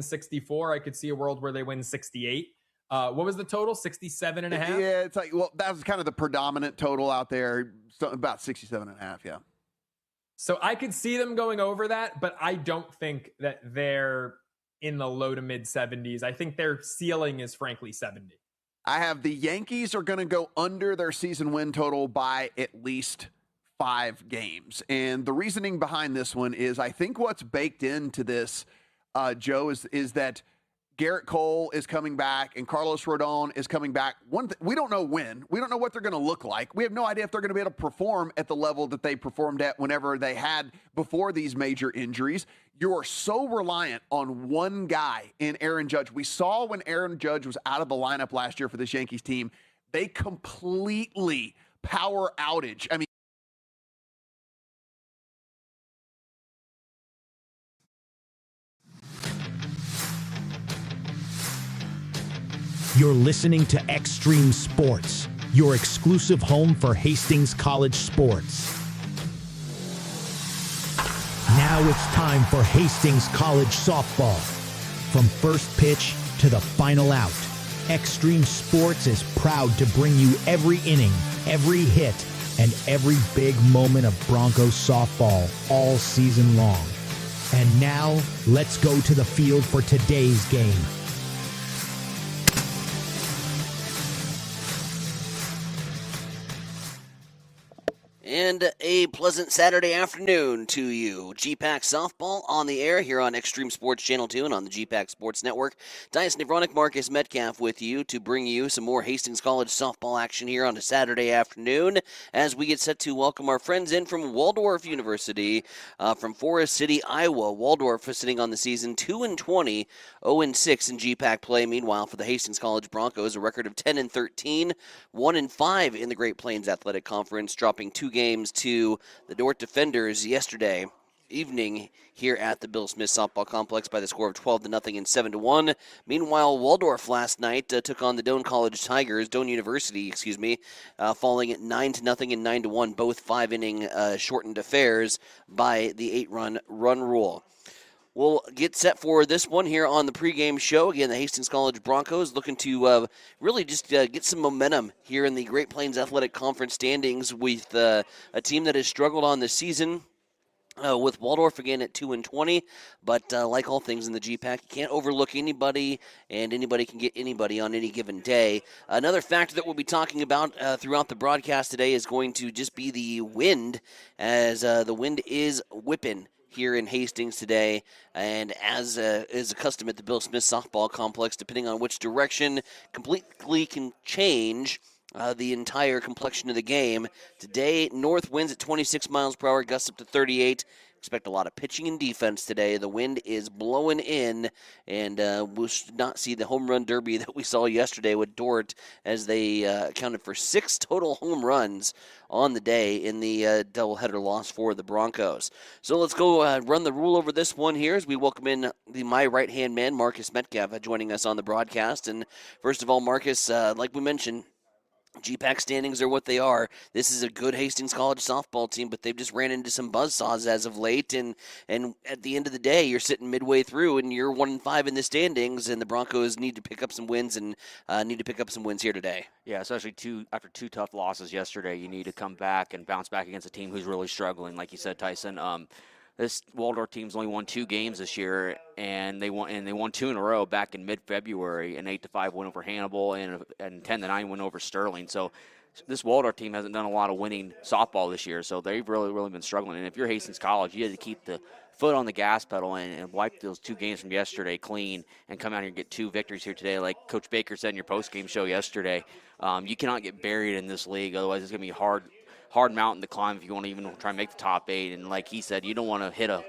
64. I could see a world where they win 68. What was the total? 67 and a half? Yeah, it's like, well, that was kind of the predominant total out there. So about 67 and a half, yeah. So I could see them going over that, but I don't think that they're in the low to mid 70s. I think their ceiling is frankly 70. I have the Yankees are going to go under their season win total by at least 5 games. And the reasoning behind this one is I think what's baked into this, Joe, is that Garrett Cole is coming back and Carlos Rodon is coming back. We don't know when. We don't know what they're going to look like. We have no idea if they're going to be able to perform at the level that they performed at whenever they had before these major injuries. You are so reliant on one guy in Aaron Judge. We saw when Aaron Judge was out of the lineup last year for this Yankees team, they completely power outage. I mean, You're listening to Extreme Sports, your exclusive home for Hastings College sports. Now it's time for Hastings College softball. From first pitch to the final out, Extreme Sports is proud to bring you every inning, every hit, and every big moment of Broncos softball all season long. And now, let's go to the field for today's game. And a pleasant Saturday afternoon to you. GPAC softball on the air here on Extreme Sports Channel 2 and on the GPAC Sports Network. Dyson Nevronic, Marcus Metcalf with you to bring you some more Hastings College softball action here on a Saturday afternoon as we get set to welcome our friends in from Waldorf University from Forest City, Iowa. Waldorf is sitting on the season 2-20, 0-6 in GPAC play. Meanwhile, for the Hastings College Broncos, a record of 10-13, 1-5 in the Great Plains Athletic Conference, dropping 2 games to the Dordt Defenders yesterday evening here at the Bill Smith Softball Complex by the score of 12-0 and 7-1. Meanwhile, Waldorf last night took on the Doane University, falling at 9-0 and 9-1, both 5-inning shortened affairs by the 8-run rule. We'll get set for this one here on the pregame show. Again, the Hastings College Broncos looking to really just get some momentum here in the Great Plains Athletic Conference standings with a team that has struggled on this season. With Waldorf again at 2-20, but like all things in the GPAC, you can't overlook anybody, and anybody can get anybody on any given day. Another factor that we'll be talking about throughout the broadcast today is going to just be the wind, as the wind is whipping here in Hastings today, and as is accustomed at the Bill Smith Softball Complex, depending on which direction completely can change the entire complexion of the game. Today, north winds at 26 miles per hour, gusts up to 38. Expect a lot of pitching and defense today. The wind is blowing in, and we should not see the home run derby that we saw yesterday with Dordt, as they accounted for 6 total home runs on the day in the doubleheader loss for the Broncos. So let's go run the rule over this one here as we welcome in my right-hand man, Marcus Metcalf, joining us on the broadcast. And first of all, Marcus, like we mentioned, GPAC standings are what they are. This is a good Hastings College softball team, but they've just ran into some buzzsaws as of late. And at the end of the day, you're sitting midway through, and you're 1-5 in the standings, and the Broncos need to pick up some wins and need to pick up some wins here today. Yeah, especially after 2 tough losses yesterday, you need to come back and bounce back against a team who's really struggling, like you said, Tyson. This Waldorf team's only won 2 games this year, and they won 2 in a row back in mid-February, an 8-5 win over Hannibal and 10-9 win over Sterling. So this Waldorf team hasn't done a lot of winning softball this year, so they've really been struggling. And if you're Hastings College, you had to keep the foot on the gas pedal and wipe those 2 games from yesterday clean and come out here and get 2 victories here today. Like Coach Baker said in your post-game show yesterday, you cannot get buried in this league, otherwise it's going to be hard mountain to climb if you want to even try and make the top 8. And like he said, you don't want to hit a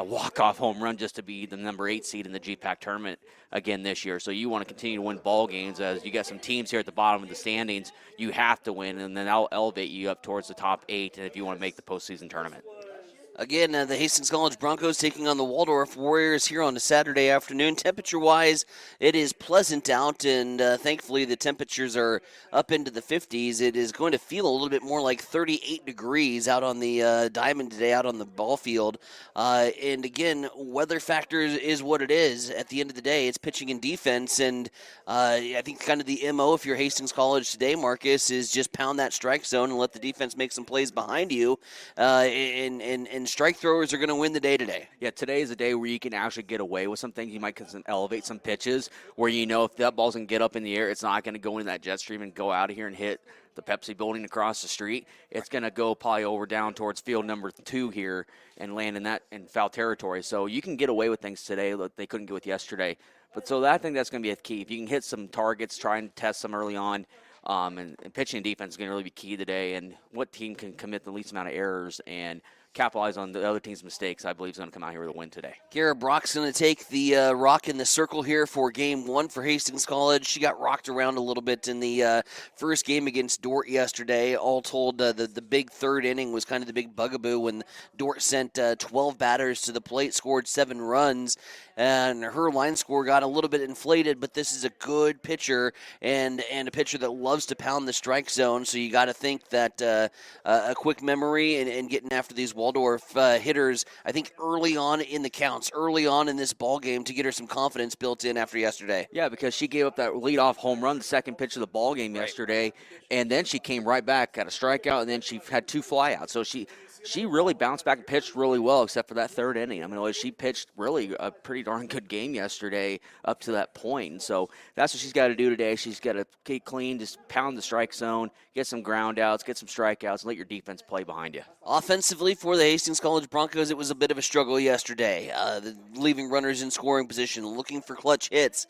walk-off home run just to be the number 8 seed in the GPAC tournament again this year. So you want to continue to win ball games, as you got some teams here at the bottom of the standings you have to win, and then that'll elevate you up towards the top 8 if you want to make the postseason tournament. Again, the Hastings College Broncos taking on the Waldorf Warriors here on a Saturday afternoon. Temperature-wise, it is pleasant out, and thankfully the temperatures are up into the 50s. It is going to feel a little bit more like 38 degrees out on the diamond today, out on the ball field. And again, weather factor is what it is. At the end of the day, it's pitching and defense, and I think kind of the MO if you're Hastings College today, Marcus, is just pound that strike zone and let the defense make some plays behind you, and strike throwers are going to win the day today. Yeah, today is a day where you can actually get away with some things. You might elevate some pitches where you know if that ball's going to get up in the air, it's not going to go into that jet stream and go out of here and hit the Pepsi building across the street. It's going to go probably over down towards field number 2 here and land in foul territory. So you can get away with things today that they couldn't get with yesterday. But so I think that's going to be a key. If you can hit some targets, try and test some early on, and pitching and defense is going to really be key today. And what team can commit the least amount of errors and capitalize on the other team's mistakes, I believe, is going to come out here with a win today. Kara Brock's going to take the rock in the circle here for game 1 for Hastings College. She got rocked around a little bit in the first game against Dort yesterday. All told, the big third inning was kind of the big bugaboo when Dort sent 12 batters to the plate, scored 7 runs, and her line score got a little bit inflated, but this is a good pitcher and a pitcher that loves to pound the strike zone, so you got to think that a quick memory and getting after these Waldorf hitters, I think early on in the counts, early on in this ball game to get her some confidence built in after yesterday. Yeah, because she gave up that leadoff home run, the second pitch of the ball game yesterday, and then she came right back, got a strikeout, and then she had 2 flyouts. So she really bounced back and pitched really well, except for that third inning. I mean, she pitched really a pretty darn good game yesterday up to that point. And so that's what she's got to do today. She's got to get clean, just pound the strike zone, get some ground outs, get some strikeouts, and let your defense play behind you. Offensively for the Hastings College Broncos, it was a bit of a struggle yesterday. Leaving runners in scoring position, looking for clutch hits,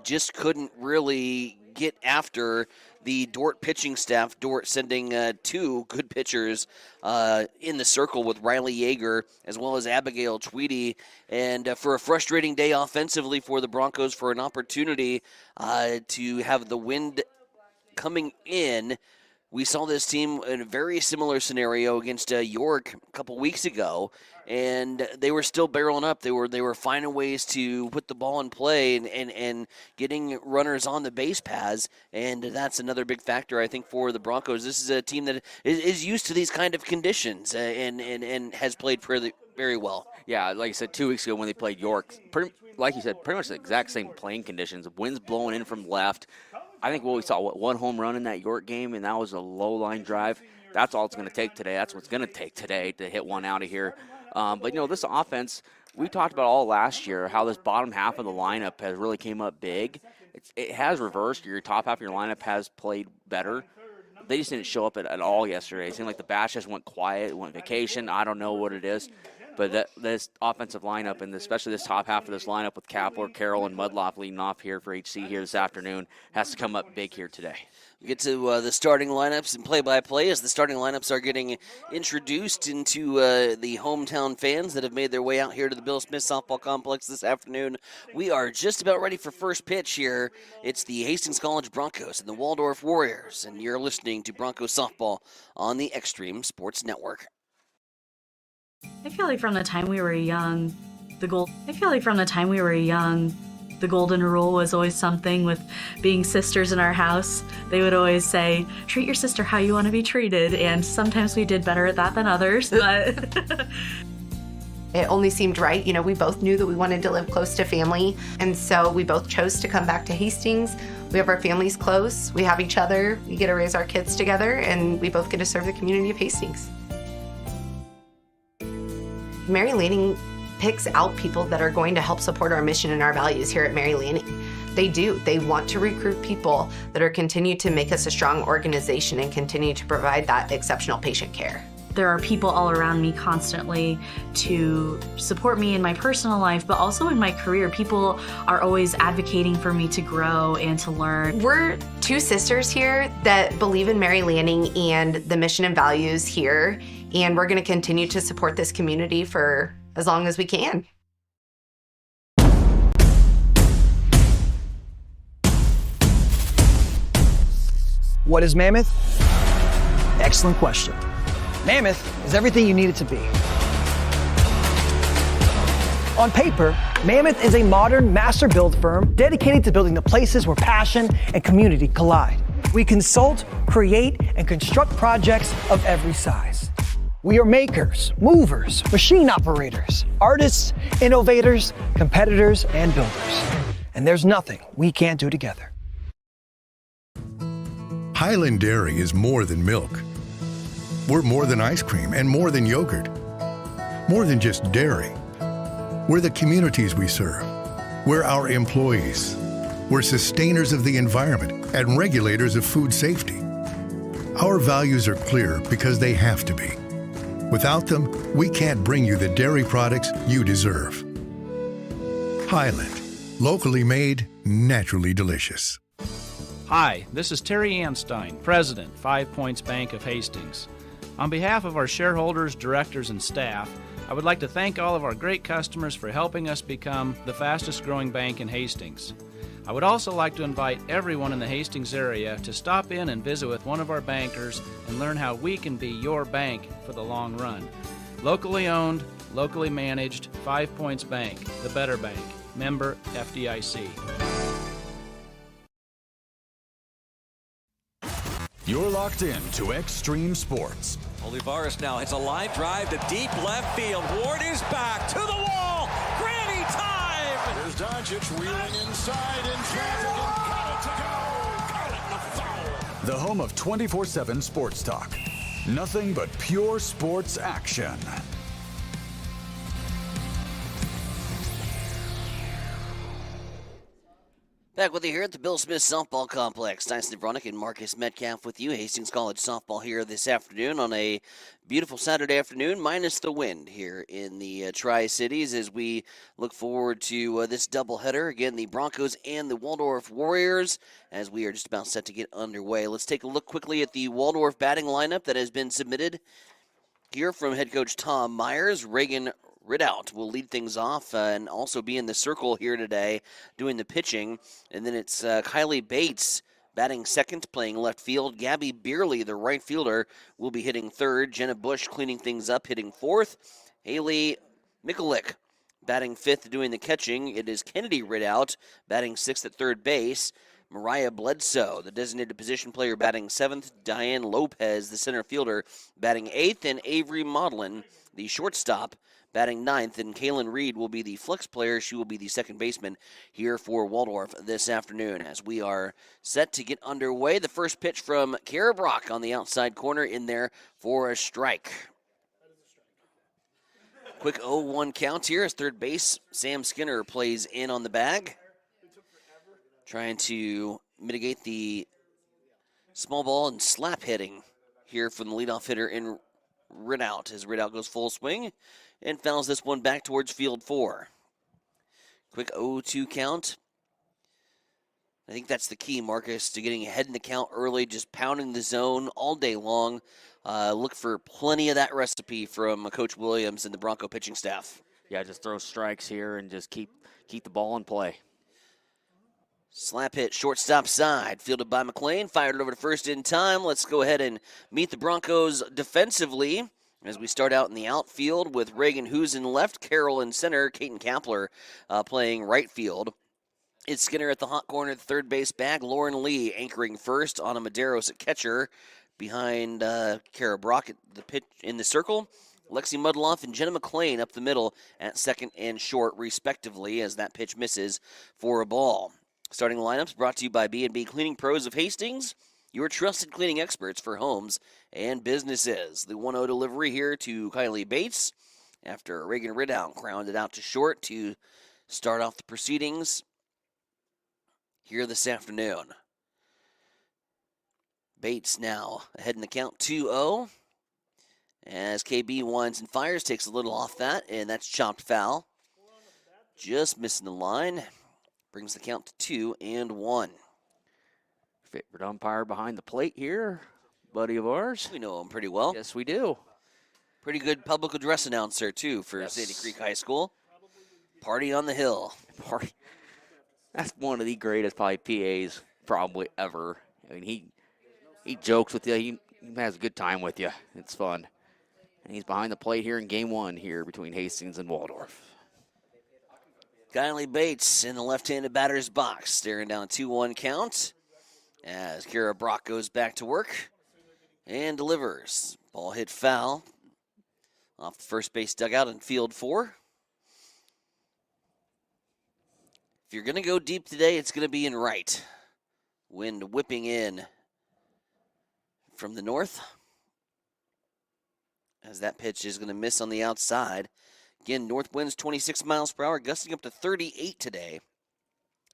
just couldn't really get after the Dort pitching staff. Dort sending 2 good pitchers in the circle with Riley Yeager as well as Abigail Tweedy. And for a frustrating day offensively for the Broncos, for an opportunity to have the wind coming in. We saw this team in a very similar scenario against York a couple weeks ago, and they were still barreling up. They were finding ways to put the ball in play and getting runners on the base paths, and that's another big factor, I think, for the Broncos. This is a team that is used to these kind of conditions and has played very well. Yeah, like I said, 2 weeks ago when they played York, like you said, pretty much the exact same playing conditions. Winds blowing in from left. I think we saw, 1 home run in that York game, and that was a low-line drive. That's all it's going to take today. That's what's going to take today to hit one out of here. But, this offense, we talked about all last year, how this bottom half of the lineup has really came up big. It has reversed. Your top half of your lineup has played better. They just didn't show up at all yesterday. It seemed like the Bash just went quiet, went vacation. I don't know what it is. But this offensive lineup, and especially this top half of this lineup with Kapler, Carroll, and Mudloff leading off here for HC here this afternoon, has to come up big here today. We get to the starting lineups and play-by-play as the starting lineups are getting introduced into the hometown fans that have made their way out here to the Bill Smith Softball Complex this afternoon. We are just about ready for first pitch here. It's the Hastings College Broncos and the Waldorf Warriors, and you're listening to Broncos Softball on the Extreme Sports Network. I feel like from the time we were young, the golden rule was always something with being sisters in our house. They would always say, treat your sister how you want to be treated, and sometimes we did better at that than others, but it only seemed right. We both knew that we wanted to live close to family, and so we both chose to come back to Hastings. We have our families close, we have each other, we get to raise our kids together, and we both get to serve the community of Hastings. Mary Lanning picks out people that are going to help support our mission and our values here at Mary Lanning. They do. They want to recruit people that are continue to make us a strong organization and continue to provide that exceptional patient care. There are people all around me constantly to support me in my personal life, but also in my career. People are always advocating for me to grow and to learn. We're 2 sisters here that believe in Mary Lanning and the mission and values here, and we're going to continue to support this community for as long as we can. What is Mammoth? Excellent question. Mammoth is everything you need it to be. On paper, Mammoth is a modern master build firm dedicated to building the places where passion and community collide. We consult, create, and construct projects of every size. We are makers, movers, machine operators, artists, innovators, competitors, and builders. And there's nothing we can't do together. Highland Dairy is more than milk. We're more than ice cream and more than yogurt. More than just dairy. We're the communities we serve. We're our employees. We're sustainers of the environment and regulators of food safety. Our values are clear because they have to be. Without them, we can't bring you the dairy products you deserve. Highland, locally made, naturally delicious. Hi, this is Terry Anstein, President, 5 Points Bank of Hastings. On behalf of our shareholders, directors, and staff, I would like to thank all of our great customers for helping us become the fastest growing bank in Hastings. I would also like to invite everyone in the Hastings area to stop in and visit with one of our bankers and learn how we can be your bank for the long run. Locally owned, locally managed, 5 Points Bank, the better bank. Member FDIC. You're locked in to Extreme Sports. Olivares now has a line drive to deep left field. Ward is back to the wall. Granny time! There's Doncic wheeling inside in traffic and got it to go. Got it, the foul. The home of 24/7 sports talk. Nothing but pure sports action. Back with you here at the Bill Smith Softball Complex. Tyson Vronick and Marcus Metcalf with you. Hastings College softball here this afternoon on a beautiful Saturday afternoon, minus the wind here in the Tri-Cities as we look forward to this doubleheader. Again, the Broncos and the Waldorf Warriors as we are just about set to get underway. Let's take a look quickly at the Waldorf batting lineup that has been submitted here from head coach Tom Myers. Reagan Ridout will lead things off and also be in the circle here today doing the pitching. And then it's Kylie Bates batting second, playing left field. Gabby Beerley, the right fielder, will be hitting third. Jenna Bush cleaning things up, hitting fourth. Haley Mikulik batting fifth, doing the catching. It is Kennedy Ridout batting sixth at third base. Mariah Bledsoe, the designated position player, batting seventh. Diane Lopez, the center fielder, batting eighth. And Avery Maudlin, the shortstop, batting ninth, and Kaylin Reed will be the flex player. She will be the second baseman here for Waldorf this afternoon as we are set to get underway. The first pitch from Kara Brock on the outside corner in there for a strike. Quick 0-1 count here as third base. Sam Skinner plays in on the bag, trying to mitigate the small ball and slap hitting here from the leadoff hitter in Ridout as Ridout goes full swing and fouls this one back towards field 4. Quick 0-2 count. I think that's the key, Marcus, to getting ahead in the count early, just pounding the zone all day long. Look for plenty of that recipe from Coach Williams and the Bronco pitching staff. Yeah, just throw strikes here and just keep the ball in play. Slap hit, shortstop side, fielded by McLean, fired it over to first in time. Let's go ahead and meet the Broncos defensively as we start out in the outfield with Reagan Hoos in left, Carroll in center, Kaiten Kapler playing right field. It's Skinner at the hot corner, the third base bag. Lauren Lee anchoring first, Anna Medeiros at catcher behind Kara Brock at the pitch in the circle. Lexi Mudloff and Jenna McLean up the middle at second and short, respectively, as that pitch misses for a ball. Starting lineups brought to you by B&B Cleaning Pros of Hastings, your trusted cleaning experts for homes and businesses. The 1-0 delivery here to Kylie Bates after Reagan Ridout grounded out to short to start off the proceedings here this afternoon. Bates now ahead in the count 2-0 as KB winds and fires, takes a little off that, and that's chopped foul. Just missing the line. Brings the count to 2-1. Favorite umpire behind the plate here, buddy of ours. We know him pretty well. Yes, we do. Pretty good public address announcer, too, for Sandy Creek High School. Party on the Hill. Party. That's one of the greatest probably PAs probably ever. I mean, he jokes with you. He has a good time with you. It's fun. And he's behind the plate here in game 1 here between Hastings and Waldorf. Kylie Bates in the left-handed batter's box, staring down a 2-1 count as Kara Brock goes back to work and delivers. Ball hit foul off the first base dugout in field 4. If you're going to go deep today, it's going to be in right. Wind whipping in from the north, as that pitch is going to miss on the outside. Again, north winds 26 miles per hour, gusting up to 38 today.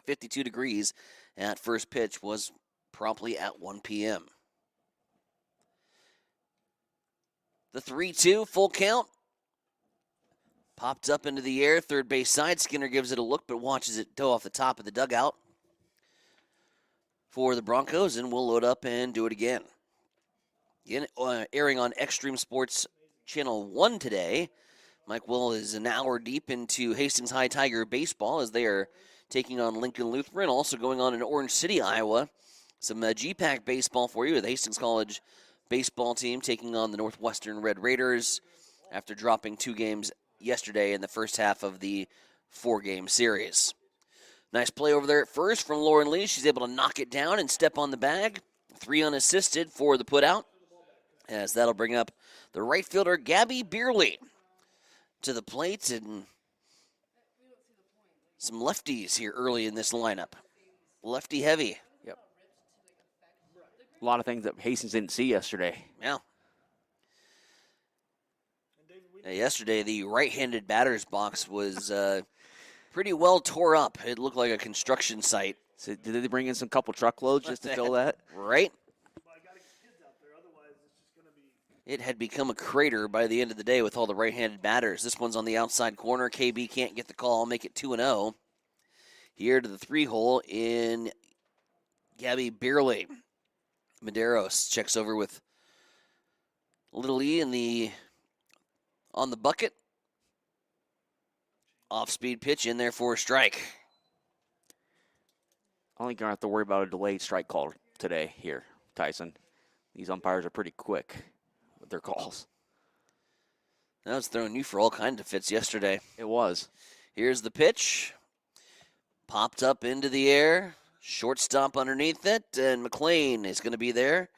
52 degrees at first pitch was promptly at 1 p.m. The 3-2 full count. Popped up into the air, third base side. Skinner gives it a look, but watches it toe off the top of the dugout for the Broncos, and we'll load up and do it again. Again, airing on Extreme Sports Channel 1 today. Mike Will is an hour deep into Hastings High Tiger baseball as they are taking on Lincoln Lutheran. Also going on in Orange City, Iowa. Some GPAC baseball for you with the Hastings College baseball team taking on the Northwestern Red Raiders after dropping 2 games yesterday in the first half of the 4-game series. Nice play over there at first from Lauren Lee. She's able to knock it down and step on the bag. 3 unassisted for the putout, as that'll bring up the right fielder Gabby Beerley to the plate, and some lefties here early in this lineup. Lefty heavy. Yep. A lot of things that Hastings didn't see yesterday. Yeah. Yesterday, the right-handed batter's box was pretty well tore up. It looked like a construction site. So did they bring in some couple truckloads just to fill that? Right. It had become a crater by the end of the day with all the right-handed batters. This one's on the outside corner. KB can't get the call, make it 2-0. Here to the 3-hole in Gabby Beerley. Medeiros checks over with Little E on the bucket. Off-speed pitch in there for a strike. I don't think you're going to have to worry about a delayed strike call today here, Tyson. These umpires are pretty quick with their calls. That was throwing you for all kinds of fits yesterday. It was. Here's the pitch. Popped up into the air. Shortstop underneath it, and McLean is going to be there.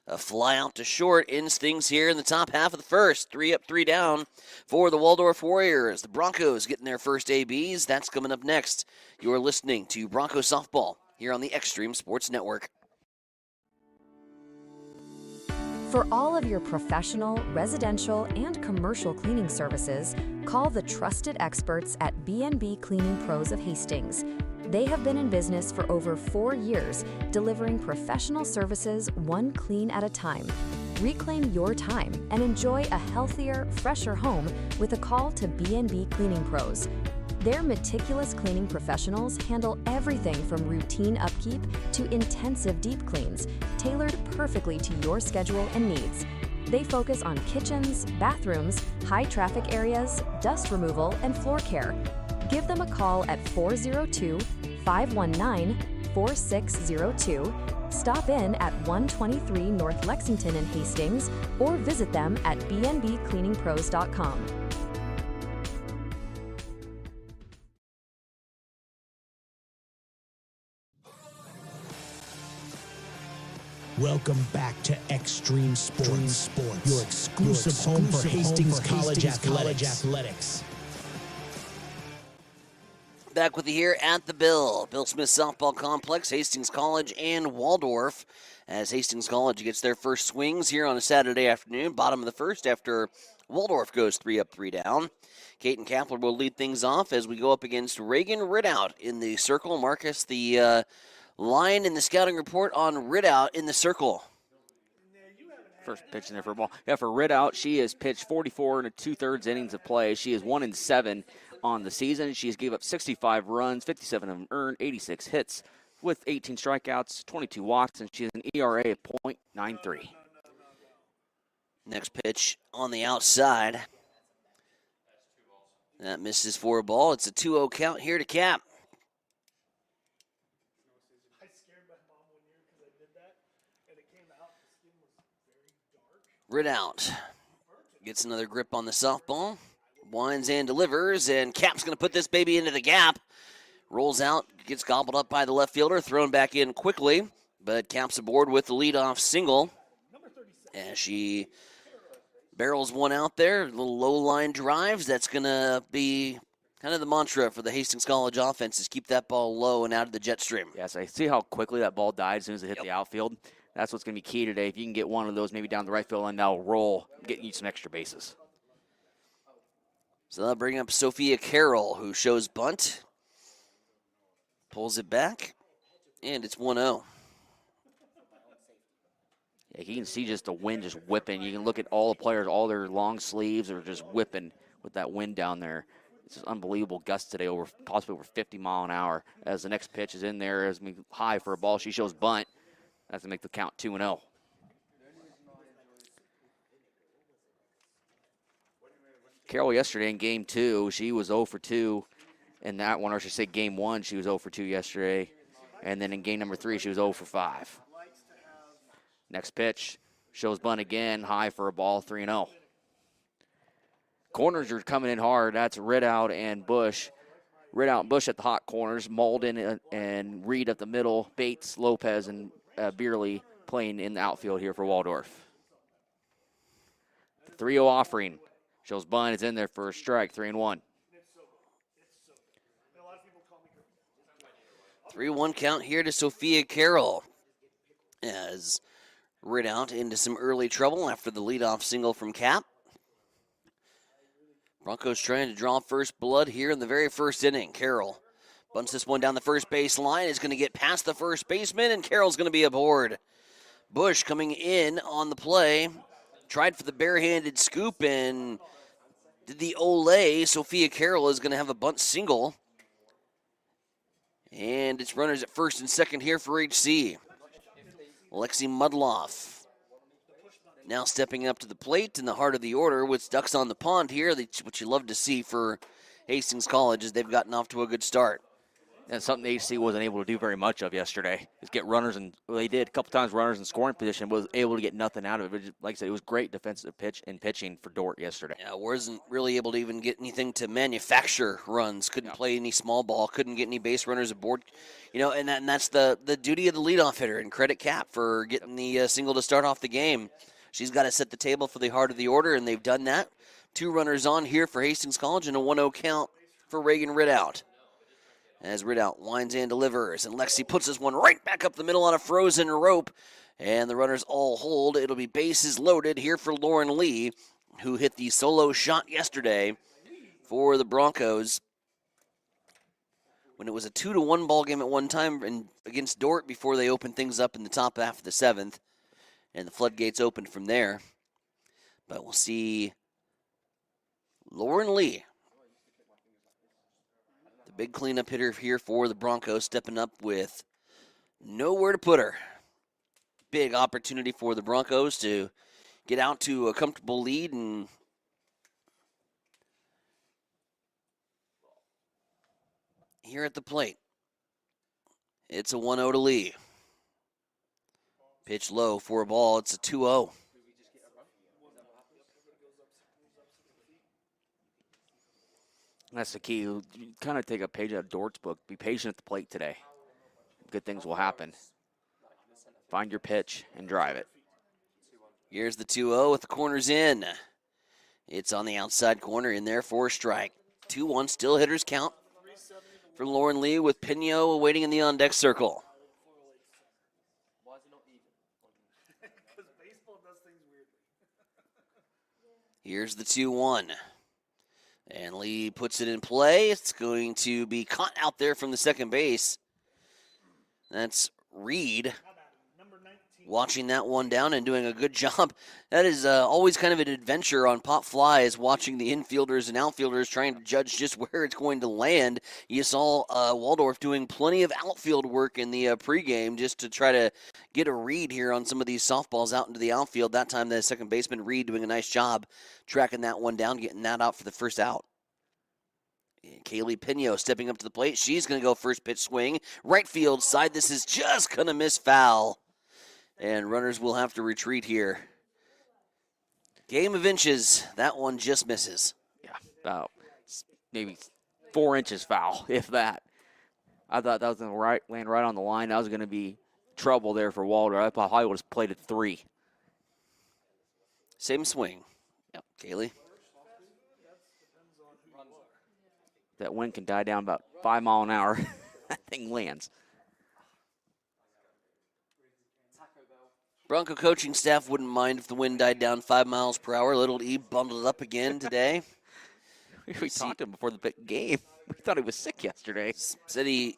A fly out to short. Instincts here in the top half of the first. 3 up, 3 down for the Waldorf Warriors. The Broncos getting their first ABs. That's coming up next. You're listening to Bronco Softball here on the Extreme Sports Network. For all of your professional, residential, and commercial cleaning services, call the trusted experts at B&B Cleaning Pros of Hastings. They have been in business for over 4 years, delivering professional services one clean at a time. Reclaim your time and enjoy a healthier, fresher home with a call to B&B Cleaning Pros. Their meticulous cleaning professionals handle everything from routine upkeep to intensive deep cleans, tailored perfectly to your schedule and needs. They focus on kitchens, bathrooms, high traffic areas, dust removal, and floor care. Give them a call at 402-519-4602. Stop in at 123 North Lexington in Hastings or visit them at bnbcleaningpros.com. Welcome back to Extreme Sports, your exclusive home for Hastings College athletics. Back with you here at the Bill Smith Softball Complex, Hastings College and Waldorf, as Hastings College gets their first swings here on a Saturday afternoon, bottom of the first after Waldorf goes 3 up, 3 down. Caden Kapler will lead things off as we go up against Reagan Ridout in the circle. Marcus, the line in the scouting report on Ridout in the circle. First pitch in there for a ball. Yeah, for Ridout, she has pitched 44 and 2/3 innings of play. She is 1-7 on the season. She has gave up 65 runs, 57 of them earned, 86 hits with 18 strikeouts, 22 walks, and she has an ERA of .93. Next pitch on the outside. That misses for a ball. It's a 2-0 count here to Cap. Ridout gets another grip on the softball. winds and delivers, and Cap's going to put this baby into the gap. Rolls out, gets gobbled up by the left fielder, thrown back in quickly, but Cap's aboard with the leadoff single. As she barrels one out there, little low line drives. That's going to be kind of the mantra for the Hastings College offense, is keep that ball low and out of the jet stream. Yes, I see how quickly that ball died as soon as it hit the outfield. That's what's going to be key today. If you can get one of those maybe down the right field and that'll roll, get you some extra bases. So that'll bring up Sophia Carroll, who shows bunt. Pulls it back, and it's 1-0. Yeah, you can see just the wind just whipping. You can look at all the players, all their long sleeves are just whipping with that wind down there. It's just unbelievable gusts today, possibly over 50 mile an hour. As the next pitch is in there, as high for a ball, she shows bunt. That's to make the count 2-0. Carroll yesterday in game 2, she was 0 for 2 in that one, or I should say game 1, she was 0 for 2 yesterday. And then in game number 3, she was 0 for 5. Next pitch, shows bunt again, high for a ball, 3-0. Corners are coming in hard. That's Ridout and Bush. Ridout and Bush at the hot corners, Malden and Reed at the middle, Bates, Lopez, and Beerley playing in the outfield here for Waldorf. The 3-0 offering. Shows bunt, it's in there for a strike, 3-1. 3-1 count here to Sophia Carroll, as Ridout into some early trouble after the leadoff single from Cap. Broncos trying to draw first blood here in the very first inning. Carroll bunts this one down the first base line. Is going to get past the first baseman, and Carroll's going to be aboard. Bush coming in on the play. Tried for the barehanded scoop and did the Olay. Sophia Carroll is going to have a bunt single. And it's runners at first and second here for HC. Lexi Mudloff now stepping up to the plate in the heart of the order with ducks on the pond here, which you love to see for Hastings College as they've gotten off to a good start. And something HC wasn't able to do very much of yesterday is get runners, and well, they did a couple times runners in scoring position, was able to get nothing out of it. But just, like I said, it was great defensive pitch and pitching for Dort yesterday. Yeah, wasn't really able to even get anything to manufacture runs. Couldn't play any small ball. Couldn't get any base runners aboard. You know, and that's the duty of the leadoff hitter. And credit Cap for getting the single to start off the game. She's got to set the table for the heart of the order, and they've done that. 2 runners on here for Hastings College and a 1-0 count for Reagan Ridout. As Ridout winds and delivers, and Lexi puts this one right back up the middle on a frozen rope, and the runners all hold. It'll be bases loaded here for Lauren Lee, who hit the solo shot yesterday for the Broncos when it was a 2-1 ball game at one time and against Dort before they opened things up in the top half of the 7th, and the floodgates opened from there. But we'll see Lauren Lee, the big cleanup hitter here for the Broncos, stepping up with nowhere to put her. Big opportunity for the Broncos to get out to a comfortable lead, and here at the plate, it's a 1-0 to Lee. Pitch low for a ball. It's a 2-0. That's the key. You kind of take a page out of Dort's book. Be patient at the plate today. Good things will happen. Find your pitch and drive it. Here's the 2-0 with the corners in. It's on the outside corner in there for a strike. 2-1, still hitters count for Lauren Lee with Pino waiting in the on-deck circle. Here's the 2-1. And Lee puts it in play. It's going to be caught out there from the second base. That's Reed watching that one down and doing a good job. That is always kind of an adventure on pop flies, watching the infielders and outfielders trying to judge just where it's going to land. You saw Waldorf doing plenty of outfield work in the pregame just to try to get a read here on some of these softballs out into the outfield. That time the second baseman, Reed, doing a nice job tracking that one down, getting that out for the first out. And Kaylee Pino stepping up to the plate. She's going to go first pitch swing. Right field side. This is just going to miss foul. And runners will have to retreat here. Game of inches. That one just misses. Yeah. about maybe 4 inches foul, if that. I thought that was going to land right on the line. That was going to be trouble there for Walder. I probably would have played it 3. Same swing. Yep, Kaylee. That wind can die down about 5 miles an hour. That thing lands. Bronco coaching staff wouldn't mind if the wind died down 5 miles per hour. Little E bundled up again today. We talked to him before the game. We thought he was sick yesterday. Said he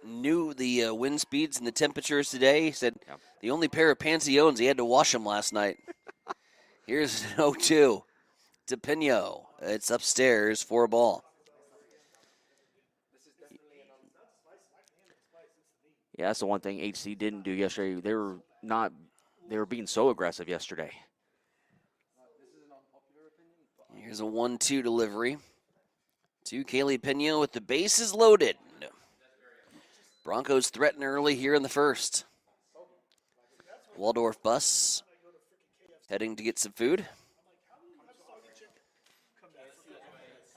knew the wind speeds and the temperatures today. He said the only pair of pants he owns, he had to wash them last night. Here's an 0-2 to Pino. It's upstairs for a ball. Yeah, that's the one thing HC didn't do yesterday. They were being so aggressive yesterday. Here's a 1-2 delivery to Kaylee Pino with the bases loaded. Broncos threaten early here in the first. Waldorf bus heading to get some food.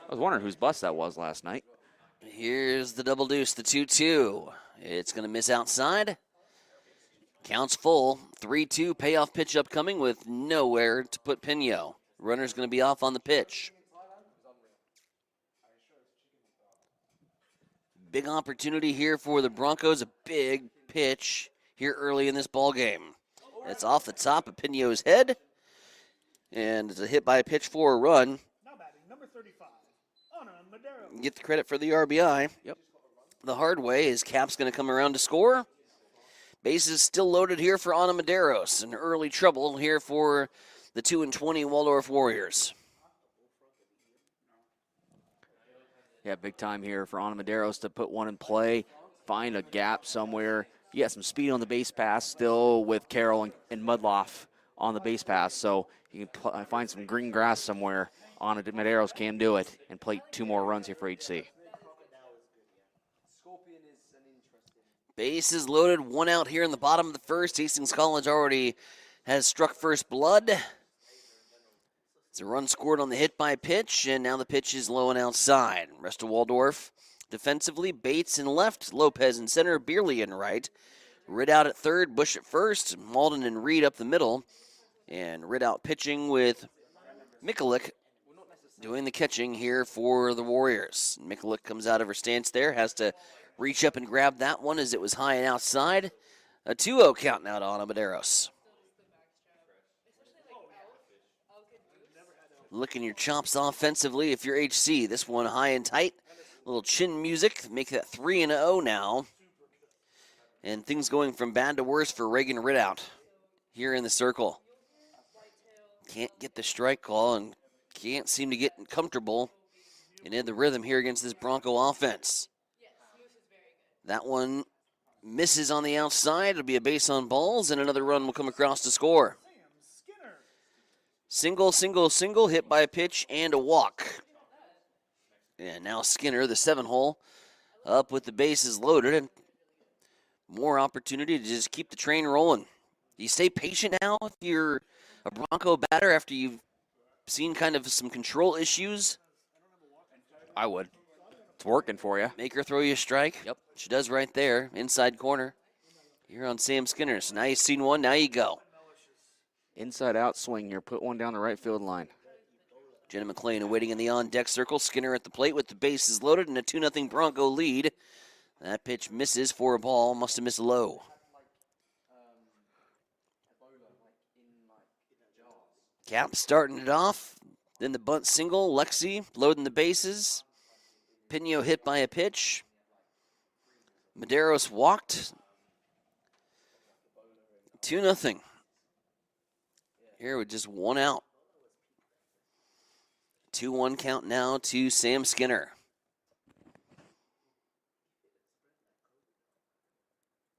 I was wondering whose bus that was last night. Here's the double deuce, the 2-2. It's going to miss outside. Counts full. 3-2 payoff pitch upcoming with nowhere to put Pino. Runner's going to be off on the pitch. Big opportunity here for the Broncos. A big pitch here early in this ball game. It's off the top of Pino's head. And it's a hit by a pitch for a run. Get the credit for the RBI. Yep. The hard way is Cap's going to come around to score. Bases still loaded here for Ana Medeiros. And early trouble here for the 2-20 Waldorf Warriors. Yeah, big time here for Ana Medeiros to put one in play, find a gap somewhere. You got some speed on the base pass still with Carroll and Mudloff on the base pass, so you can find some green grass somewhere. Ana Medeiros can do it and play 2 more runs here for HC. Bases loaded, 1 out here in the bottom of the first. Hastings College already has struck first blood. It's a run scored on the hit by pitch, and now the pitch is low and outside. Rest of Waldorf defensively, Bates in left, Lopez in center, Beerley in right. Ridout at third, Bush at first, Malden and Reed up the middle. And Ridout pitching with Mikulik doing the catching here for the Warriors. Mikulik comes out of her stance there, has to reach up and grab that one as it was high and outside. A 2-0 count now to Ana Medeiros. Licking your chops offensively if you're HC. This one high and tight. A little chin music. Make that 3-0 now. And things going from bad to worse for Reagan Ridout here in the circle. Can't get the strike call and can't seem to get comfortable and in the rhythm here against this Bronco offense. That one misses on the outside. It'll be a base on balls, and another run will come across to score. Single, single, single, hit by a pitch and a walk. And now Skinner, the 7-hole, up with the bases loaded, and more opportunity to just keep the train rolling. Do you stay patient now if you're a Bronco batter after you've seen kind of some control issues? I would. It's working for you. Make her throw you a strike. Yep. She does right there, inside corner. Here on Sam Skinner. So now you've seen one, now you go. Inside out swing here. Put one down the right field line. Jenna McLean awaiting in the on-deck circle. Skinner at the plate with the bases loaded and a 2-0 Bronco lead. That pitch misses for a ball. Must have missed low. Cap starting it off. Then the bunt single. Lexi loading the bases. Pino hit by a pitch. Medeiros walked. 2-0. Here with just 1 out. 2-1 count now to Sam Skinner.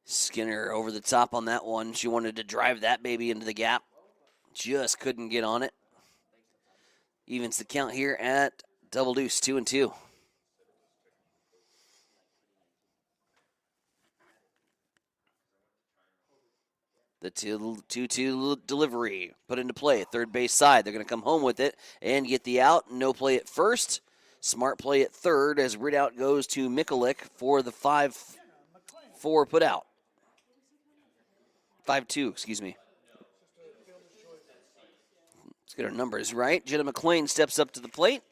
Skinner over the top on that one. She wanted to drive that baby into the gap. Just couldn't get on it. Evens the count here at double deuce, 2-2. The 2-2 delivery put into play at third base side. They're going to come home with it and get the out. No play at first. Smart play at third as Ridout goes to Mikulik for the 5-4 put out. 5-2, excuse me. Let's get our numbers right. Jenna McLean steps up to the plate.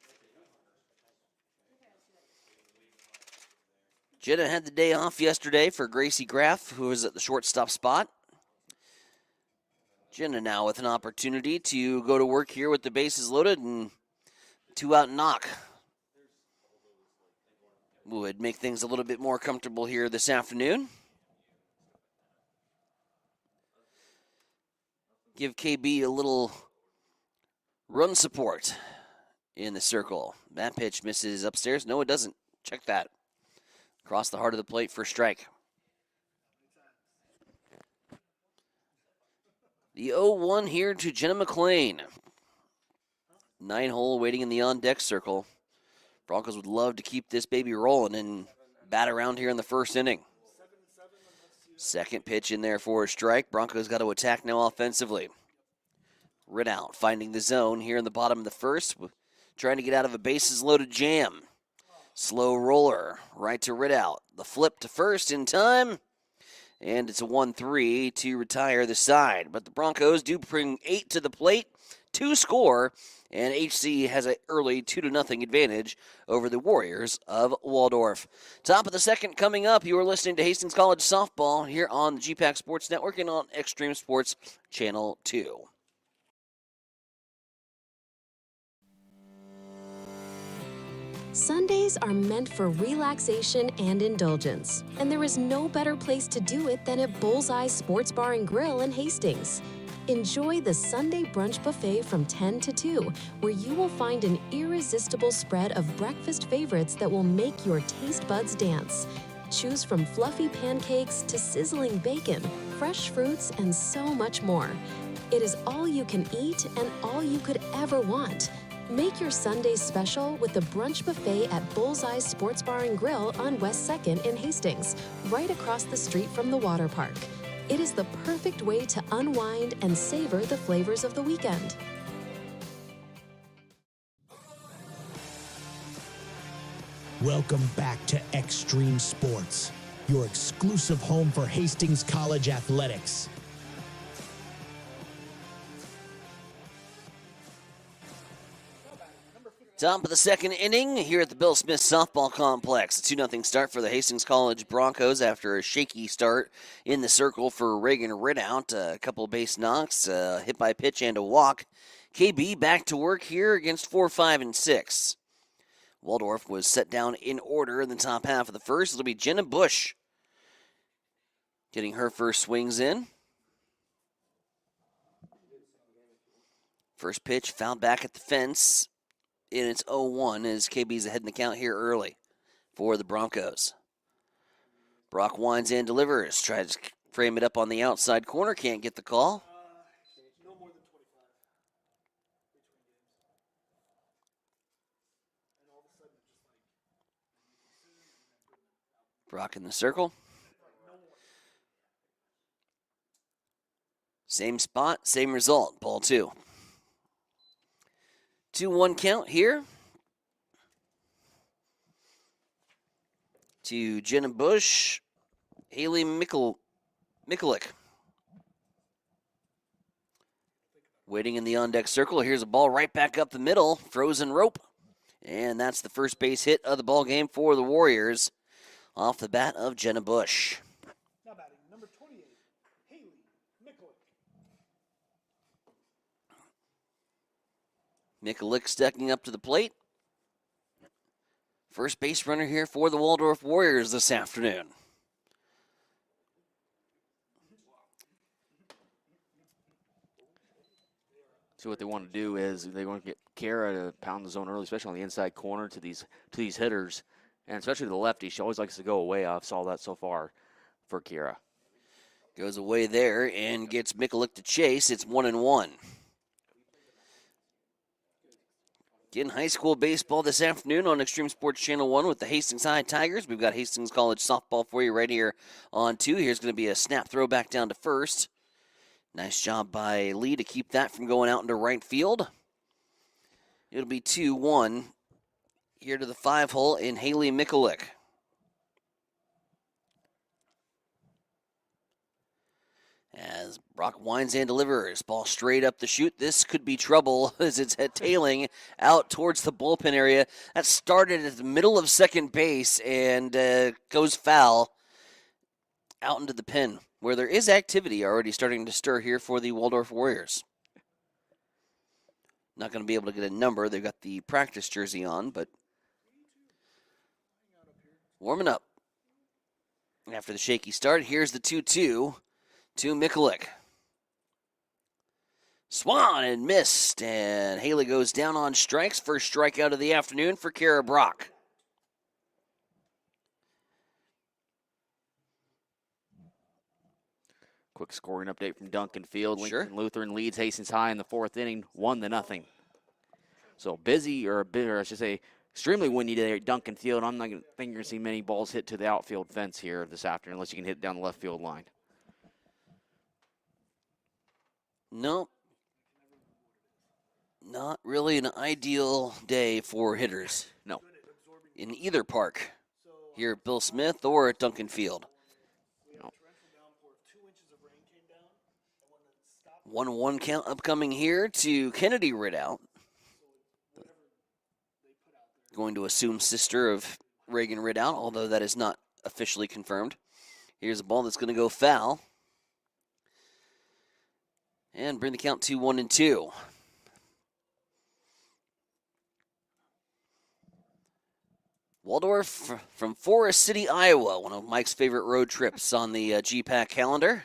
Jenna had the day off yesterday for Gracie Graff, who was at the shortstop spot. Jenna now with an opportunity to go to work here with the bases loaded and 2-out knock. Would make things a little bit more comfortable here this afternoon. Give KB a little run support in the circle. That pitch misses upstairs. No, it doesn't. Check that. Across the heart of the plate for a strike. The 0-1 here to Jenna McLean. 9-hole waiting in the on-deck circle. Broncos would love to keep this baby rolling and bat around here in the first inning. Second pitch in there for a strike. Broncos got to attack now offensively. Ridout finding the zone here in the bottom of the first, trying to get out of a bases-loaded jam. Slow roller right to Ridout. The flip to first in time, and it's a 1-3 to retire the side. But the Broncos do bring 8 to the plate to score, and HC has an early 2-0 advantage over the Warriors of Waldorf. Top of the second coming up. You are listening to Hastings College Softball here on the GPAC Sports Network and on Extreme Sports Channel 2. Sundays are meant for relaxation and indulgence, and there is no better place to do it than at Bullseye Sports Bar and Grill in Hastings. Enjoy the Sunday brunch buffet from 10 to 2, where you will find an irresistible spread of breakfast favorites that will make your taste buds dance. Choose from fluffy pancakes to sizzling bacon, fresh fruits, and so much more. It is all you can eat and all you could ever want. Make your Sundays special with the brunch buffet at Bullseye Sports Bar and Grill on West 2nd in Hastings, right across the street from the water park. It is the perfect way to unwind and savor the flavors of the weekend. Welcome back to Extreme Sports, your exclusive home for Hastings College athletics. Top of the second inning here at the Bill Smith Softball Complex. A 2-0 start for the Hastings College Broncos after a shaky start in the circle for Reagan Ridout. A couple base knocks, a hit by pitch, and a walk. KB back to work here against 4, 5, and 6. Waldorf was set down in order in the top half of the first. It'll be Jenna Bush getting her first swings in. First pitch fouled back at the fence. And it's 0-1 as KB's ahead in the count here early for the Broncos. Brock winds and delivers. Tries to frame it up on the outside corner. Can't get the call. Brock in the circle. Same spot, same result. Ball 2. 2-1 count here to Jenna Bush, Haley Mikulik. Waiting in the on-deck circle. Here's a ball right back up the middle. Frozen rope. And that's the first base hit of the ball game for the Warriors off the bat of Jenna Bush. Now batting, number 28, Haley Mikulik. Mikulik stepping up to the plate. First base runner here for the Waldorf Warriors this afternoon. So what they want to do is they want to get Kara to pound the zone early, especially on the inside corner to these hitters, and especially the lefty. She always likes to go away. I've saw that so far for Kara. Goes away there and gets Mikulik to chase. It's 1-1. Getting high school baseball this afternoon on Extreme Sports Channel 1 with the Hastings High Tigers. We've got Hastings College softball for you right here on 2. Here's going to be a snap throw back down to first. Nice job by Lee to keep that from going out into right field. It'll be 2-1 here to the 5-hole in Haley Mikulik. As Brock winds and delivers, ball straight up the chute. This could be trouble as it's tailing out towards the bullpen area. That started at the middle of second base and goes foul out into the pen, where there is activity already starting to stir here for the Waldorf Warriors. Not going to be able to get a number. They've got the practice jersey on, but warming up. After the shaky start, here's the 2-2 to Mikulik. Swan and missed, and Haley goes down on strikes. First strikeout of the afternoon for Kara Brock. Quick scoring update from Duncan Field. Sure. Lincoln Lutheran leads Hastings High in the 4th inning, 1-0. So busy, or I should say, extremely windy today at Duncan Field. I'm not going to think you're going to see many balls hit to the outfield fence here this afternoon, unless you can hit it down the left field line. Nope. Not really an ideal day for hitters. No. In either park, here at Bill Smith or at Duncan Field. 1-1 count upcoming here to Kennedy Ridout. Going to assume sister of Reagan Ridout, although that is not officially confirmed. Here's a ball that's going to go foul. And bring the count to 1-2. Waldorf from Forest City, Iowa, one of Mike's favorite road trips on the GPAC calendar.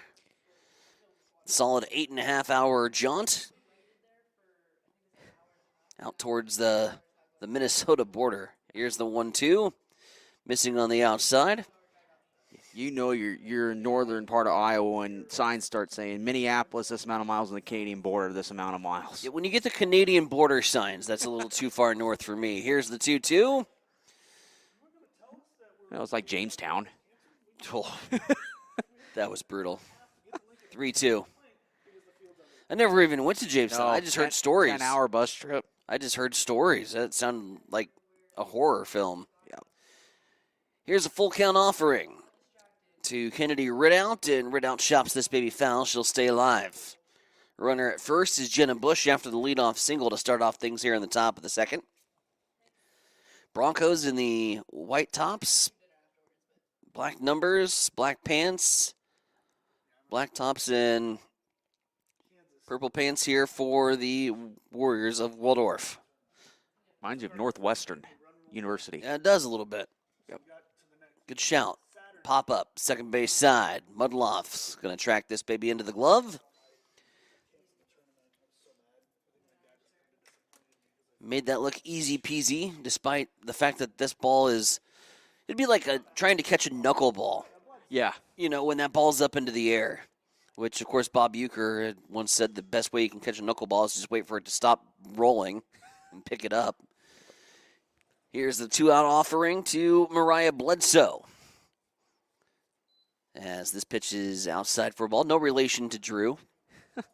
Solid 8.5-hour jaunt out towards the Minnesota border. Here's the 1-2, missing on the outside. You know you're in northern part of Iowa, and signs start saying Minneapolis this amount of miles, and the Canadian border this amount of miles. Yeah, when you get the Canadian border signs, that's a little too far north for me. Here's the 2-2. It's like Jamestown. Oh, that was brutal. 3-2. I never even went to Jamestown. No, I just heard stories. 10-hour bus trip. I just heard stories. That sounded like a horror film. Yeah. Here's a full count offering to Kennedy Ridout, and Ridout chops this baby foul. She'll stay alive. Runner at first is Jenna Bush after the leadoff single to start off things here in the top of the second. Broncos in the white tops, black numbers, black pants, black tops, and purple pants here for the Warriors of Waldorf. Reminds you of Northwestern University. Yeah, it does a little bit. Yep. Good shout. Pop up, second base side. Mudloff's going to track this baby into the glove. Made that look easy peasy, despite the fact that this ball it'd be like trying to catch a knuckleball. Yeah. You know, when that ball's up into the air. Which, of course, Bob Uecker had once said the best way you can catch a knuckleball is just wait for it to stop rolling and pick it up. Here's the 2-out offering to Mariah Bledsoe. As this pitch is outside for a ball. No relation to Drew,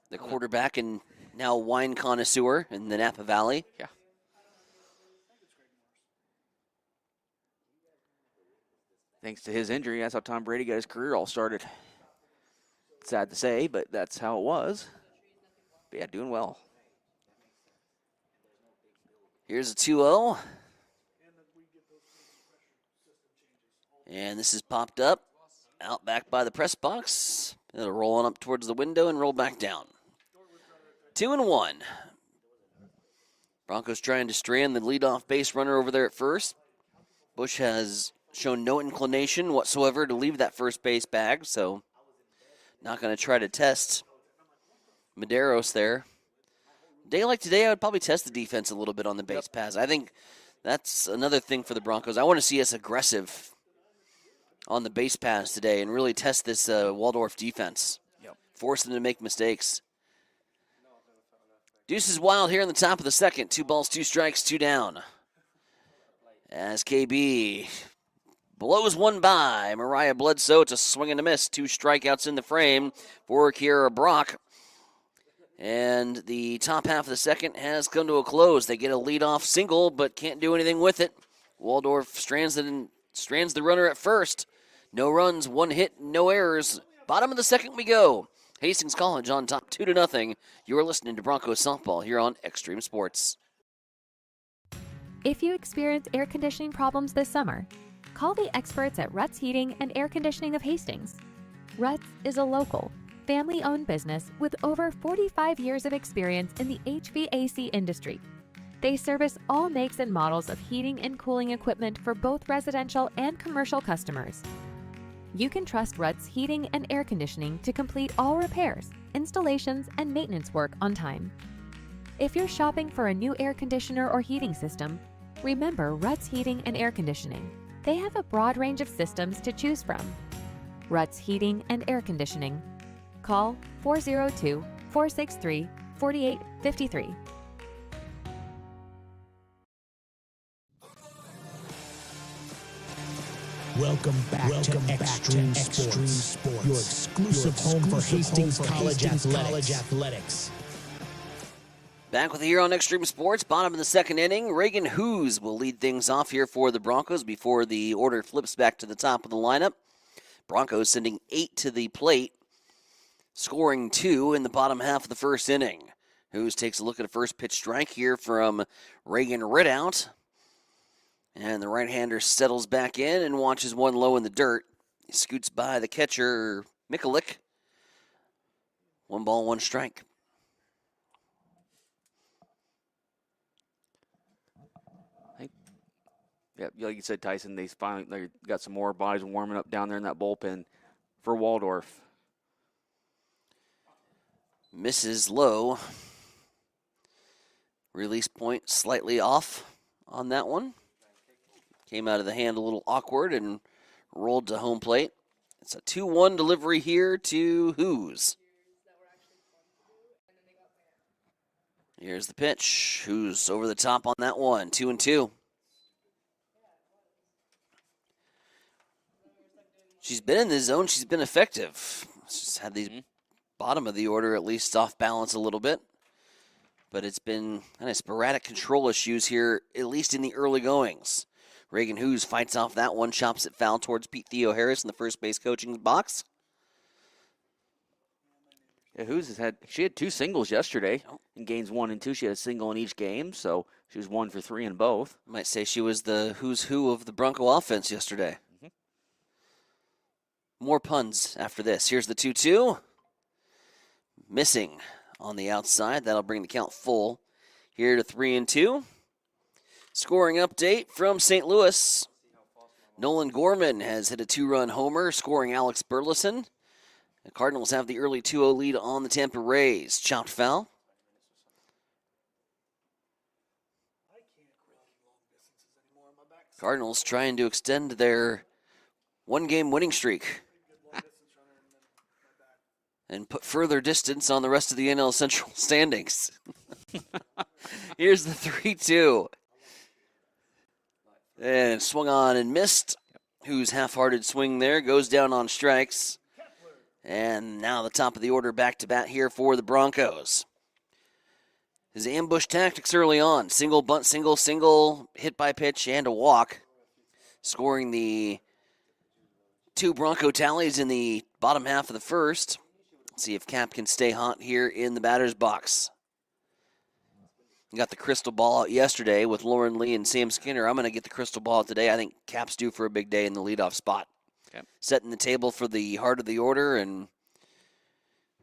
the quarterback and now wine connoisseur in the Napa Valley. Yeah. Thanks to his injury, that's how Tom Brady got his career all started. Sad to say, but that's how it was. But yeah, doing well. Here's a 2-0. And this is popped up. Out back by the press box. It'll roll on up towards the window and roll back down. 2-1. Broncos trying to strand the leadoff base runner over there at first. Bush has shown no inclination whatsoever to leave that first base bag, so not going to try to test Medeiros there. Day like today, I would probably test the defense a little bit on the base pass. I think that's another thing for the Broncos. I want to see us aggressive on the base pass today and really test this Waldorf defense. Force them to make mistakes. Deuce is wild here in the top of the second. 2 balls, 2 strikes, 2 down. As KB blows one by Mariah Bledsoe. It's a swing and a miss. 2 strikeouts in the frame for Kiera Brock. And the top half of the second has come to a close. They get a leadoff single, but can't do anything with it. Waldorf strands the runner at first. No runs, 1 hit, no errors. Bottom of the second we go. Hastings College on top 2-0. You're listening to Broncos softball here on Extreme Sports. If you experience air conditioning problems this summer, call the experts at Ruts Heating and Air Conditioning of Hastings. Ruts is a local, family-owned business with over 45 years of experience in the HVAC industry. They service all makes and models of heating and cooling equipment for both residential and commercial customers. You can trust Ruts Heating and Air Conditioning to complete all repairs, installations, and maintenance work on time. If you're shopping for a new air conditioner or heating system, remember Ruts Heating and Air Conditioning. They have a broad range of systems to choose from. Ruts Heating and Air Conditioning. Call 402-463-4853. Welcome back to Extreme Sports, your exclusive home for Hastings College Athletics. Back with you here on Extreme Sports, bottom of the second inning. Reagan Hoos will lead things off here for the Broncos before the order flips back to the top of the lineup. Broncos sending 8 to the plate, scoring 2 in the bottom half of the first inning. Hoos takes a look at a first pitch strike here from Reagan Ridout. And the right-hander settles back in and watches one low in the dirt. He scoots by the catcher, Mikulik. 1 ball, 1 strike. Yeah, like you said, Tyson, they got some more bodies warming up down there in that bullpen for Waldorf. Misses low. Release point slightly off on that one. Came out of the hand a little awkward and rolled to home plate. It's a 2-1 delivery here to Hoos. Here's the pitch. Hoos over the top on that one. 2-2. She's been in the zone. She's been effective. She's had these bottom of the order at least off balance a little bit. But it's been kind of sporadic control issues here, at least in the early goings. Reagan Hoos fights off that one, chops it foul towards Pete Theo Harris in the first base coaching box. Yeah, Hoos had 2 singles yesterday in games 1 and 2. She had a single in each game, so she was 1 for 3 in both. I might say she was the who's who of the Bronco offense yesterday. More puns after this. Here's the 2-2. Missing on the outside. That'll bring the count full. Here to 3-2. Scoring update from St. Louis. Nolan Gorman has hit a 2-run homer, scoring Alex Burleson. The Cardinals have the early 2-0 lead on the Tampa Rays. Chopped foul. Cardinals trying to extend their 1-game winning streak and put further distance on the rest of the NL Central standings. Here's the 3-2. And swung on and missed. Who's half-hearted swing there goes down on strikes. And now the top of the order back to bat here for the Broncos. His ambush tactics early on. Single, bunt, single, hit by pitch, and a walk. Scoring the 2 Bronco tallies in the bottom half of the first. Let's see if Cap can stay hot here in the batter's box. Got the crystal ball out yesterday with Lauren Lee and Sam Skinner. I'm going to get the crystal ball out today. I think Cap's due for a big day in the leadoff spot. Okay. Setting the table for the heart of the order and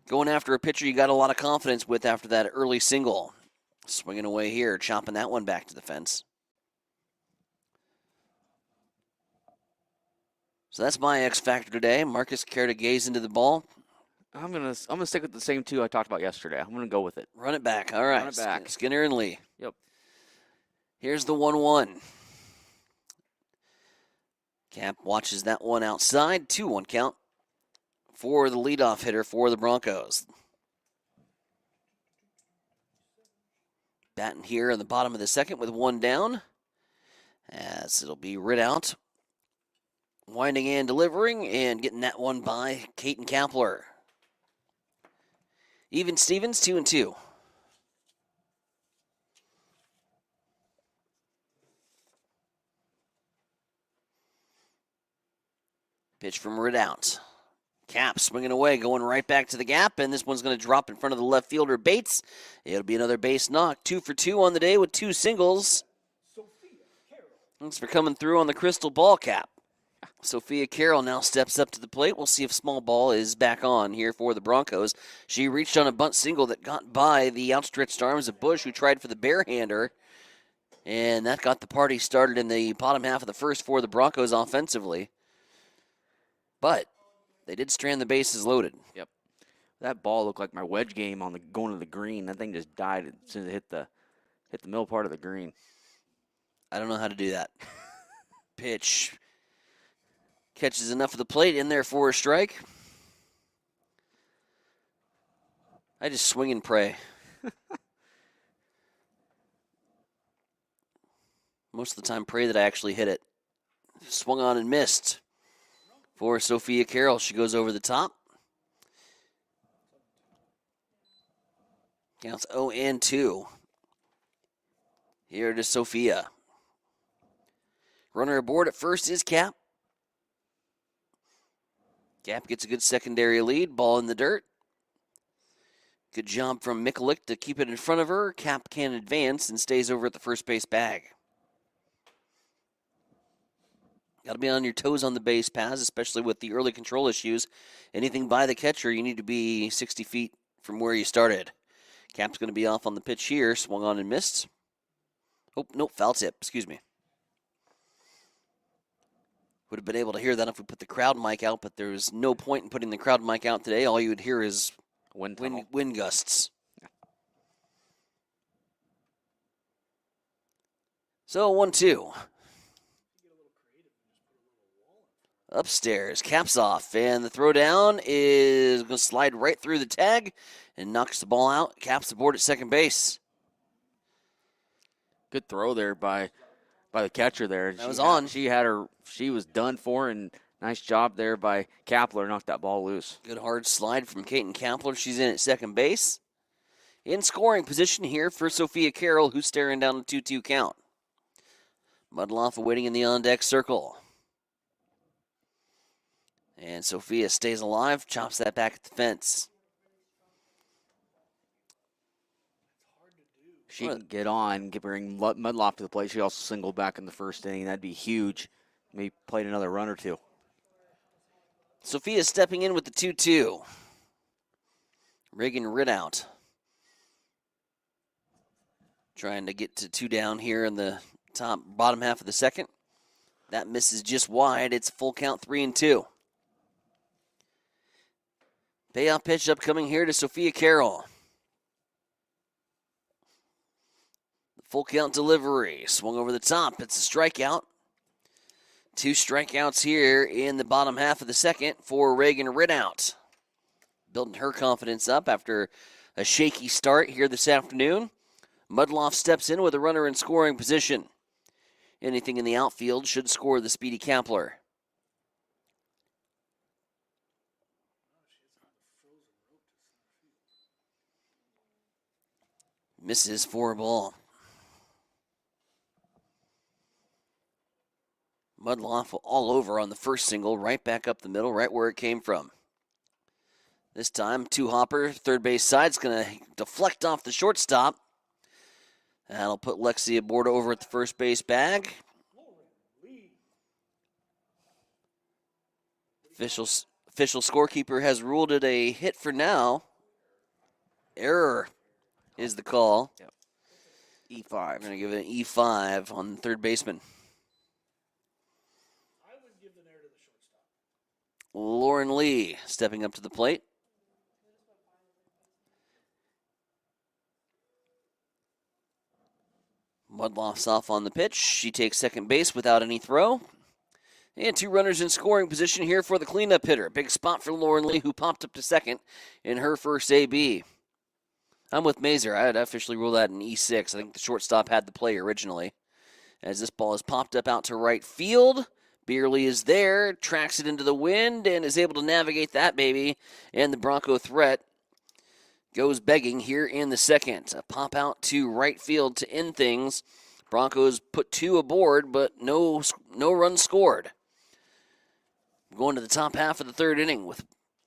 going after a pitcher you got a lot of confidence with after that early single. Swinging away here, chopping that one back to the fence. So that's my X factor today. Marcus, care to gaze into the ball? I'm gonna stick with the same 2 I talked about yesterday. I'm gonna go with it. Run it back. All right. Run it back. Skinner and Lee. Yep. Here's the 1-1. Cap watches that one outside. 2-1 count for the leadoff hitter for the Broncos. Batting here in the bottom of the second with 1 down. As it'll be Ridout. Winding and delivering and getting that one by Caden Kapler. Even Stevens, 2-2. Pitch from Ridout. Cap swinging away, going right back to the gap, and this one's going to drop in front of the left fielder, Bates. It'll be another base knock. 2 for 2 on the day with 2 singles. Thanks for coming through on the crystal ball, Cap. Sophia Carroll now steps up to the plate. We'll see if small ball is back on here for the Broncos. She reached on a bunt single that got by the outstretched arms of Bush, who tried for the barehander, and that got the party started in the bottom half of the first for the Broncos offensively. But they did strand the bases loaded. Yep. That ball looked like my wedge game on the going to the green. That thing just died as soon as it hit the middle part of the green. I don't know how to do that. Pitch. Catches enough of the plate in there for a strike. I just swing and pray. Most of the time, pray that I actually hit it. Swung on and missed. For Sophia Carroll, she goes over the top. Counts 0-2. Here to Sophia. Runner aboard at first is Cap. Cap gets a good secondary lead. Ball in the dirt. Good job from Mikulik to keep it in front of her. Cap can advance and stays over at the first base bag. Got to be on your toes on the base paths, especially with the early control issues. Anything by the catcher, you need to be 60 feet from where you started. Cap's going to be off on the pitch here. Swung on and missed. Oh, nope, foul tip. Excuse me. Would have been able to hear that if we put the crowd mic out, but there's no point in putting the crowd mic out today. All you would hear is wind gusts. So 1-2. Upstairs, Cap's off, and the throw down is going to slide right through the tag and knocks the ball out. Cap's aboard at second base. Good throw there by the catcher there. That was on. She was done for, and nice job there by Kapler. Knocked that ball loose. Good hard slide from Kaiten Kapler. She's in at second base. In scoring position here for Sophia Carroll, who's staring down a 2-2 count. Mudloff awaiting in the on-deck circle. And Sophia stays alive, chops that back at the fence. She can get on, bring Mudloff to the plate. She also singled back in the first inning. That'd be huge. Maybe played another run or two. Sophia stepping in with the 2-2. Reagan Ridout trying to get to 2 down here in the bottom half of the second. That misses just wide. It's full count 3-2. Payoff pitch upcoming here to Sophia Carroll. The full count delivery. Swung over the top. It's a strikeout. 2 strikeouts here in the bottom half of the second for Reagan Ridout. Building her confidence up after a shaky start here this afternoon. Mudloff steps in with a runner in scoring position. Anything in the outfield should score the speedy Kapler. Misses for a ball. Mudloff all over on the first single, right back up the middle, right where it came from. This time, 2-hopper, third base side's going to deflect off the shortstop. That'll put Lexi aboard over at the first base bag. Official scorekeeper has ruled it a hit for now. Error is the call. Yep. E5. We're going to give it an E5 on the third baseman. Lauren Lee stepping up to the plate. Mudloff's off on the pitch. She takes second base without any throw. And 2 runners in scoring position here for the cleanup hitter. Big spot for Lauren Lee, who popped up to second in her first AB. I'm with Mazer. I would officially rule that an E6. I think the shortstop had the play originally. As this ball is popped up out to right field. Beerley is there, tracks it into the wind, and is able to navigate that baby. And the Bronco threat goes begging here in the second. A pop out to right field to end things. Broncos put 2 aboard, but no run scored. Going to the top half of the third inning with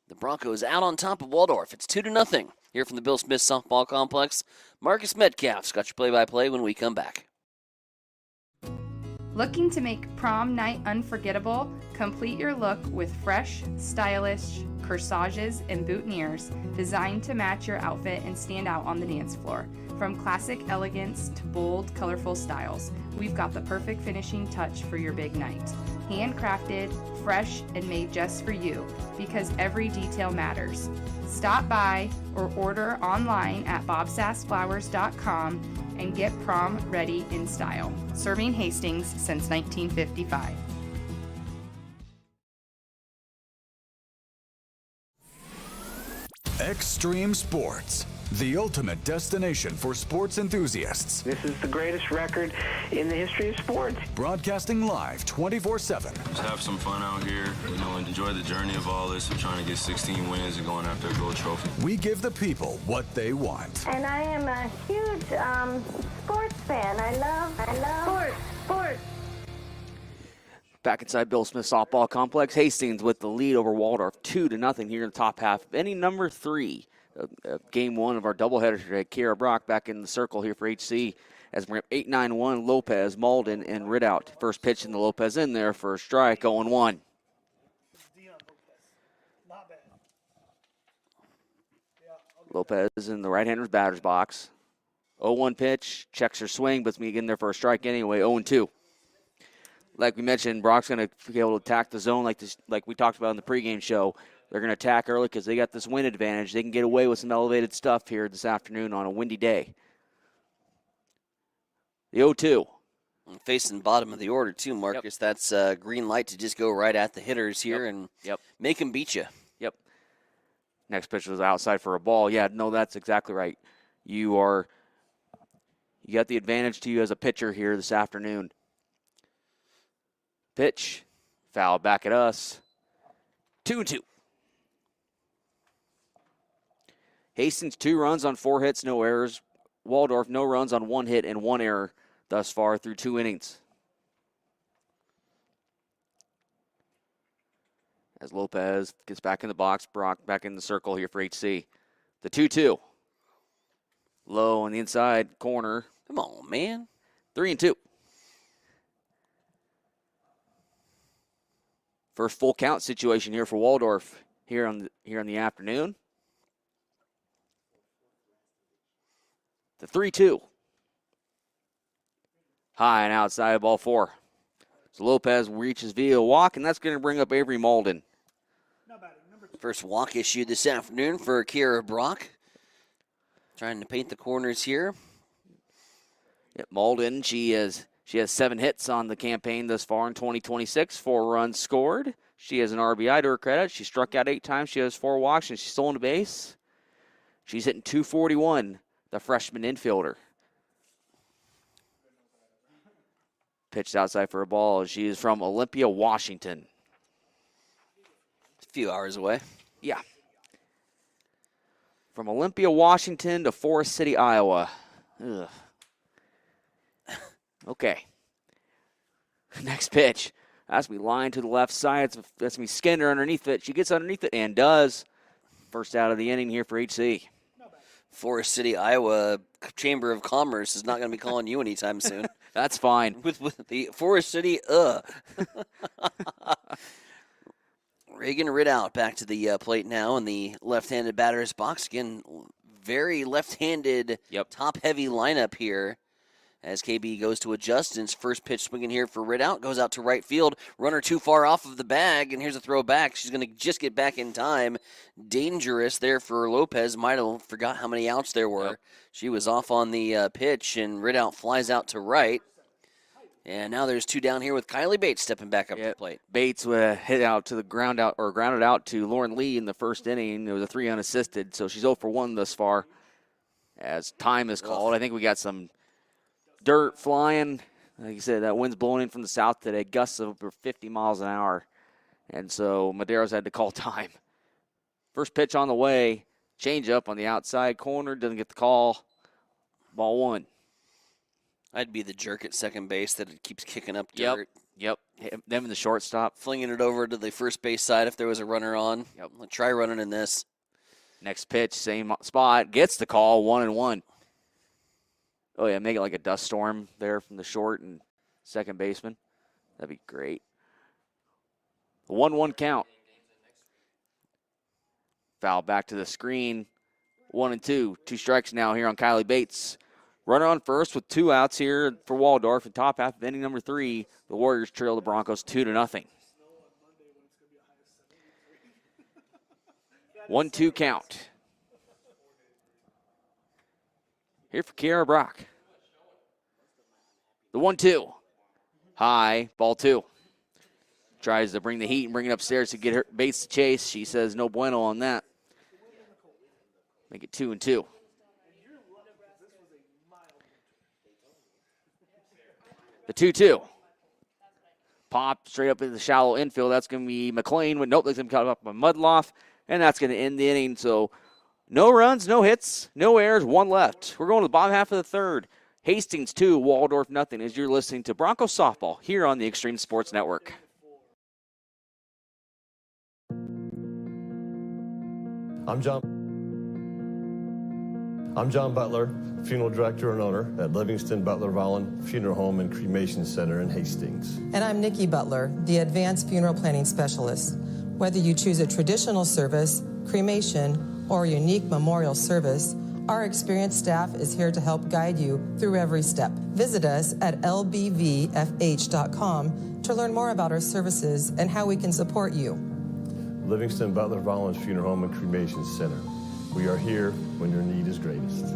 the Broncos out on top of Waldorf. It's 2-0 here from the Bill Smith Softball Complex. Marcus Metcalf's got your play-by-play when we come back. Looking to make prom night unforgettable? Complete your look with fresh, stylish corsages and boutonnieres designed to match your outfit and stand out on the dance floor. From classic elegance to bold, colorful styles, we've got the perfect finishing touch for your big night. Handcrafted, fresh, and made just for you, because every detail matters. Stop by or order online at bobsassflowers.com and get prom ready in style. Serving Hastings since 1955. Extreme Sports, the ultimate destination for sports enthusiasts. This is the greatest record in the history of sports. Broadcasting live 24/7. Just have some fun out here, and enjoy the journey of all this of trying to get 16 wins and going after a gold trophy. We give the people what they want. And I am a huge sports fan. I love sports. Back inside Bill Smith Softball Complex, Hastings with the lead over Waldorf, 2-0 here in the top half. Inning number 3, game 1 of our doubleheader today. Kiera Brock back in the circle here for HC as we're 8-9-1. Lopez, Malden, and Ridout. First pitch in the Lopez in there for a strike, 0-1. Lopez in the right-hander's batter's box. 0-1 pitch, checks her swing, but me getting there for a strike anyway, 0-2. Like we mentioned, Brock's going to be able to attack the zone like we talked about in the pregame show. They're going to attack early because they got this wind advantage. They can get away with some elevated stuff here this afternoon on a windy day. The 0-2. Facing bottom of the order, too, Marcus. Yep. That's green light to just go right at the hitters here and make them beat you. Yep. Next pitch was outside for a ball. Yeah, no, that's exactly right. You got the advantage to you as a pitcher here this afternoon. Pitch, foul back at us. 2-2. Hastings 2 runs on 4 hits, no errors. Waldorf no runs on 1 hit and 1 error thus far through 2 innings. As Lopez gets back in the box, Brock back in the circle here for HC. The 2-2. Low on the inside corner. Come on, man. 3-2. First full count situation here for Waldorf here on the afternoon. The 3-2. High and outside, ball 4. So Lopez reaches via walk, and that's going to bring up Avery Malden. First walk issue this afternoon for Kiera Brock. Trying to paint the corners here. Yep, Malden, she has 7 hits on the campaign thus far in 2026, 4 runs scored. She has an RBI to her credit. She struck out 8 times. She has 4 walks, and she's stolen a base. She's hitting .241, the freshman infielder. Pitched outside for a ball. She is from Olympia, Washington. A few hours away. Yeah. From Olympia, Washington to Forest City, Iowa. Ugh. Okay. Next pitch. That's me line to the left side. That's me Skinner underneath it. She gets underneath it and does. First out of the inning here for HC. Forest City, Iowa Chamber of Commerce is not going to be calling you anytime soon. That's fine. With the Forest City, Reagan Ridout back to the plate now in the left-handed batter's box. Again, very left-handed, top-heavy lineup here. As KB goes to adjust, and his first pitch swinging here for Ridout goes out to right field. Runner too far off of the bag, and here's a throw back. She's going to just get back in time. Dangerous there for Lopez. Might have forgot how many outs there were. Yep. She was off on the pitch, and Ridout flies out to right. And now there's 2 down here with Kylie Bates stepping back up to the plate. Bates hit out to the grounded out to Lauren Lee in the first inning. There was a 3 unassisted, so she's 0 for 1 thus far. As time is called, I think we got some dirt flying. Like you said, that wind's blowing in from the south today, gusts of over 50 miles an hour. And so Madero's had to call time. First pitch on the way, change up on the outside corner, doesn't get the call. Ball 1. I'd be the jerk at second base that it keeps kicking up dirt. Yep, them in the shortstop. Flinging it over to the first base side if there was a runner on. Yep. Try running in this. Next pitch, same spot, gets the call, 1-1. Oh, yeah, make it like a dust storm there from the short and second baseman. That'd be great. 1-1 count. Foul back to the screen. 1-2. 2 strikes now here on Kylie Bates. Runner on first with 2 outs here for Waldorf. In top half of inning number 3, the Warriors trail the Broncos 2-0. 1-2 count. Here for Kiara Brock. The 1-2. High, ball 2. Tries to bring the heat and bring it upstairs to get her Bates to chase. She says no bueno on that. Make it 2-2. The 2-2. Pop straight up into the shallow infield. That's going to be McLean. Nope, that's going to be caught up by Mudloff. And that's going to end the inning. So no runs, no hits, no errors, 1 left. We're going to the bottom half of the third. Hastings 2, Waldorf nothing, as you're listening to Broncos Softball here on the Extreme Sports Network. I'm John Butler, funeral director and owner at Livingston Butler Vollen Funeral Home and Cremation Center in Hastings. And I'm Nikki Butler, the advanced funeral planning specialist. Whether you choose a traditional service, cremation, or a unique memorial service, our experienced staff is here to help guide you through every step. Visit us at lbvfh.com to learn more about our services and how we can support you. Livingston Butler Vollen Funeral Home and Cremation Center. We are here when your need is greatest.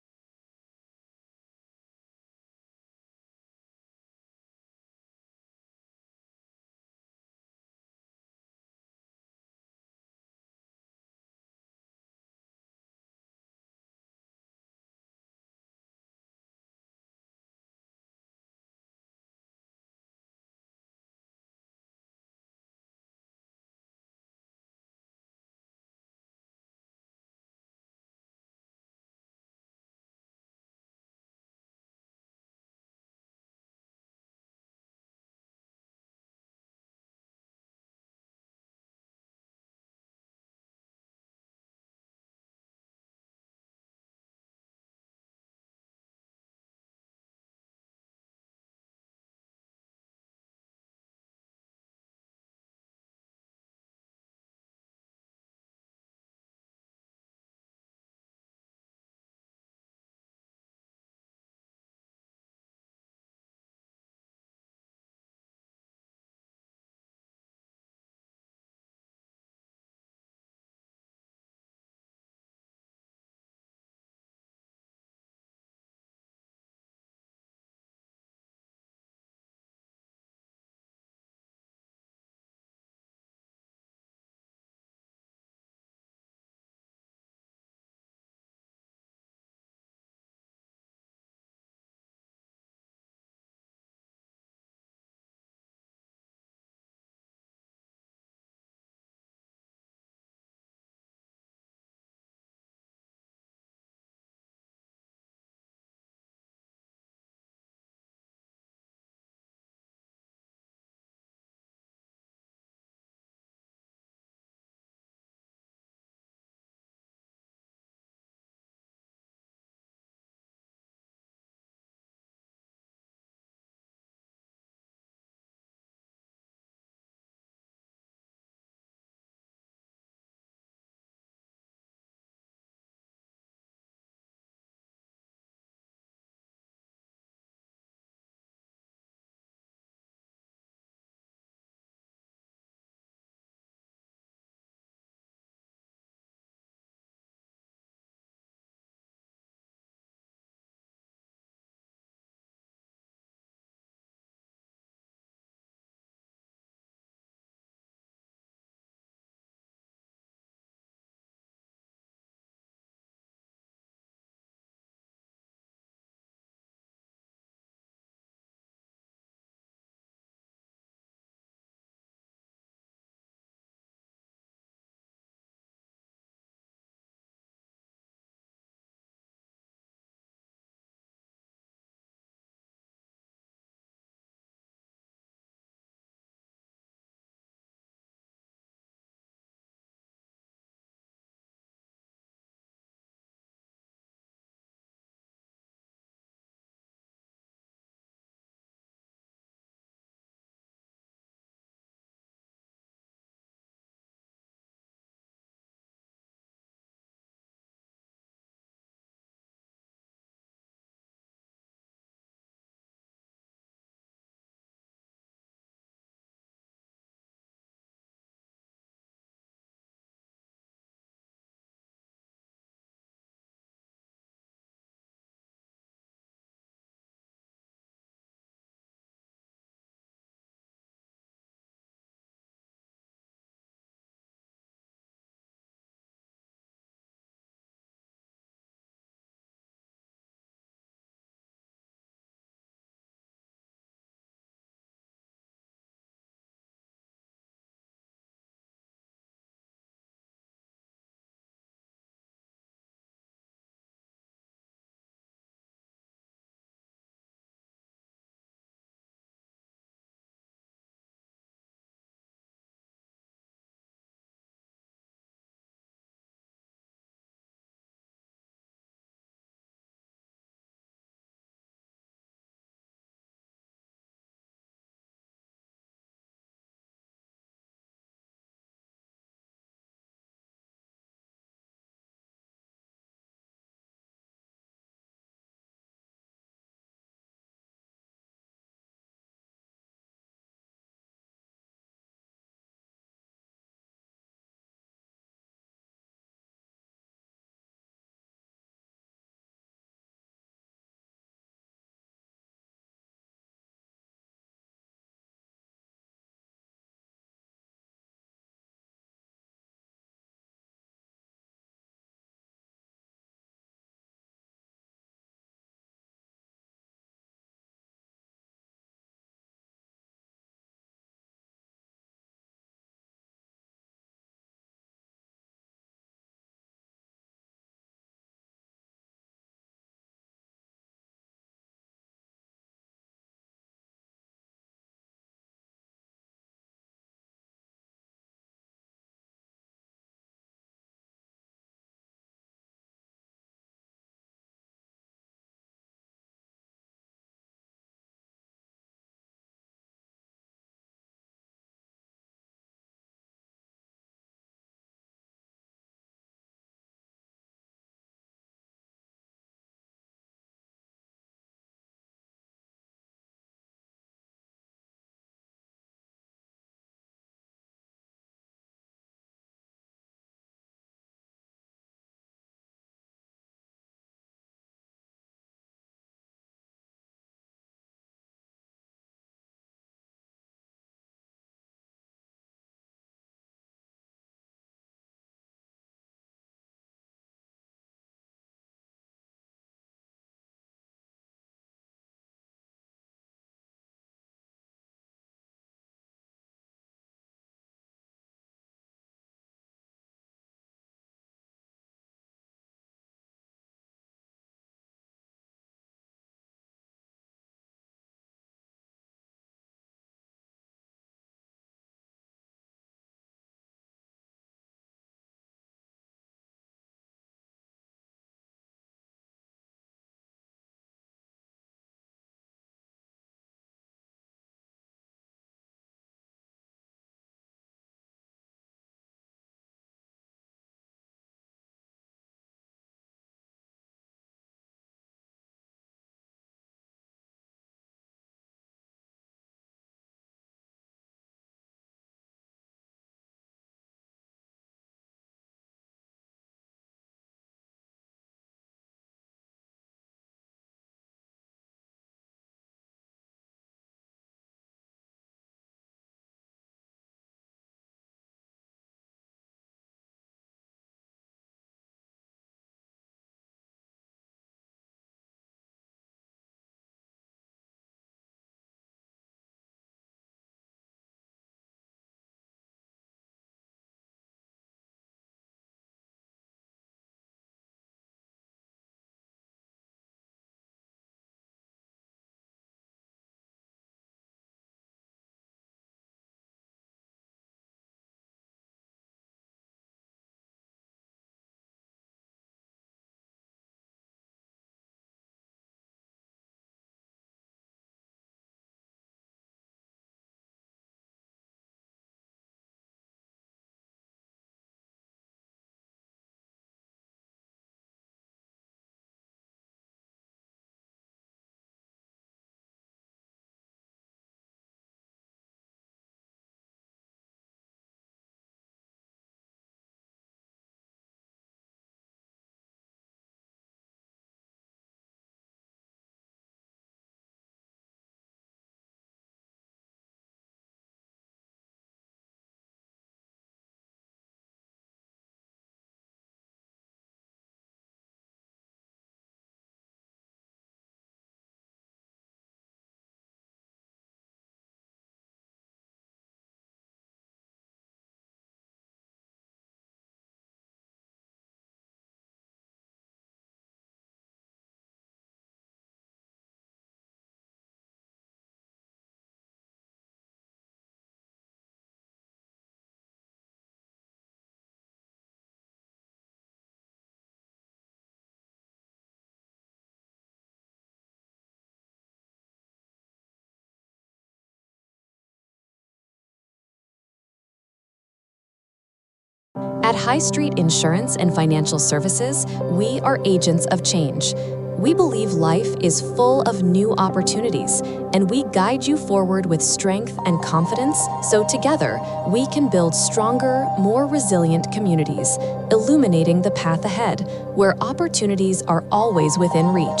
At High Street Insurance and Financial Services, we are agents of change. We believe life is full of new opportunities, and we guide you forward with strength and confidence so together we can build stronger, more resilient communities, illuminating the path ahead where opportunities are always within reach.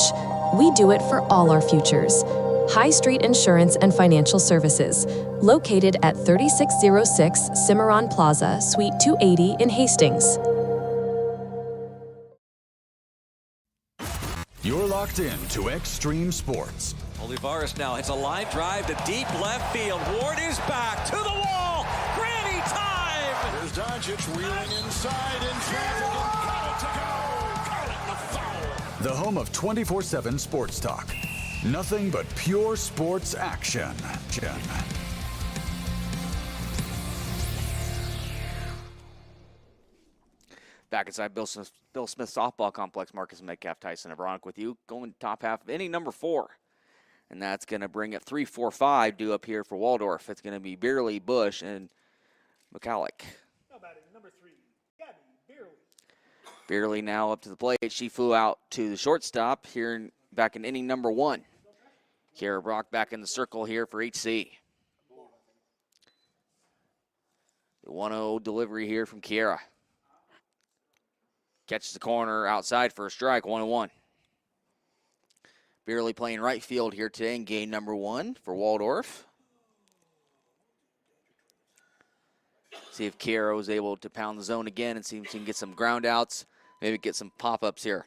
We do it for all our futures. High Street Insurance and Financial Services, located at 3606 Cimarron Plaza, Suite 280 in Hastings. You're locked in to Extreme Sports. Olivares now hits a line drive to deep left field. Ward is back to the wall. Granny time! There's Doncic wheeling inside in traffic and got it to go. Call it the foul. The home of 24/7 Sports Talk. Nothing but pure sports action. Back inside Bill Smith Softball Complex, Marcus Metcalf, Tyson Abronic with you. Going top half of inning number 4. And that's going to bring it 3-4-5 due up here for Waldorf. It's going to be Beerley, Bush, and McCulloch. Number 3, Gabby Beerley. Beerley now up to the plate. She flew out to the shortstop here back in inning number 1. Kiera Brock back in the circle here for HC. The 1-0 delivery here from Kiera. Catches the corner outside for a strike, 1-1. Beerley playing right field here today in game number 1 for Waldorf. See if Kiera was able to pound the zone again and see if she can get some ground outs, maybe get some pop-ups here.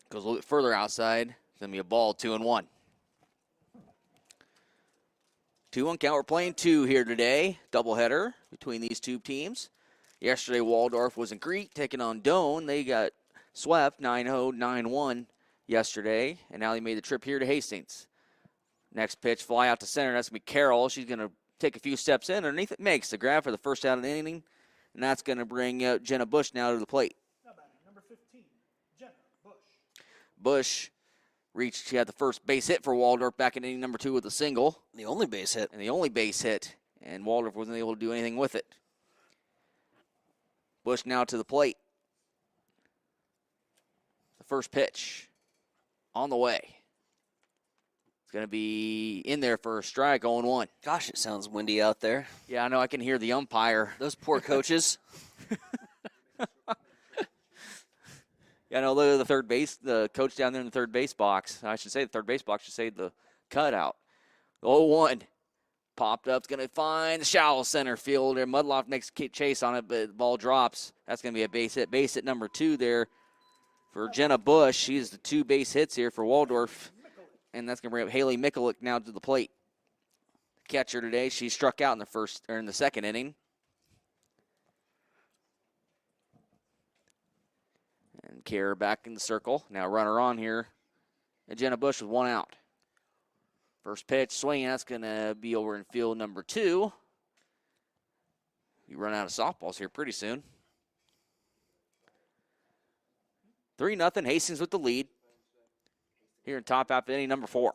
Goes a little bit further outside. It's going to be a ball, 2-1. 2-1 count. We're playing 2 here today. Doubleheader between these two teams. Yesterday, Waldorf was in Crete taking on Doane. They got swept 9-0, 9-1 yesterday, and now they made the trip here to Hastings. Next pitch, fly out to center. That's going to be Carroll. She's going to take a few steps in. Underneath it, makes the grab for the first out of the inning, and that's going to bring Jenna Bush now to the plate. Number 15, Jenna Bush. Bush reached, she had the first base hit for Waldorf back in inning number 2 with a single. The only base hit. And Waldorf wasn't able to do anything with it. Bush now to the plate. The first pitch on the way. It's going to be in there for a strike, 0-1. Gosh, it sounds windy out there. Yeah, I know. I can hear the umpire. Those poor coaches. Yeah, I know. Look at the coach down there in the third base box. I should say the third base box should say the cutout. 0-1. Popped up. It's going to find the shallow center fielder. Mudloff makes chase on it, but the ball drops. That's going to be a base hit. Base hit number 2 there for Jenna Bush. She's the 2 base hits here for Waldorf. And that's going to bring up Haley Mikulik now to the plate. Catcher today. She struck out in the second inning. And Kiera back in the circle. Now runner on here. And Jenna Bush with 1 out. First pitch, swing, that's going to be over in field number 2. You run out of softballs here pretty soon. 3-0, Hastings with the lead. Here in top half inning number 4.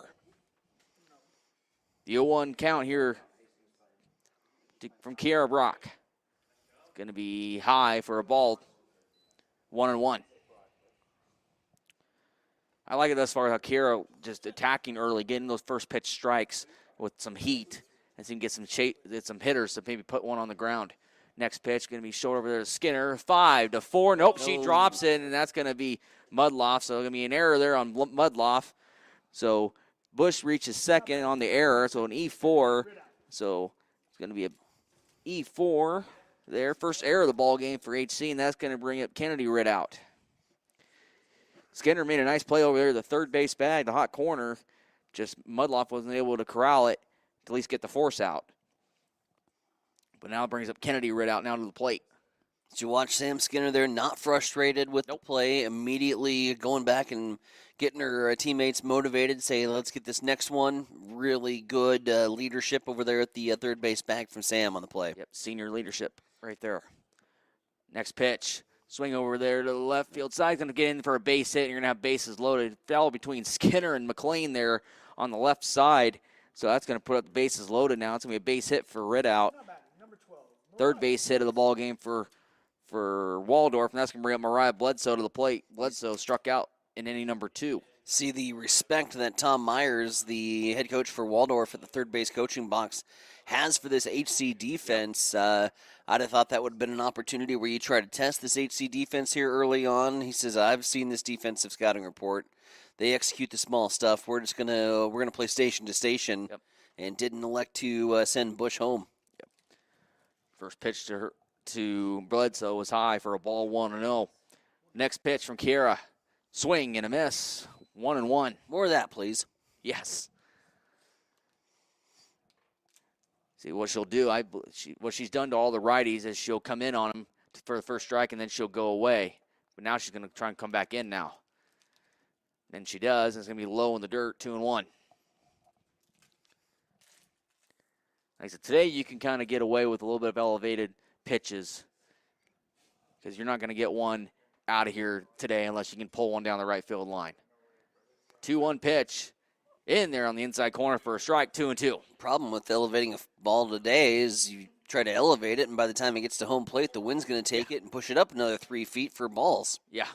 The 0-1 count here from Kiera Brock. Going to be high for a ball, 1-1. I like it thus far how Kiera just attacking early, getting those first pitch strikes with some heat, and so you can get some hitters to maybe put one on the ground. Next pitch going to be short over there to Skinner, 5-4. Nope, she drops it, and that's going to be Mudloff. So going to be an error there on Mudloff. So Bush reaches second on the error, so an E4. So it's going to be a E4 there. First error of the ball game for HC, and that's going to bring up Kennedy Ridout. Skinner made a nice play over there, the third base bag, the hot corner. Just Mudloff wasn't able to corral it to at least get the force out. But now it brings up Kennedy Ridout now to the plate. Did you watch Sam Skinner there, not frustrated with the play, immediately going back and getting her teammates motivated, say, let's get this next one. Really good leadership over there at the third base bag from Sam on the play. Yep, senior leadership right there. Next pitch. Swing over there to the left field side. Going to get in for a base hit. You're going to have bases loaded. Fell between Skinner and McLean there on the left side. So that's going to put up the bases loaded now. It's going to be a base hit for Ridout. Third base hit of the ball game for for Waldorf, and that's going to bring up Mariah Bledsoe to the plate. Bledsoe struck out in inning number 2. See the respect that Tom Myers, the head coach for Waldorf at the third base coaching box, has for this HC defense. I'd have thought that would have been an opportunity where you try to test this HC defense here early on. He says, I've seen this defensive scouting report. They execute the small stuff. We're gonna play station to station, and didn't elect to send Bush home. First pitch to Bledsoe was high for a ball, 1-0. Next pitch from Kiera, swing and a miss, 1-1. More of that, please. Yes. See what she'll do. What she's done to all the righties is she'll come in on them for the first strike, and then she'll go away. But now she's going to try and come back in now. And she does, and it's going to be low in the dirt, 2-1. Like I said, today you can kind of get away with a little bit of elevated pitches because you're not going to get one out of here today unless you can pull one down the right field line. 2-1 pitch in there on the inside corner for a strike, 2-2. Problem with elevating a ball today is you try to elevate it, and by the time it gets to home plate, the wind's going to take it and push it up another 3 feet for balls. Yeah.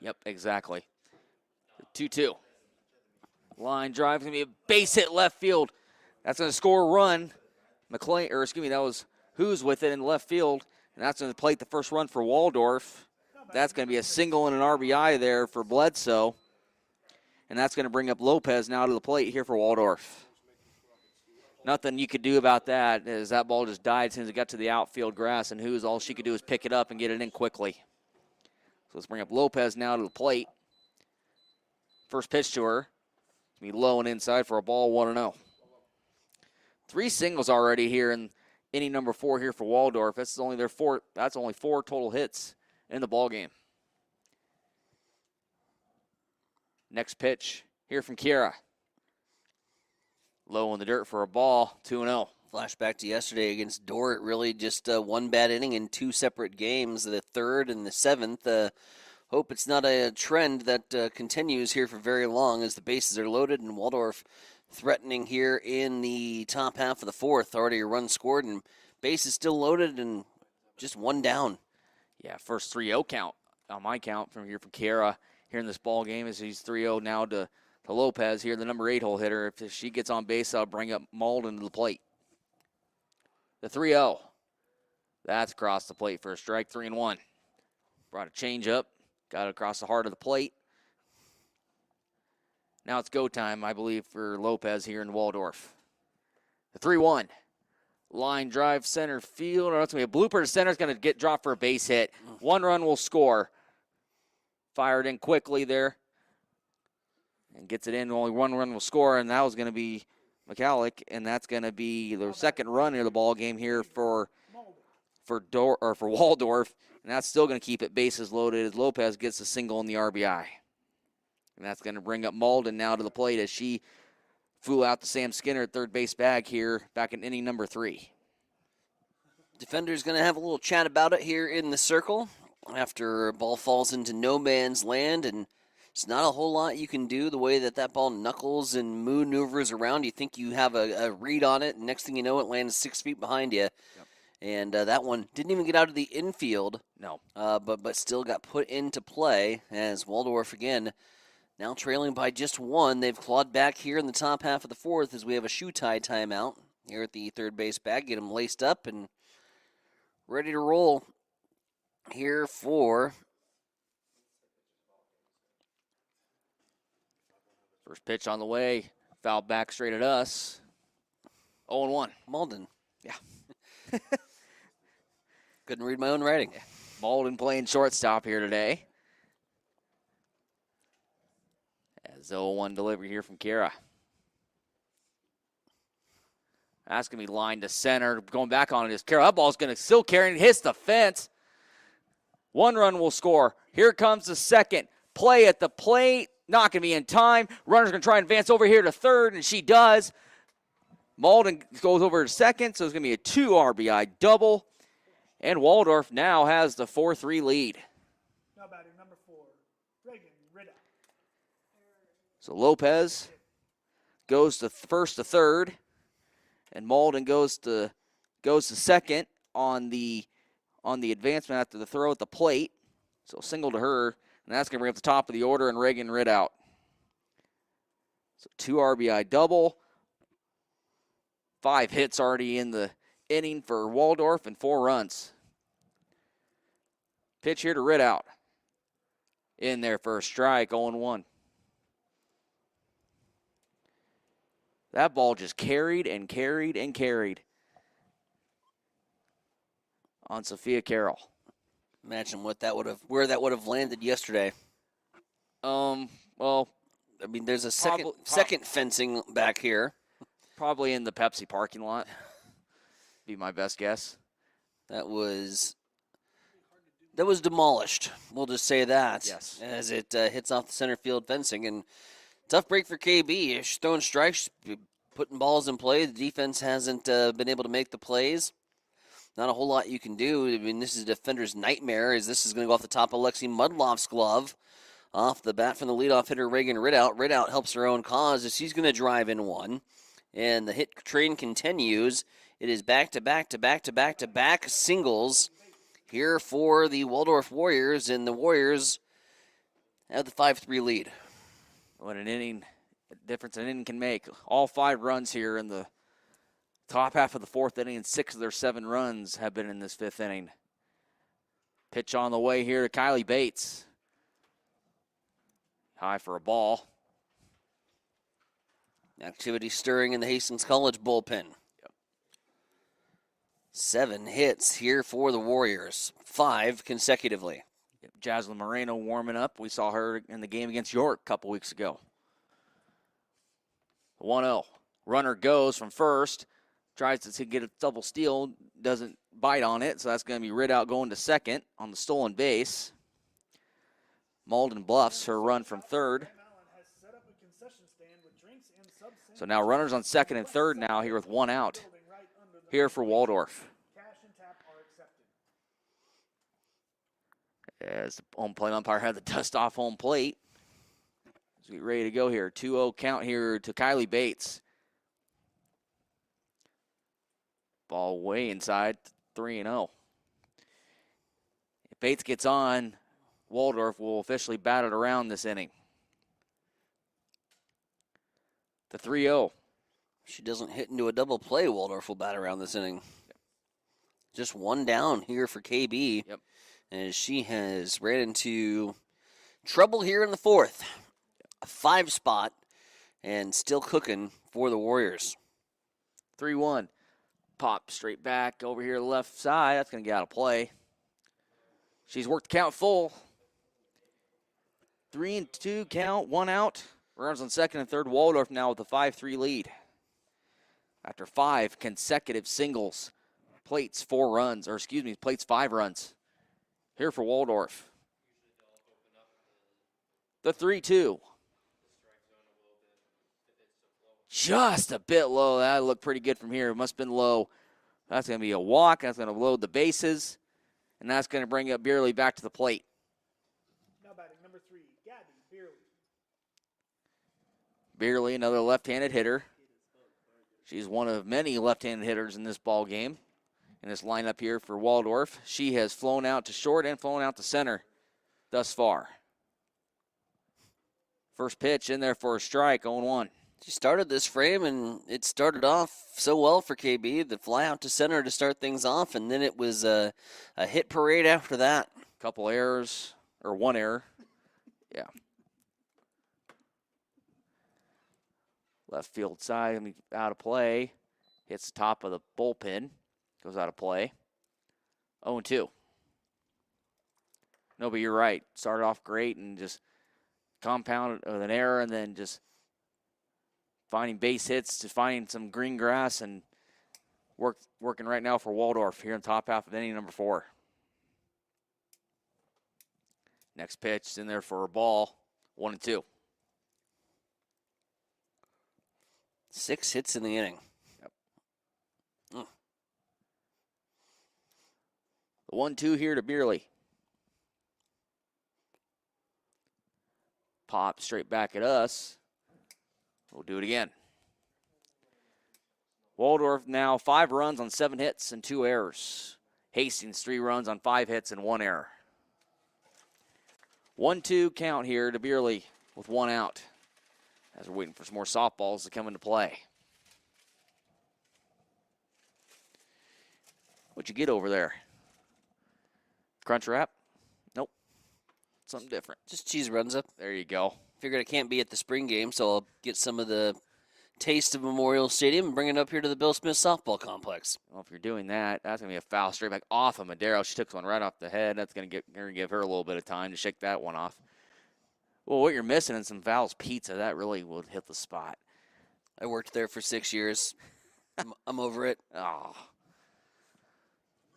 Yep, exactly. 2-2. Line drive, going to be a base hit left field. That's going to score a run. That was Who's with it in left field, and that's going to plate the first run for Waldorf. That's going to be a single and an RBI there for Bledsoe. And that's going to bring up Lopez now to the plate here for Waldorf. Nothing you could do about that, as that ball just died as soon as it got to the outfield grass, and Who's all she could do is pick it up and get it in quickly. So let's bring up Lopez now to the plate. First pitch to her. Be low and inside for a ball, 1-0. 3 singles already here in inning number 4 here for Waldorf. That's only 4 total hits in the ball game. Next pitch here from Kiera. Low in the dirt for a ball, 2-0. Flashback to yesterday against Dorrit, really just one bad inning in 2 separate games, the 3rd and the 7th. Hope it's not a trend that continues here for very long as the bases are loaded, and Waldorf threatening here in the top half of the 4th. Already a run scored, and bases still loaded and just 1 down. Yeah, first 3-0 count on my count from Kiera here in this ball game as he's 3-0 now to Lopez here, the number 8 hole hitter. If she gets on base, I'll bring up Malden to the plate. The 3-0. That's across the plate for a strike, 3-1. Brought a change up, got it across the heart of the plate. Now it's go time, I believe, for Lopez here in Waldorf. The 3-1. Line drive center field. Or it's going to be a blooper to center. It's going to get dropped for a base hit. 1 run will score. Fired in quickly there. And gets it in. Only 1 run will score. And that was going to be McCallick. And that's going to be the second run in the ball game here for Waldorf. And that's still going to keep it bases loaded as Lopez gets a single in the RBI. And that's going to bring up Malden now to the plate as she flew out to Sam Skinner at third base bag here back in inning number 3. Defender's going to have a little chat about it here in the circle after a ball falls into no man's land, and it's not a whole lot you can do the way that ball knuckles and maneuvers around. You think you have a read on it, and next thing you know, it lands 6 feet behind you. Yep. And that one didn't even get out of the infield. No. But still got put into play as Waldorf again now trailing by just 1. They've clawed back here in the top half of the 4th as we have a shoe tie timeout here at the third base bag. Get them laced up and ready to roll here for first pitch on the way. Foul back straight at us. 0-1. Malden. Yeah. Couldn't read my own writing. Yeah. Malden playing shortstop here today. As 0-1 delivery here from Kiera. That's going to be lined to center. Going back on it is Kiera. That ball's going to still carry and hits the fence. 1 run will score. Here comes the second. Play at the plate. Not going to be in time. Runner's going to try and advance over here to third, and she does. Malden goes over to second, so it's going to be a 2 RBI double. And Waldorf now has the 4-3 lead. Now batting number 4, Reagan Ritter. So Lopez goes to first to third, and Malden goes to second on the on the advancement after the throw at the plate. So single to her, and that's going to bring up the top of the order and Reagan Ridout. So 2 RBI double. 5 hits already in the inning for Waldorf and 4 runs. Pitch here to Ridout. In there for a strike, 0-1. That ball just carried and carried and carried on Sophia Carroll. Imagine where that would have landed yesterday. Well, I mean, there's a second fencing back here. Probably in the Pepsi parking lot. Be my best guess. That was demolished. We'll just say that. Yes. As it hits off the center field fencing. And tough break for KB. She's throwing strikes, putting balls in play. The defense hasn't been able to make the plays. Not a whole lot you can do. I mean, this is a defender's nightmare, as this is going to go off the top of Lexi Mudloff's glove. Off the bat from the leadoff hitter, Reagan Ridout. Ridout helps her own cause as she's going to drive in one. And the hit train continues. It is back-to-back singles here for the Waldorf Warriors, and the Warriors have the 5-3 lead. What an inning difference an inning can make. All 5 runs here in the top half of the 4th inning, and 6 of their 7 runs have been in this 5th inning. Pitch on the way here to Kylie Bates. High for a ball. Activity stirring in the Hastings College bullpen. 7 hits here for the Warriors, 5 consecutively. Jaslyn Moreno warming up. We saw her in the game against York a couple weeks ago. 1-0. Runner goes from first. Tries to get a double steal. Doesn't bite on it, so that's going to be Ridout going to second on the stolen base. Malden bluffs her run from third. So now runners on second and third now here with 1 out. Here for Waldorf. As the home plate umpire had the dust off home plate. As we get ready to go here. 2-0 count here to Kylie Bates. Ball way inside, 3-0. If Bates gets on, Waldorf will officially bat it around this inning. The 3-0. She doesn't hit into a double play, Waldorf will bat around this inning. Just 1 down here for KB. Yep. As she has ran into trouble here in the 4th. A 5 spot and still cooking for the Warriors. 3-1. Pop straight back over here to the left side. That's going to get out of play. She's worked the count full. 3-2 count, 1 out. Runners on second and third. Waldorf now with a 5-3 lead. After 5 consecutive singles. Plates 5 runs. Here for Waldorf. The 3-2. Just a bit low. That looked pretty good from here. It must have been low. That's going to be a walk. That's going to load the bases. And that's going to bring up Beerley back to the plate. Now batting number 3, Gabby Beerley. Beerley, another left-handed hitter. She's one of many left-handed hitters in this ball game. In this lineup here for Waldorf. She has flown out to short and flown out to center thus far. First pitch in there for a strike, 0-1. She started this frame, and it started off so well for KB. The fly out to center to start things off, and then it was a hit parade after that. Couple errors, or 1 error. Yeah. Left field side, out of play. Hits the top of the bullpen. Goes out of play. 0-2. No, but you're right. Started off great and just compounded with an error, and then just finding base hits to finding some green grass, and working right now for Waldorf here in the top half of inning number 4. Next pitch is in there for a ball. 1-2. 6 hits in the inning. Yep. The 1-2 here to Beerley. Pop straight back at us. We'll do it again. Waldorf now 5 runs on 7 hits and 2 errors. Hastings 3 runs on 5 hits and 1 error. 1-2 count here to Beerley with 1 out as we're waiting for some more softballs to come into play. What'd you get over there? Crunch wrap? Nope. Something different. Just cheese Runza. There you go. Figured I can't be at the spring game, so I'll get some of the taste of Memorial Stadium and bring it up here to the Bill Smith softball complex. Well, if you're doing that, that's going to be a foul straight back off of Madero. She took one right off the head. That's going to give her a little bit of time to shake that one off. Well, what you're missing in some Val's Pizza, that really would hit the spot. I worked there for 6 years. I'm over it. Oh.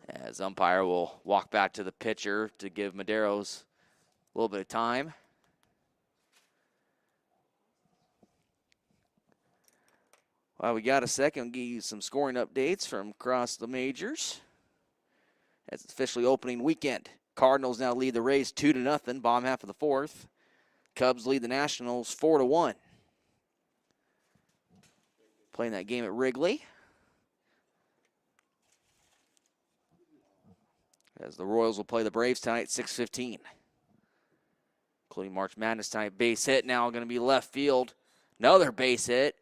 As umpire will walk back to the pitcher to give Madero's a little bit of time. Well, we got a second. We'll give you some scoring updates from across the majors. As it's officially opening weekend. Cardinals now lead the Rays 2-0, bottom half of the fourth. Cubs lead the Nationals 4-1. Playing that game at Wrigley. As the Royals will play the Braves tonight, 6:15. Including March Madness tonight. Base hit now going to be left field. Another base hit.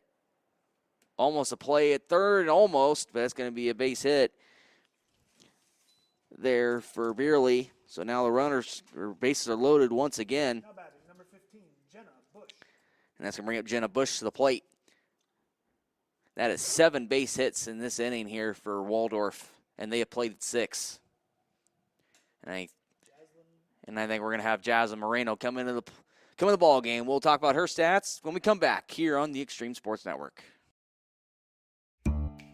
Almost a play at third, almost, but it's going to be a base hit there for Beerley. So now the runners, or bases are loaded once again. Number 15, Jenna Bush. And that's going to bring up Jenna Bush to the plate. That is 7 base hits in this inning here for Waldorf, and they have played 6. And I think we're going to have Jasmine Moreno come into the ball game. We'll talk about her stats when we come back here on the Extreme Sports Network.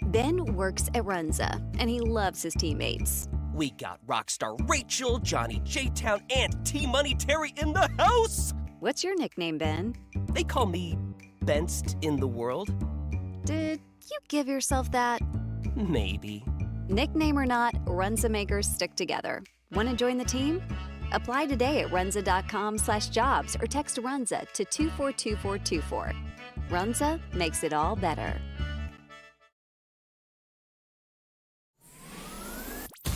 Ben works at Runza, and he loves his teammates. We got Rockstar Rachel, Johnny J-Town, and T-Money Terry in the house! What's your nickname, Ben? They call me Benst in the world. Did you give yourself that? Maybe. Nickname or not, Runza makers stick together. Want to join the team? Apply today at runza.com/jobs or text Runza to 242424. Runza makes it all better.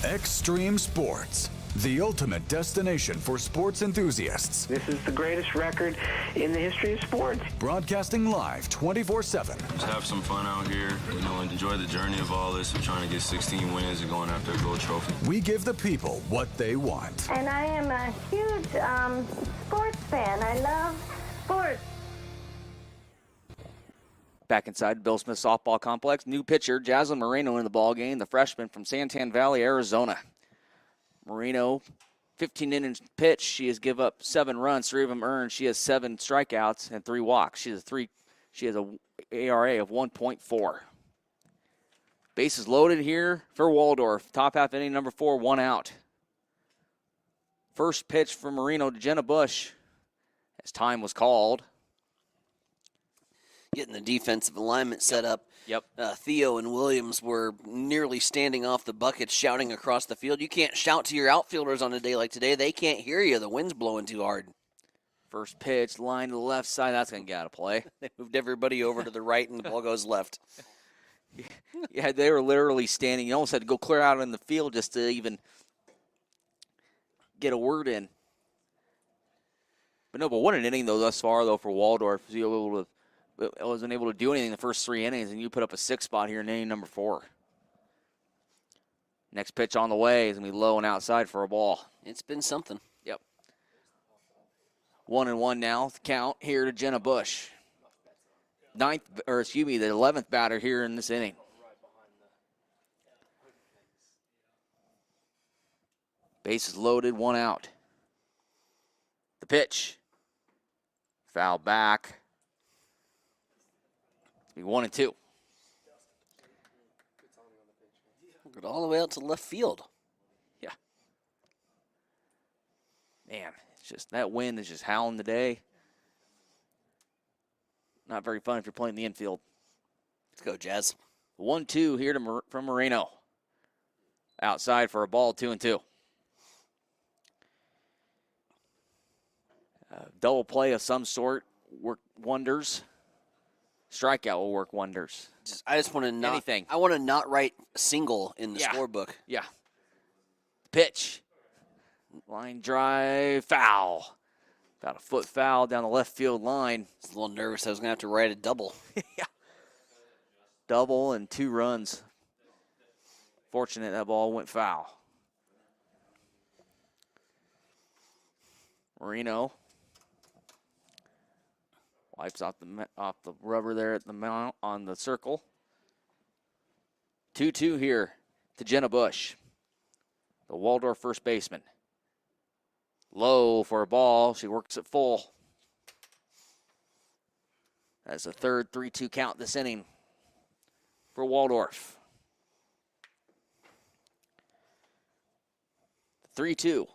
Extreme Sports, the ultimate destination for sports enthusiasts. This is the greatest record in the history of sports. Broadcasting live 24/7. Just have some fun out here, and enjoy the journey of all this. We're trying to get 16 wins and going after a gold trophy. We give the people what they want. And I am a huge sports fan. I love sports. Back inside Bill Smith softball complex. New pitcher, Jasmine Moreno in the ball game, the freshman from Santan Valley, Arizona. Moreno, 15 innings pitch. She has given up 7 runs, 3 of them earned. She has 7 strikeouts and 3 walks. She has a ERA of 1.4. Bases loaded here for Waldorf. Top half inning, number 4, 1 out. First pitch from Moreno to Jenna Bush as time was called. Getting the defensive alignment set up. Yep. Theo and Williams were nearly standing off the bucket, shouting across the field. You can't shout to your outfielders on a day like today. They can't hear you. The wind's blowing too hard. First pitch, line to the left side. That's going to get out of play. They moved everybody over to the right, and the ball goes left. Yeah, they were literally standing. You almost had to go clear out in the field just to even get a word in. But what an inning, though, thus far, though, for Waldorf. I wasn't able to do anything the first 3 innings, and you put up a 6 spot here in inning number 4. Next pitch on the way is going to be low and outside for a ball. It's been something. Yep. 1-1 now. The count here to Jenna Bush. The 11th batter here in this inning. Bases loaded, 1 out. The pitch. Foul back. Be 1-2. All the way out to left field. Yeah. Man, it's just that wind is just howling today. Not very fun if you're playing the infield. Let's go, Jazz. 1-2 here from Moreno. Outside for a ball, 2-2. Double play of some sort work wonders. Strikeout will work wonders. I just want to not. Anything. I want to not write single in the scorebook. Yeah. pitch. Line drive, foul. About a foot foul down the left field line. I was a little nervous. I was going to have to write a double. Yeah. Double and 2 runs. Fortunate that ball went foul. Marino wipes off the rubber there at the mount on the circle. 2-2 here to Jenna Bush, the Waldorf first baseman. Low for a ball. She works it full. That's a third 3-2 count this inning for Waldorf. 3-2.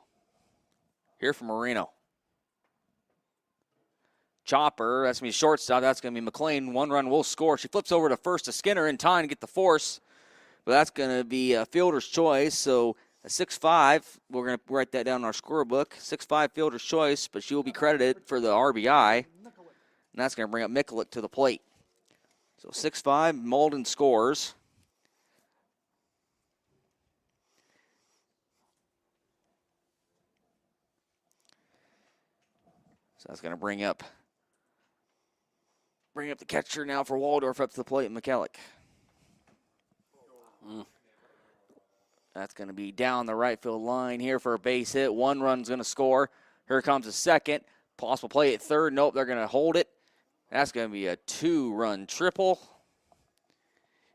Here from Marino. Chopper, that's going to be shortstop. That's going to be McLean. 1 run will score. She flips over to first to Skinner in time to get the force. But that's going to be a fielder's choice. So a 6-5. We're going to write that down in our scorebook. 6-5 fielder's choice, but she will be credited for the RBI. And that's going to bring up Mikulik to the plate. So 6-5, Malden scores. So that's going to bring up the catcher now for Waldorf up to the plate, McKellick. That's going to be down the right field line here for a base hit. 1 run's going to score. Here comes a second. Possible play at third. Nope, they're going to hold it. That's going to be a 2-run triple.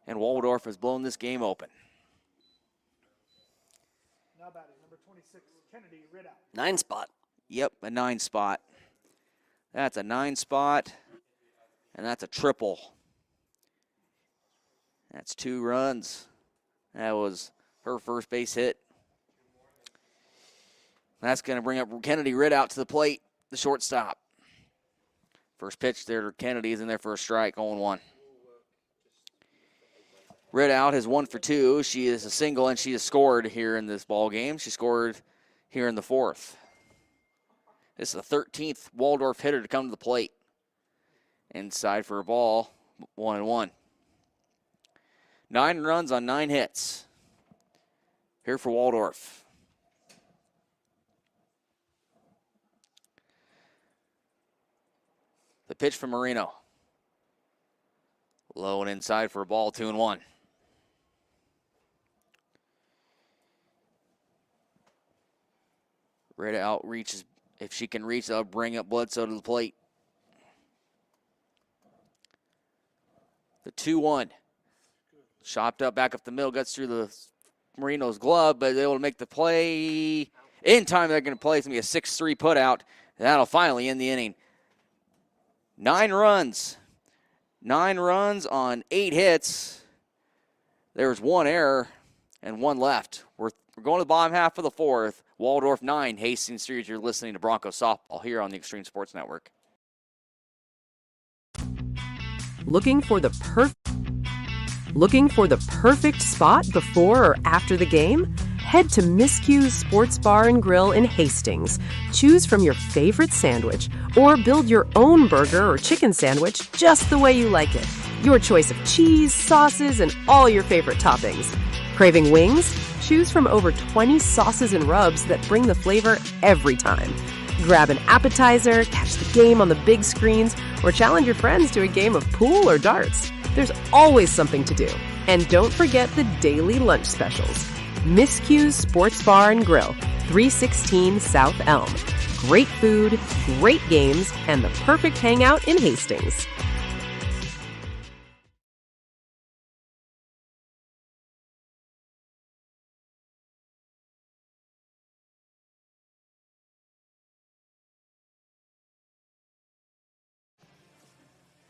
And Waldorf has blown this game open. Now batting, number 26, Kennedy Ridout. 9 spot. Yep, a 9 spot. That's a 9 spot, and that's a triple. That's 2 runs. That was her first base hit. That's going to bring up Kennedy Ridout to the plate, the shortstop. First pitch there, Kennedy is in there for a strike, 0-1. Ridout has 1 for 2. She is a single, and she has scored here in this ball game. She scored here in the 4th. This is the 13th Waldorf hitter to come to the plate. Inside for a ball, 1-1. 9 runs on 9 hits. Here for Waldorf. The pitch from Marino. Low and inside for a ball, 2-1. Ridout reaches. If she can reach, they'll bring up Bledsoe to the plate. The 2-1. Chopped up back up the middle, gets through the Marino's glove, but able to make the play. In time, they're going to play. It's going to be a 6-3 putout. That'll finally end the inning. 9 runs. 9 runs on 8 hits. There's 1 error and 1 left. We're going to the bottom half of the 4th. Waldorf 9, Hastings 3. You're listening to Bronco Softball here on the Extreme Sports Network. Looking for the perfect spot before or after the game? Head to Miscue's Sports Bar and Grill in Hastings. Choose from your favorite sandwich or build your own burger or chicken sandwich just the way you like it. Your choice of cheese, sauces, and all your favorite toppings. Craving wings? Choose from over 20 sauces and rubs that bring the flavor every time. Grab an appetizer, catch the game on the big screens, or challenge your friends to a game of pool or darts. There's always something to do. And don't forget the daily lunch specials. Miscue's Sports Bar and Grill, 316 South Elm. Great food, great games, and the perfect hangout in Hastings.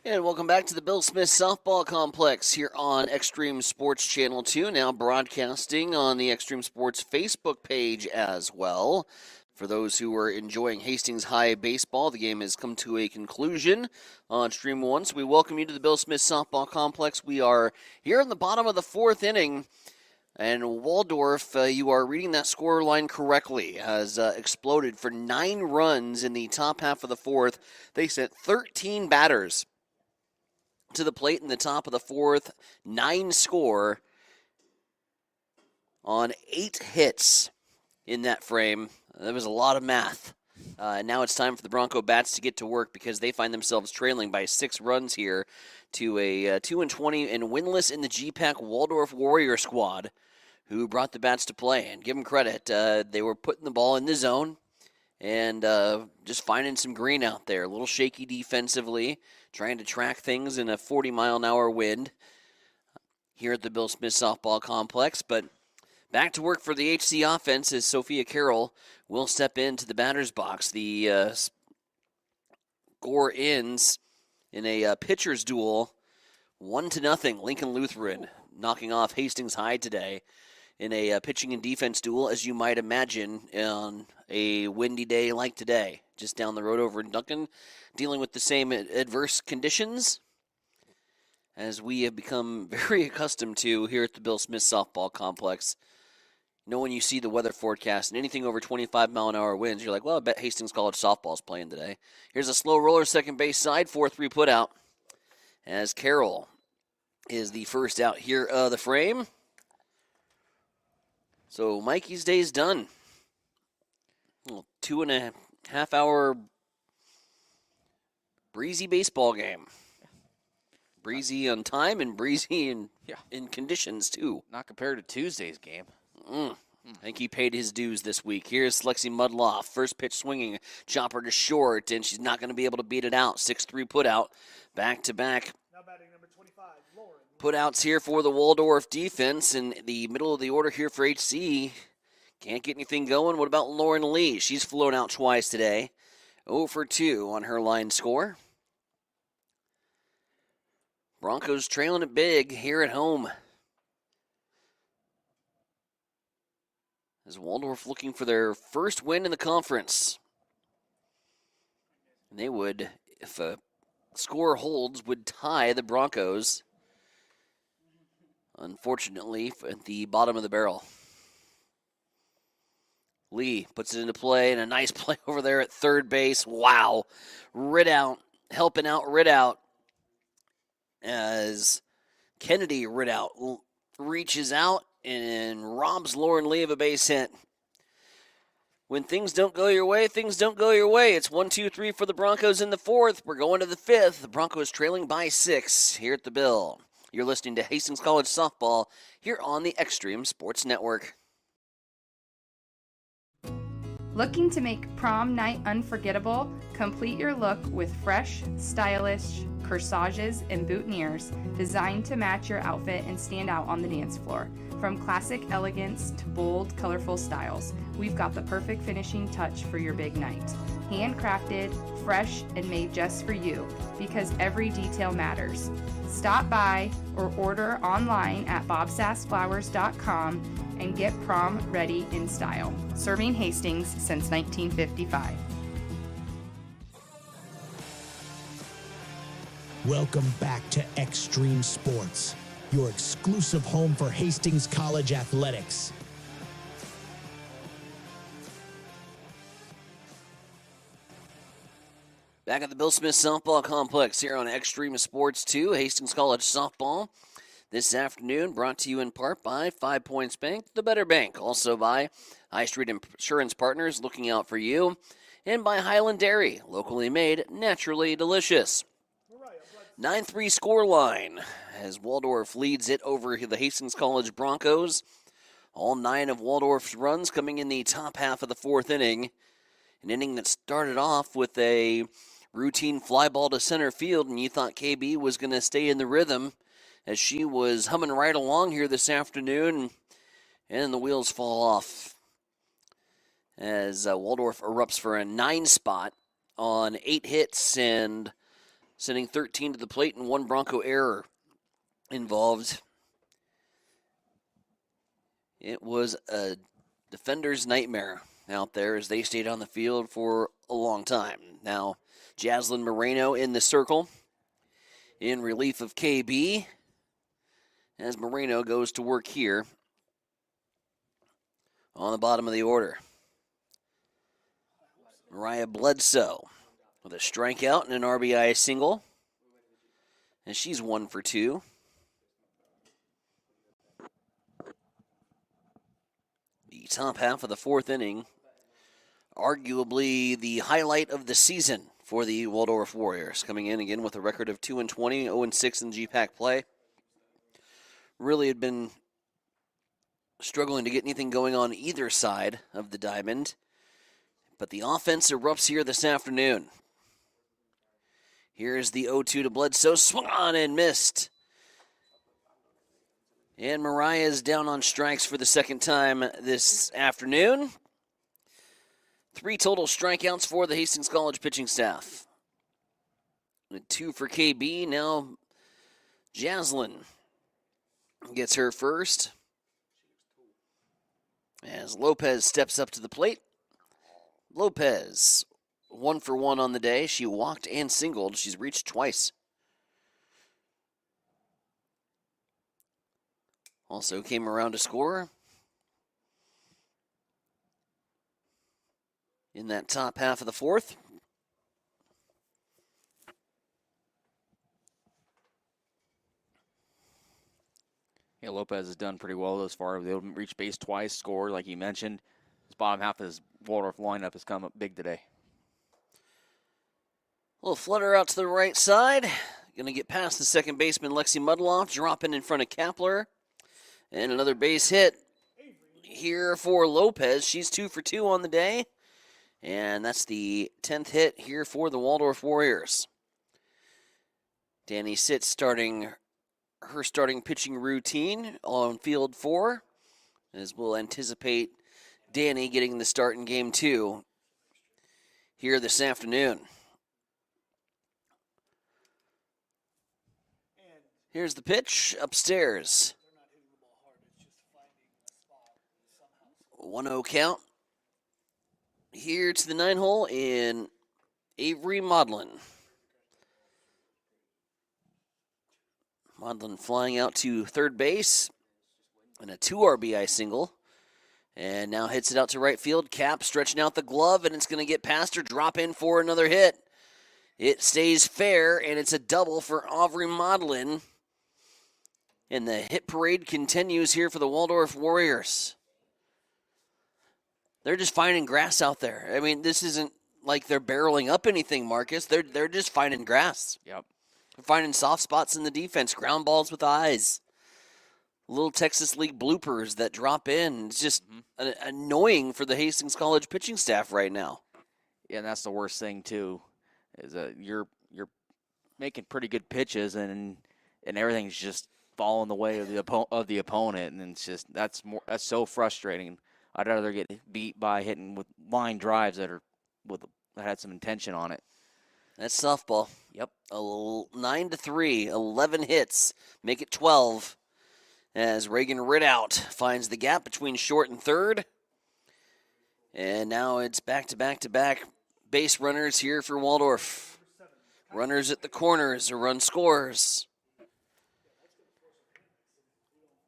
And welcome back to the Bill Smith Softball Complex here on Extreme Sports Channel 2, now broadcasting on the Extreme Sports Facebook page as well. For those who are enjoying Hastings High baseball, the game has come to a conclusion on Stream 1, so we welcome you to the Bill Smith Softball Complex. We are here in the bottom of the 4th inning, and Waldorf, you are reading that score line correctly, has exploded for 9 runs in the top half of the 4th. They sent 13 batters to the plate in the top of the 4th, 9 score on 8 hits. in that frame. There was a lot of math. Now it's time for the Bronco Bats to get to work because they find themselves trailing by 6 runs here to a 2-20 and winless in the GPAC Waldorf Warrior squad, who brought the Bats to play. And give them credit, they were putting the ball in the zone and just finding some green out there. A little shaky defensively, trying to track things in a 40-mile-an-hour wind here at the Bill Smith Softball Complex. But back to work for the HC offense as Sophia Carroll will step into the batter's box. The score ends in a pitcher's duel, 1-0. Lincoln Lutheran knocking off Hastings High today in a pitching and defense duel, as you might imagine, on a windy day like today. Just down the road over in Duncan, dealing with the same adverse conditions as we have become very accustomed to here at the Bill Smith Softball Complex. You know, when you see the weather forecast and anything over 25-mile-an-hour winds, you're like, well, I bet Hastings College softball's playing today. Here's a slow roller second base side, 4-3 put out, as Carroll is the first out here of the frame. So Mikey's day's done. Well, 2.5-hour breezy baseball game. Breezy on time and breezy in conditions, too. Not compared to Tuesday's game. I think he paid his dues this week. Here's Lexi Mudloff. First pitch swinging. Chopper to short, and she's not going to be able to beat it out. 6-3 put out. Back-to-back put outs here for the Waldorf defense in the middle of the order here for HC. Can't get anything going. What about Lauren Lee? She's flown out twice today. 0 for 2 on her line score. Broncos trailing it big here at home. As Waldorf looking for their first win in the conference. And they would, if a score holds, would tie the Broncos. Unfortunately, at the bottom of the barrel. Lee puts it into play, and a nice play over there at third base. Wow. Ridout, helping out Ridout. As Kennedy Ridout reaches out and robs Lauren Lee of a base hit. When things don't go your way, things don't go your way. It's 1-2-3 for the Broncos in the fourth. We're going to the fifth. The Broncos trailing by 6 here at the Bill. You're listening to Hastings College Softball here on the Extreme Sports Network. Looking to make prom night unforgettable? Complete your look with fresh, stylish corsages and boutonnieres designed to match your outfit and stand out on the dance floor. From classic elegance to bold, colorful styles, we've got the perfect finishing touch for your big night. Handcrafted, fresh, and made just for you, because every detail matters. Stop by or order online at bobsassflowers.com and get prom ready in style. Serving Hastings since 1955. Welcome back to Extreme Sports, your exclusive home for Hastings College athletics. Back at the Bill Smith Softball Complex here on Extreme Sports 2, Hastings College Softball. This afternoon brought to you in part by 5 Points Bank, the better bank. Also by High Street Insurance Partners, looking out for you. And by Highland Dairy, locally made, naturally delicious. 9-3 score line as Waldorf leads it over the Hastings College Broncos. All 9 of Waldorf's runs coming in the top half of the fourth inning. An inning that started off with a routine fly ball to center field, and you thought KB was going to stay in the rhythm as she was humming right along here this afternoon, and the wheels fall off as Waldorf erupts for a 9 spot on 8 hits and sending 13 to the plate and 1 Bronco error involved. It was a defender's nightmare out there as they stayed on the field for a long time. Now, Jaslyn Moreno in the circle in relief of KB as Moreno goes to work here on the bottom of the order. Mariah Bledsoe with a strikeout and an RBI single, and she's 1 for 2. The top half of the fourth inning. Arguably the highlight of the season for the Waldorf Warriors, coming in again with a record of 2-20, 0-6 in GPAC play. Really had been struggling to get anything going on either side of the diamond, but the offense erupts here this afternoon. Here's the 0-2 to Bledsoe, swung on and missed. And Mariah's down on strikes for the second time this afternoon. 3 total strikeouts for the Hastings College pitching staff. And 2 for KB. Now Jaslyn gets her first as Lopez steps up to the plate. Lopez, 1 for 1 on the day. She walked and singled. She's reached twice. Also came around to score in that top half of the fourth. Yeah, Lopez has done pretty well thus far. They'll reach base twice, score, like you mentioned. His bottom half of his Waldorf lineup has come up big today. A little flutter out to the right side. Going to get past the second baseman, Lexi Mudloff, dropping in front of Kapler. And another base hit here for Lopez. She's 2 for 2 on the day. And that's the 10th hit here for the Waldorf Warriors. Danny Sitz starting her starting pitching routine on field 4, as we'll anticipate Danny getting the start in game 2 here this afternoon. Here's the pitch upstairs. 1-0 count. Here to the 9-hole in Avery Maudlin. Maudlin flying out to third base and a 2 RBI single. And now hits it out to right field. Cap stretching out the glove, and it's going to get past her. Drop in for another hit. It stays fair, and it's a double for Avery Maudlin. And the hit parade continues here for the Waldorf Warriors. They're just finding grass out there. I mean, this isn't like they're barreling up anything, Marcus. They're just finding grass. Yep. They're finding soft spots in the defense, ground balls with eyes. Little Texas League bloopers that drop in. It's just annoying for the Hastings College pitching staff right now. Yeah, and that's the worst thing too, is you're making pretty good pitches and everything's just falling the way of the opponent, and it's just that's so frustrating. I'd rather get beat by hitting with line drives that had some intention on it. That's softball. Yep. 9-3, 11 hits, make it 12. As Reagan Ridout finds the gap between short and third. And now it's back-to-back-to-back base runners here for Waldorf. Runners at the corners, a run scores.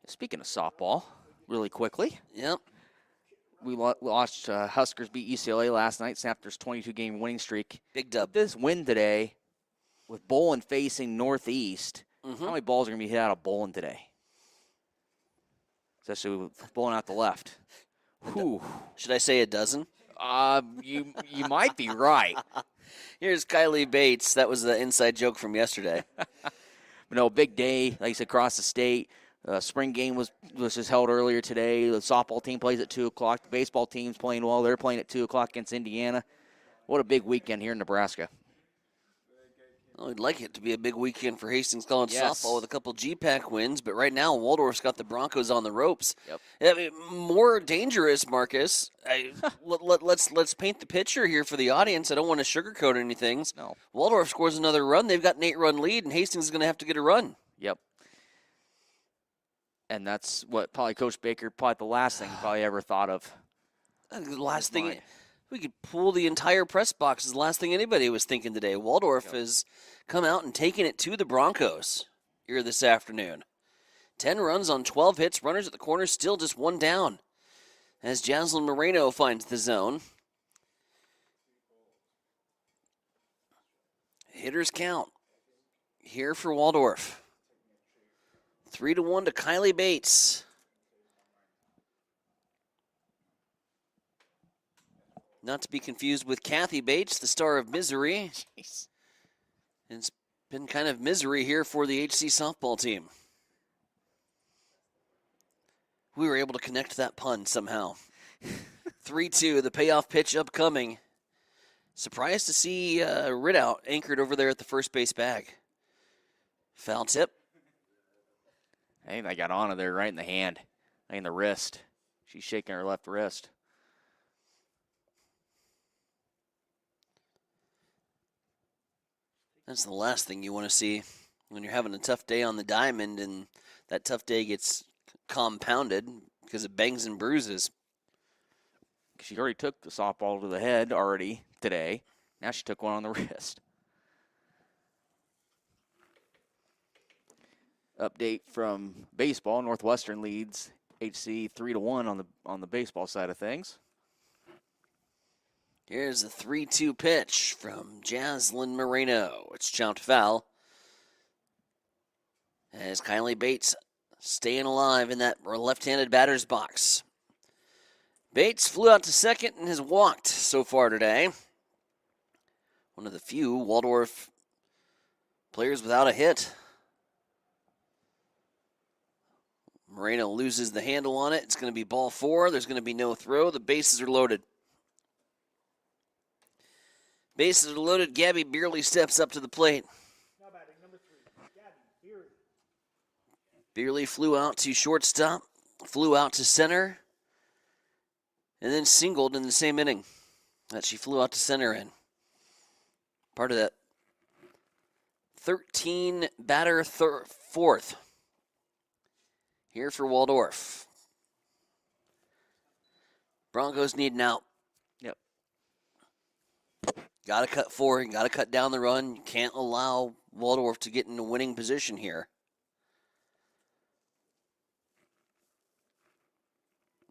Speaking of softball, really quickly. Yep. We watched Huskers beat UCLA last night, snapped their 22-game winning streak. Big dub. This win today, with Bolin facing northeast, how many balls are going to be hit out of Bolin today? Especially with Bolin out the left. Whew. Should I say a dozen? You might be right. Here's Kylie Bates. That was the inside joke from yesterday. But no, big day, like I said, across the state. Spring game was just held earlier today. The softball team plays at 2 o'clock. The baseball team's playing well. They're playing at 2 o'clock against Indiana. What a big weekend here in Nebraska. Well, I'd like it to be a big weekend for Hastings College softball with a couple GPAC wins, but right now Waldorf's got the Broncos on the ropes. Yep. I mean, more dangerous, Marcus. Let's paint the picture here for the audience. I don't want to sugarcoat anything. No. Waldorf scores another run. They've got an 8-run lead, and Hastings is going to have to get a run. Yep. And that's what probably Coach Baker, the last thing he probably ever thought of. The last thing, we could pull the entire press box, is the last thing anybody was thinking today. Waldorf has come out and taken it to the Broncos here this afternoon. 10 runs on 12 hits, runners at the corner, still just 1 down. As Jaslyn Moreno finds the zone. Hitters count here for Waldorf. 3-1 to Kylie Bates. Not to be confused with Kathy Bates, the star of Misery. It's been kind of misery here for the HC softball team. We were able to connect that pun somehow. 3-2, the payoff pitch upcoming. Surprised to see Ridout anchored over there at the first base bag. Foul tip. I think I got onto there right in the hand, in the wrist. She's shaking her left wrist. That's the last thing you want to see when you're having a tough day on the diamond and that tough day gets compounded because it bangs and bruises. She already took the softball to the head already today. Now she took one on the wrist. Update from baseball. Northwestern leads HC 3-1 on the baseball side of things. Here's the 3-2 pitch from Jaslyn Moreno. It's chopped foul. As Kylie Bates staying alive in that left-handed batter's box. Bates flew out to second and has walked so far today. One of the few Waldorf players without a hit. Moreno loses the handle on it. It's going to be ball 4. There's going to be no throw. The bases are loaded. Bases are loaded. Gabby Beerley steps up to the plate. Beerley flew out to shortstop, flew out to center, and then singled in the same inning that she flew out to center in. Part of that 13 batter fourth here for Waldorf. Broncos need an out. Yep. Got to cut forward, got to cut down the run. You can't allow Waldorf to get in a winning position here.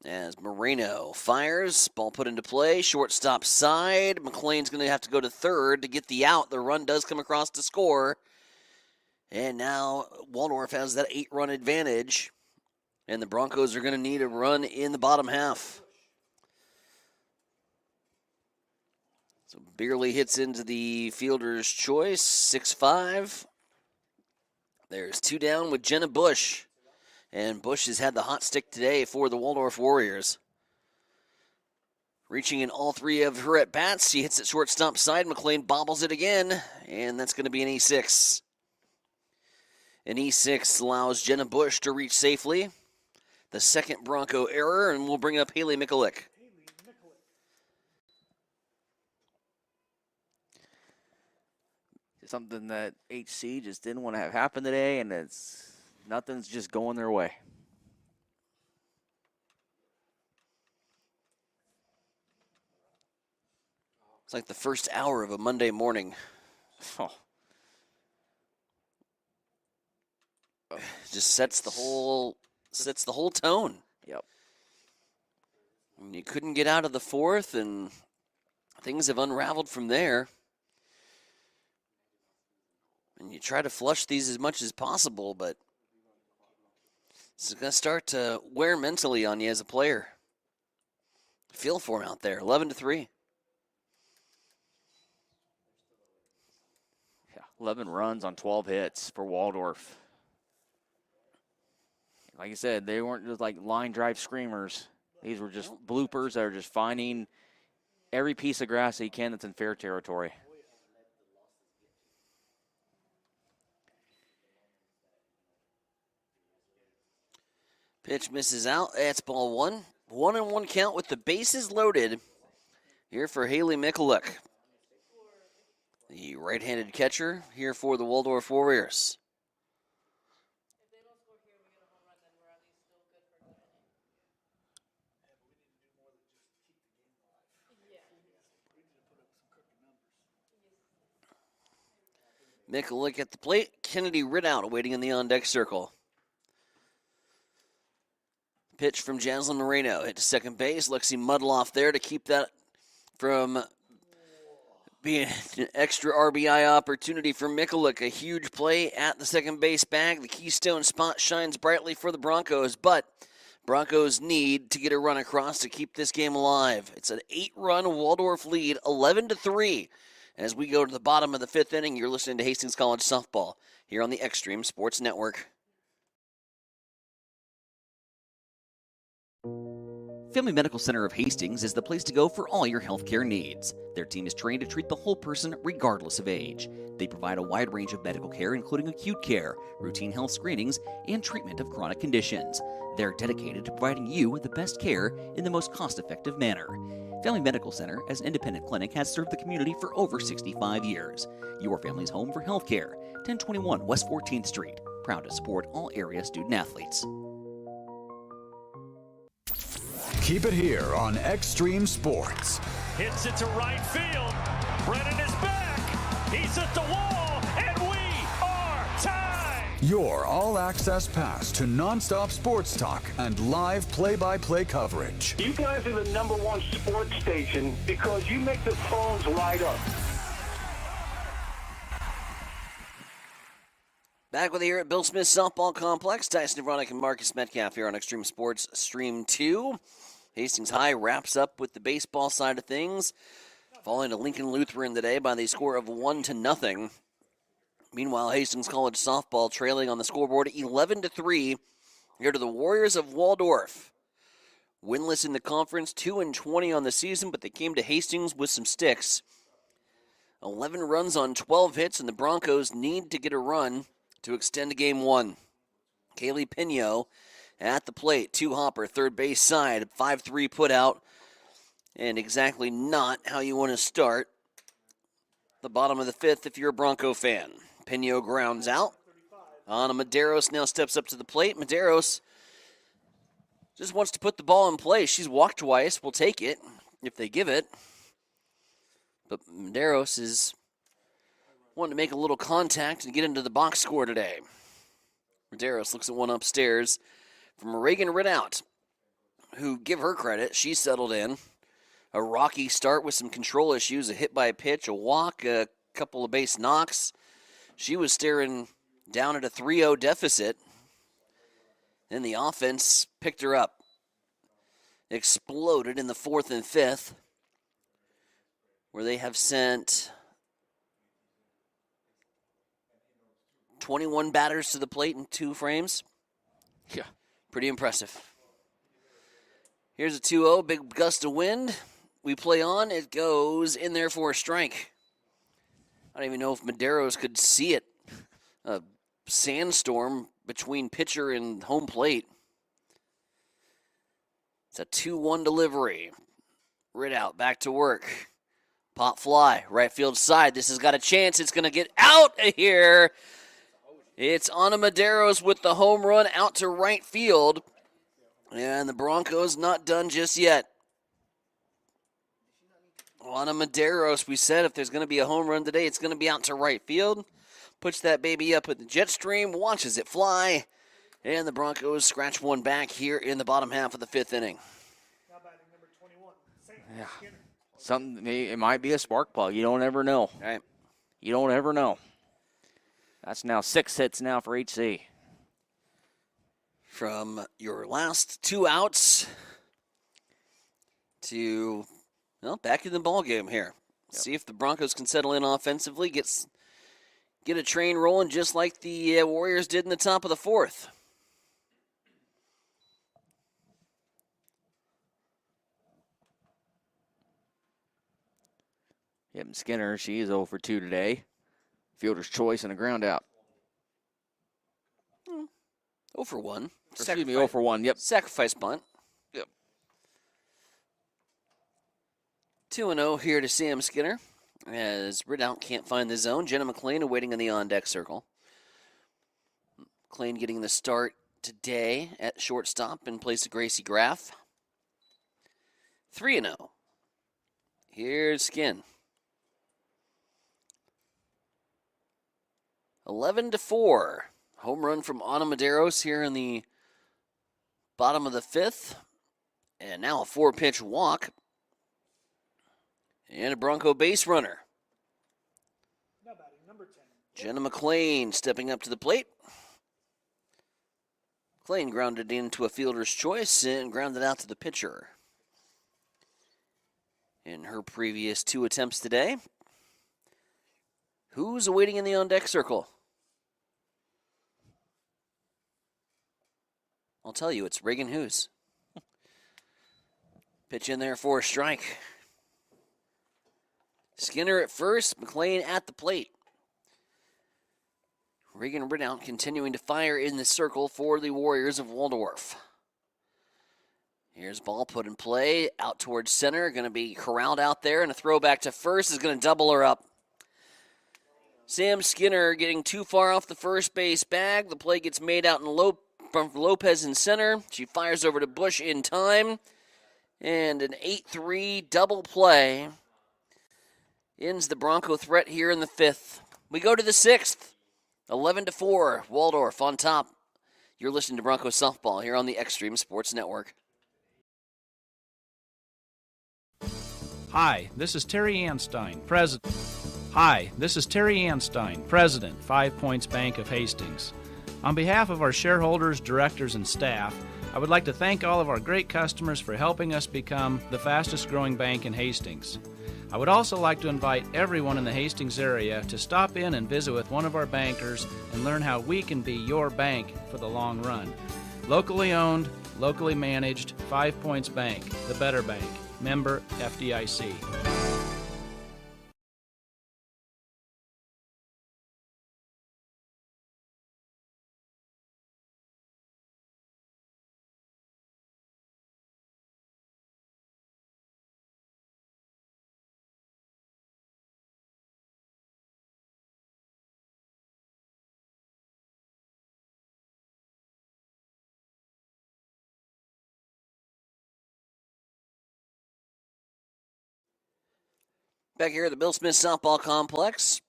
As Moreno fires, ball put into play, shortstop side. McLean's going to have to go to third to get the out. The run does come across to score. And now Waldorf has that 8-run advantage. And the Broncos are going to need a run in the bottom half. So Beerley hits into the fielder's choice, 6-5. There's 2 down with Jenna Bush. And Bush has had the hot stick today for the Waldorf Warriors. Reaching in all 3 of her at-bats, she hits it shortstop side. McLean bobbles it again, and that's going to be an E6. An E6 allows Jenna Bush to reach safely. The second Bronco error, and we'll bring up Haley Mikulik. Something that HC just didn't want to have happen today, and nothing's just going their way. It's like the first hour of a Monday morning. Oh. Just sets the whole tone. Yep. And you couldn't get out of the fourth, and things have unraveled from there. And you try to flush these as much as possible, but this is going to start to wear mentally on you as a player. Feel for him out there, 11-3. Yeah, 11 runs on 12 hits for Waldorf. Like I said, they weren't just like line drive screamers. These were just bloopers that are just finding every piece of grass they can that's in fair territory. Pitch misses out. That's ball 1. 1-1 count with the bases loaded here for Haley Mikulik, the right-handed catcher here for the Waldorf Warriors. Mikulik at the plate. Kennedy Ridout waiting in the on-deck circle. Pitch from Jaslyn Moreno. Hit to second base. Lexi Mudloff there to keep that from being an extra RBI opportunity for Mikulik. A huge play at the second base bag. The Keystone spot shines brightly for the Broncos, but Broncos need to get a run across to keep this game alive. It's an 8-run Waldorf lead, 11-3. As we go to the bottom of the 5th inning, you're listening to Hastings College Softball here on the Extreme Sports Network. Family Medical Center of Hastings is the place to go for all your healthcare needs. Their team is trained to treat the whole person regardless of age. They provide a wide range of medical care, including acute care, routine health screenings, and treatment of chronic conditions. They're dedicated to providing you with the best care in the most cost-effective manner. Family Medical Center, as an independent clinic, has served the community for over 65 years. Your family's home for healthcare. 1021 West 14th Street. Proud to support all area student-athletes. Keep it here on Extreme Sports. Hits it to right field. Brennan is back. He's at the wall, and we are tied. Your all-access pass to nonstop sports talk and live play-by-play coverage. You guys are the #1 sports station because you make the phones light up. Back with you here at Bill Smith Softball Complex. Tyson Nevronik and Marcus Metcalf here on Extreme Sports Stream 2. Hastings High wraps up with the baseball side of things, falling to Lincoln Lutheran today by the score of 1-0. Meanwhile, Hastings College Softball trailing on the scoreboard 11-3 here to the Warriors of Waldorf. Winless in the conference, 2-20 on the season, but they came to Hastings with some sticks. 11 runs on 12 hits, and the Broncos need to get a run to extend to game 1. Kaylee Pino at the plate, 2-hopper, third base side, 5-3 put out, and exactly not how you want to start the bottom of the 5th if you're a Bronco fan. Pino grounds out. Ana Medeiros now steps up to the plate. Medeiros just wants to put the ball in play. She's walked twice. We'll take it if they give it. But Medeiros is wanting to make a little contact and get into the box score today. Medeiros looks at one upstairs from Reagan Ridout, who, give her credit, she settled in. A rocky start with some control issues, a hit by a pitch, a walk, a couple of base knocks. She was staring down at a 3-0 deficit. Then the offense picked her up. Exploded in the 4th and 5th, where they have sent 21 batters to the plate in 2 frames. Yeah. Pretty impressive. Here's a 2-0, big gust of wind. We play on, it goes in there for a strike. I don't even know if Medeiros could see it. A sandstorm between pitcher and home plate. It's a 2-1 delivery. Ridout back to work. Pop fly, right field side. This has got a chance. It's going to get out of here. It's Ana Medeiros with the home run out to right field. And the Broncos not done just yet. Ana Medeiros, we said if there's going to be a home run today, it's going to be out to right field. Puts that baby up at the jet stream, watches it fly. And the Broncos scratch one back here in the bottom half of the 5th inning. Yeah. It might be a spark plug. You don't ever know. Right. You don't ever know. That's now 6 hits now for HC. From your last 2 outs to, well, back in the ball game here. Yep. See if the Broncos can settle in offensively, get a train rolling just like the Warriors did in the top of the 4th. Yep, and Skinner, she is 0 for 2 today. Fielder's choice and a ground out. 0 for 1. Excuse me, 0 for 1, yep. Sacrifice bunt. Yep. 2-0 here to Sam Skinner, as Ridout can't find the zone. Jenna McLean awaiting in the on-deck circle. McLean getting the start today at shortstop in place of Gracie Graff. 3-0. Here's Skin. 11-4. Home run from Ana Medeiros here in the bottom of the 5th. And now a 4-pitch walk. And a Bronco base runner. Jenna McLean stepping up to the plate. McLean grounded into a fielder's choice and grounded out to the pitcher. In her previous 2 attempts today, who's awaiting in the on-deck circle? I'll tell you, it's Reagan Hughes. Pitch in there for a strike. Skinner at first, McLean at the plate. Reagan Ridout continuing to fire in the circle for the Warriors of Waldorf. Here's ball put in play, out towards center, going to be corralled out there, and a throw back to first is going to double her up. Sam Skinner getting too far off the first base bag. The play gets made out from Lopez in center. She fires over to Bush in time, and an 8-3 double play ends the Bronco threat here in the 5th. We go to the 6th. 11-4, Waldorf on top. You're listening to Bronco Softball here on the Extreme Sports Network. Hi, this is Terry Anstein, President. Hi, this is Terry Anstein, President, 5 Points Bank of Hastings. On behalf of our shareholders, directors, and staff, I would like to thank all of our great customers for helping us become the fastest growing bank in Hastings. I would also like to invite everyone in the Hastings area to stop in and visit with one of our bankers and learn how we can be your bank for the long run. Locally owned, locally managed, 5 Points Bank, the better bank. Member FDIC. Back here at the Bill Smith Softball Complex,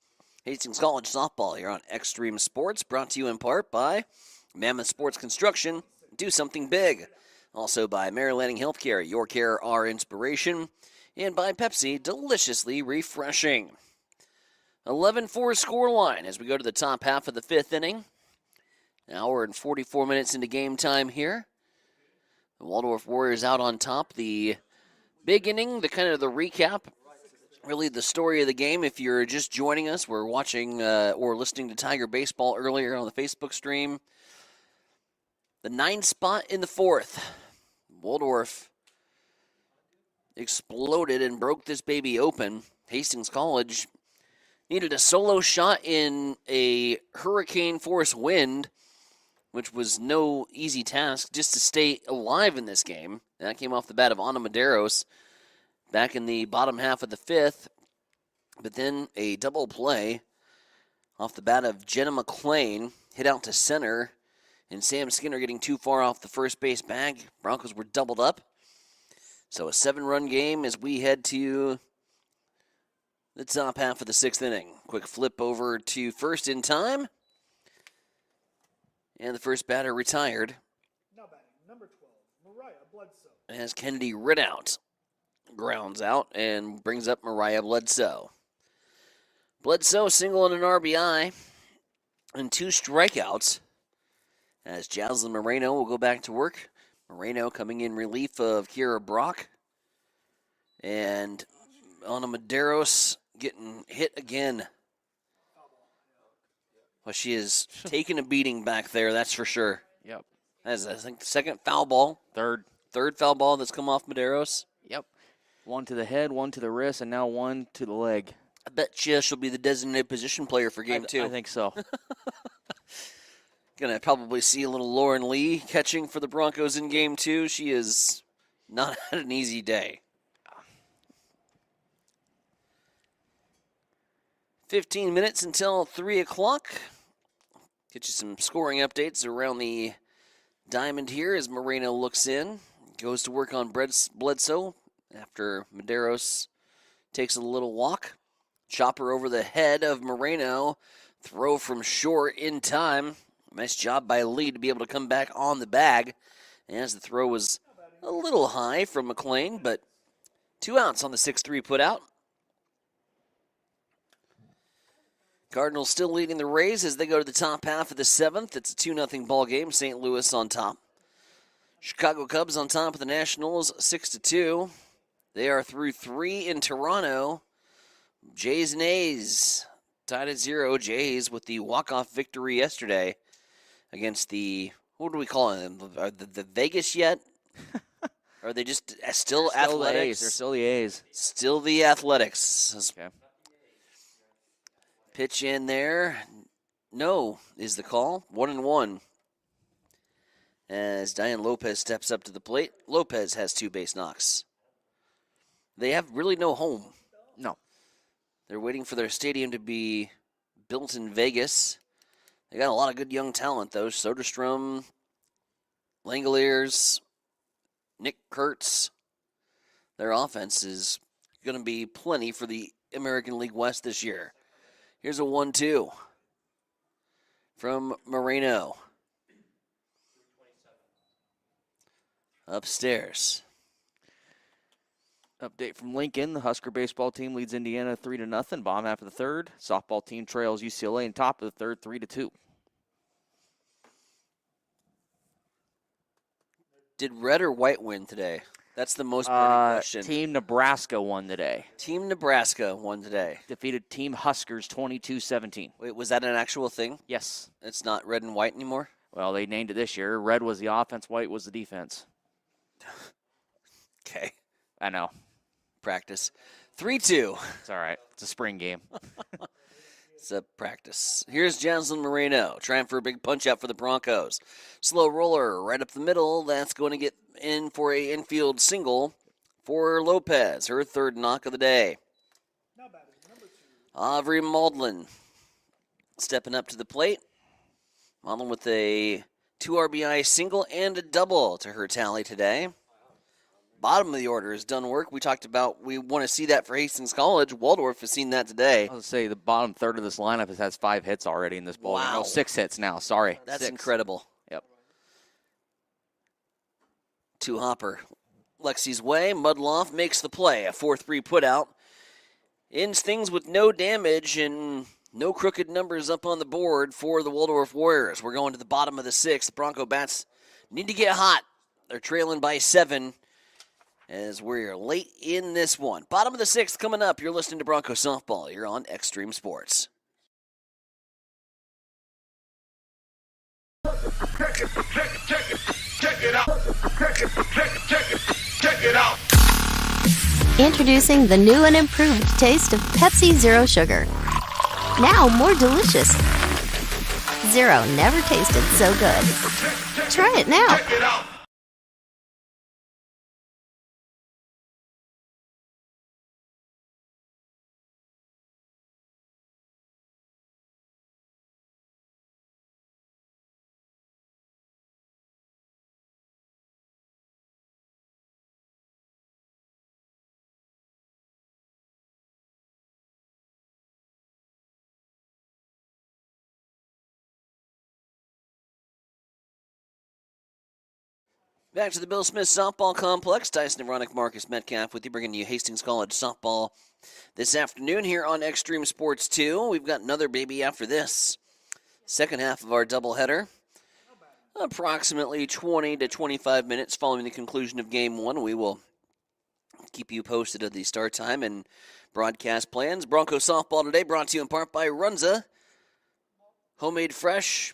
Hastings College Softball here on Extreme Sports, brought to you in part by Mammoth Sports Construction, do something big. Also by Mary Lanning Healthcare, your care, our inspiration. And by Pepsi, deliciously refreshing. 11-4 scoreline as we go to the top half of the 5th inning. An hour and 44 minutes into game time here. The Waldorf Warriors out on top. The big inning, the recap, really the story of the game. If you're just joining us, we're watching or listening to Tiger Baseball earlier on the Facebook stream. The 9th spot in the 4th. Waldorf exploded and broke this baby open. Hastings College needed a solo shot in a hurricane force wind, which was no easy task just to stay alive in this game. That came off the bat of Ana Medeiros back in the bottom half of the 5th. But then a double play off the bat of Jenna McLean, hit out to center, and Sam Skinner getting too far off the first base bag. Broncos were doubled up. So a 7-run game as we head to the top half of the 6th inning. Quick flip over to first in time. And the first batter retired. Now batting, number 12, Mariah Bledsoe. As Kennedy Ridout grounds out and brings up Mariah Bledsoe. Bledsoe single and an RBI and 2 strikeouts. As Jaslyn Moreno will go back to work. Moreno coming in relief of Kira Brock. And Ana Medeiros getting hit again. Well, she is taking a beating back there, that's for sure. Yep. That's, I think, the second foul ball. Third foul ball that's come off Medeiros. Yep. One to the head, one to the wrist, and now one to the leg. I bet she'll be the designated position player for game 2. I think so. Going to probably see a little Lauren Lee catching for the Broncos in game 2. She is not had an easy day. 15 minutes until 3 o'clock. Get you some scoring updates around the diamond here as Moreno looks in. Goes to work on Bledsoe after Medeiros takes a little walk. Chopper over the head of Moreno. Throw from short in time. Nice job by Lee to be able to come back on the bag. As the throw was a little high from McLean, but 2 outs on the 6-3 put out. Cardinals still leading the Rays as they go to the top half of the 7th. It's a 2-0 ball game. St. Louis on top. Chicago Cubs on top of the Nationals 6-2. They are through 3 in Toronto. Jays and A's tied at 0. Jays with the walk-off victory yesterday against the, what do we call them? Are the Vegas yet? Or are they just still Athletics? They're still the A's. Still the Athletics. Okay. Pitch in there. No is the call. 1-1. As Diane Lopez steps up to the plate. Lopez has 2 base knocks. They have really no home. No. They're waiting for their stadium to be built in Vegas. They got a lot of good young talent, though. Soderstrom, Langoliers, Nick Kurtz. Their offense is going to be plenty for the American League West this year. Here's a 1-2 from Moreno. Upstairs. Update from Lincoln. The Husker baseball team leads Indiana 3-0. Bottom half of the third. Softball team trails UCLA in top of the third 3-2. Did red or white win today? That's the most burning question. Team Nebraska won today. Team Nebraska won today. Defeated Team Huskers 22-17. Wait, was that an actual thing? Yes. It's not red and white anymore? Well, they named it this year. Red was the offense, white was the defense. Okay. I know. Practice. 3-2. It's all right. It's a spring game. It's a practice. Here's Jocelyn Moreno trying for a big punch out for the Broncos. Slow roller right up the middle. That's going to get in for a infield single for Lopez, her 3rd knock of the day. Avery Maudlin stepping up to the plate. Maudlin with a 2 RBI single and a double to her tally today. Bottom of the order has done work. We talked about we want to see that for Hastings College. Waldorf has seen that today. I was going to say the bottom third of this lineup has 5 hits already in this ball. Wow. No, 6 hits now. Sorry. That's 6. incredible. Yep. 2 hopper. Lexi's way. Mudloff makes the play. A 4-3 put out. Ends things with no damage and no crooked numbers up on the board for the Waldorf Warriors. We're going to the bottom of the 6th. The Bronco Bats need to get hot. They're trailing by 7. As we're late in this one. Bottom of the 6th coming up. You're listening to Bronco Softball. You're on Extreme Sports. Check it out. Introducing the new and improved taste of Pepsi Zero Sugar. Now more delicious. Zero never tasted so good. Try it now. Back to the Bill Smith Softball Complex. Tyson Vronick, Marcus Metcalf with you, bringing you Hastings College softball this afternoon here on Extreme Sports 2. We've got another baby after this. Second half of our doubleheader. Approximately 20 to 25 minutes following the conclusion of Game 1. We will keep you posted of the start time and broadcast plans. Bronco Softball today brought to you in part by Runza, Homemade Fresh,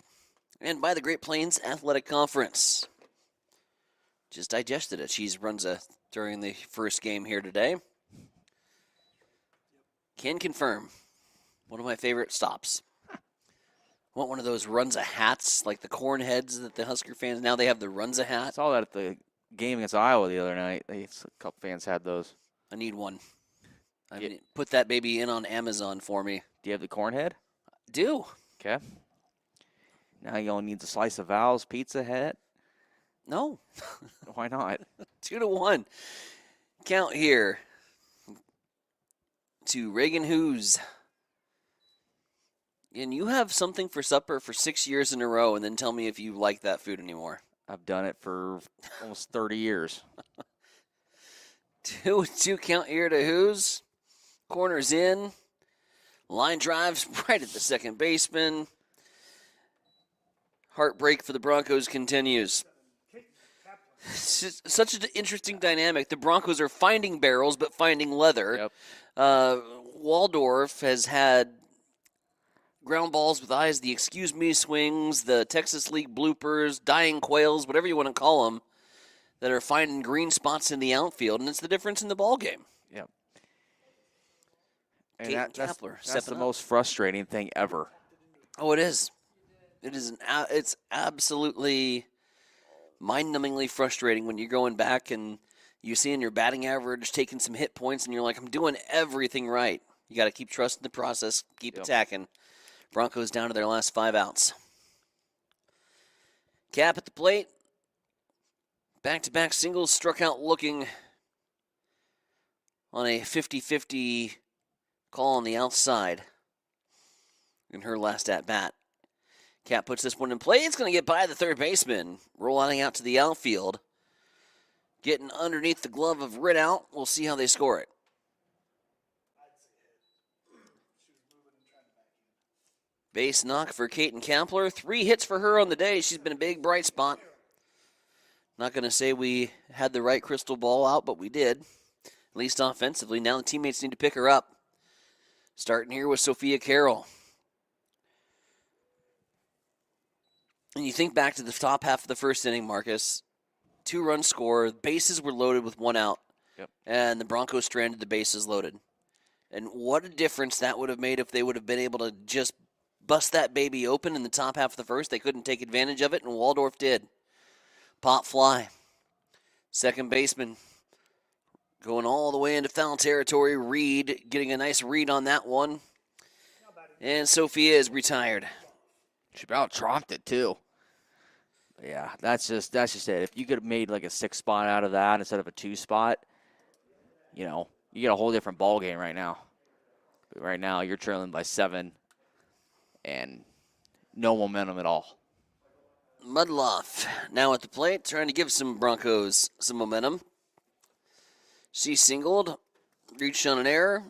and by the Great Plains Athletic Conference. Just digested a cheese Runza during the first game here today. Can confirm. One of my favorite stops. Want one of those Runza hats, like the corn heads that the Husker fans, now they have the Runza hat. I saw that at the game against Iowa the other night. A couple fans had those. I need one. Put that baby in on Amazon for me. Do you have the corn head? Do. Okay. Now you only need the slice of Val's pizza hat. No. Why not? 2-1. Count here to Reagan Hoos. And you have something for supper for 6 years in a row, and then tell me if you like that food anymore. I've done it for almost 30 years. 2-2 count here to Hoos. Corners in. Line drives right at the second baseman. Heartbreak for the Broncos continues. It's just such an interesting dynamic. The Broncos are finding barrels, but finding leather. Waldorf has had ground balls with eyes, the excuse me swings, the Texas League bloopers, dying quails, whatever you want to call them, that are finding green spots in the outfield, and it's the difference in the ball game. Yep. And that's the most frustrating thing ever. Oh, it is. It is. It's absolutely mind-numbingly frustrating when you're going back and you see in your batting average taking some hit points, and you're like, I'm doing everything right. You got to keep trusting the process, keep attacking. Broncos down to their last 5 outs. Cap at the plate. Back-to-back singles, struck out looking on a 50-50 call on the outside in her last at-bat. Cap puts this one in play. It's going to get by the third baseman. Rolling out to the outfield. Getting underneath the glove of Ridout. We'll see how they score it. Base knock for Kaiten Kapler. 3 hits for her on the day. She's been a big bright spot. Not going to say we had the right crystal ball out, but we did. At least offensively. Now the teammates need to pick her up. Starting here with Sophia Carroll. And you think back to the top half of the first inning, Marcus. 2-run score. Bases were loaded with 1 out. And the Broncos stranded the bases loaded. And what a difference that would have made if they would have been able to just bust that baby open in the top half of the first. They couldn't take advantage of it, and Waldorf did. Pop fly. Second baseman going all the way into foul territory. Reed getting a nice read on that one. And Sophia is retired. She about dropped it, too. Yeah, that's just it. If you could have made like a 6 spot out of that instead of a 2 spot, you get a whole different ball game right now. But right now, you're trailing by 7 and no momentum at all. Mudloff now at the plate, trying to give some Broncos some momentum. She singled, reached on an error,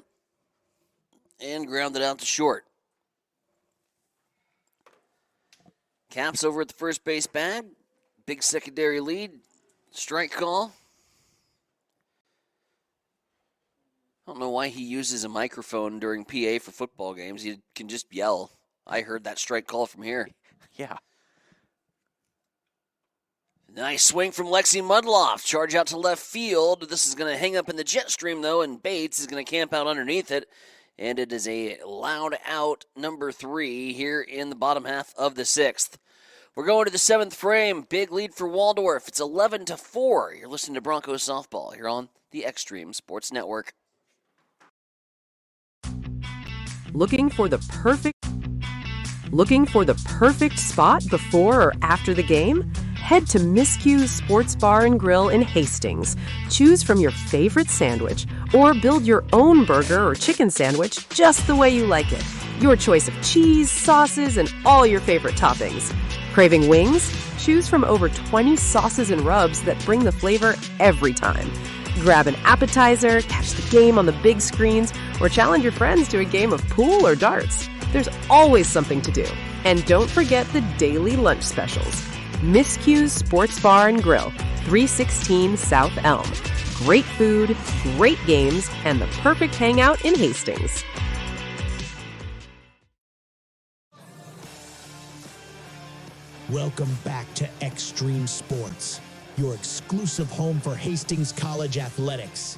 and grounded out to short. Caps over at the first base bag. Big secondary lead. Strike call. I don't know why he uses a microphone during PA for football games. He can just yell. I heard that strike call from here. Yeah. Nice swing from Lexi Mudloff. Charge out to left field. This is going to hang up in the jet stream, though, and Bates is going to camp out underneath it. And it is a loud out, number 3, here in the bottom half of the 6th. We're going to the 7th frame. Big lead for Waldorf. It's 11-4. You're listening to Broncos softball here on the Extreme Sports Network. Looking for the perfect spot before or after the game? Head to Miscue's Sports Bar and Grill in Hastings. Choose from your favorite sandwich or build your own burger or chicken sandwich just the way you like it. Your choice of cheese, sauces, and all your favorite toppings. Craving wings? Choose from over 20 sauces and rubs that bring the flavor every time. Grab an appetizer, catch the game on the big screens, or challenge your friends to a game of pool or darts. There's always something to do. And don't forget the daily lunch specials. Miscue's Sports Bar and Grill, 316 South Elm. Great food, great games, and the perfect hangout in Hastings. Welcome back to Extreme Sports, your exclusive home for Hastings College athletics.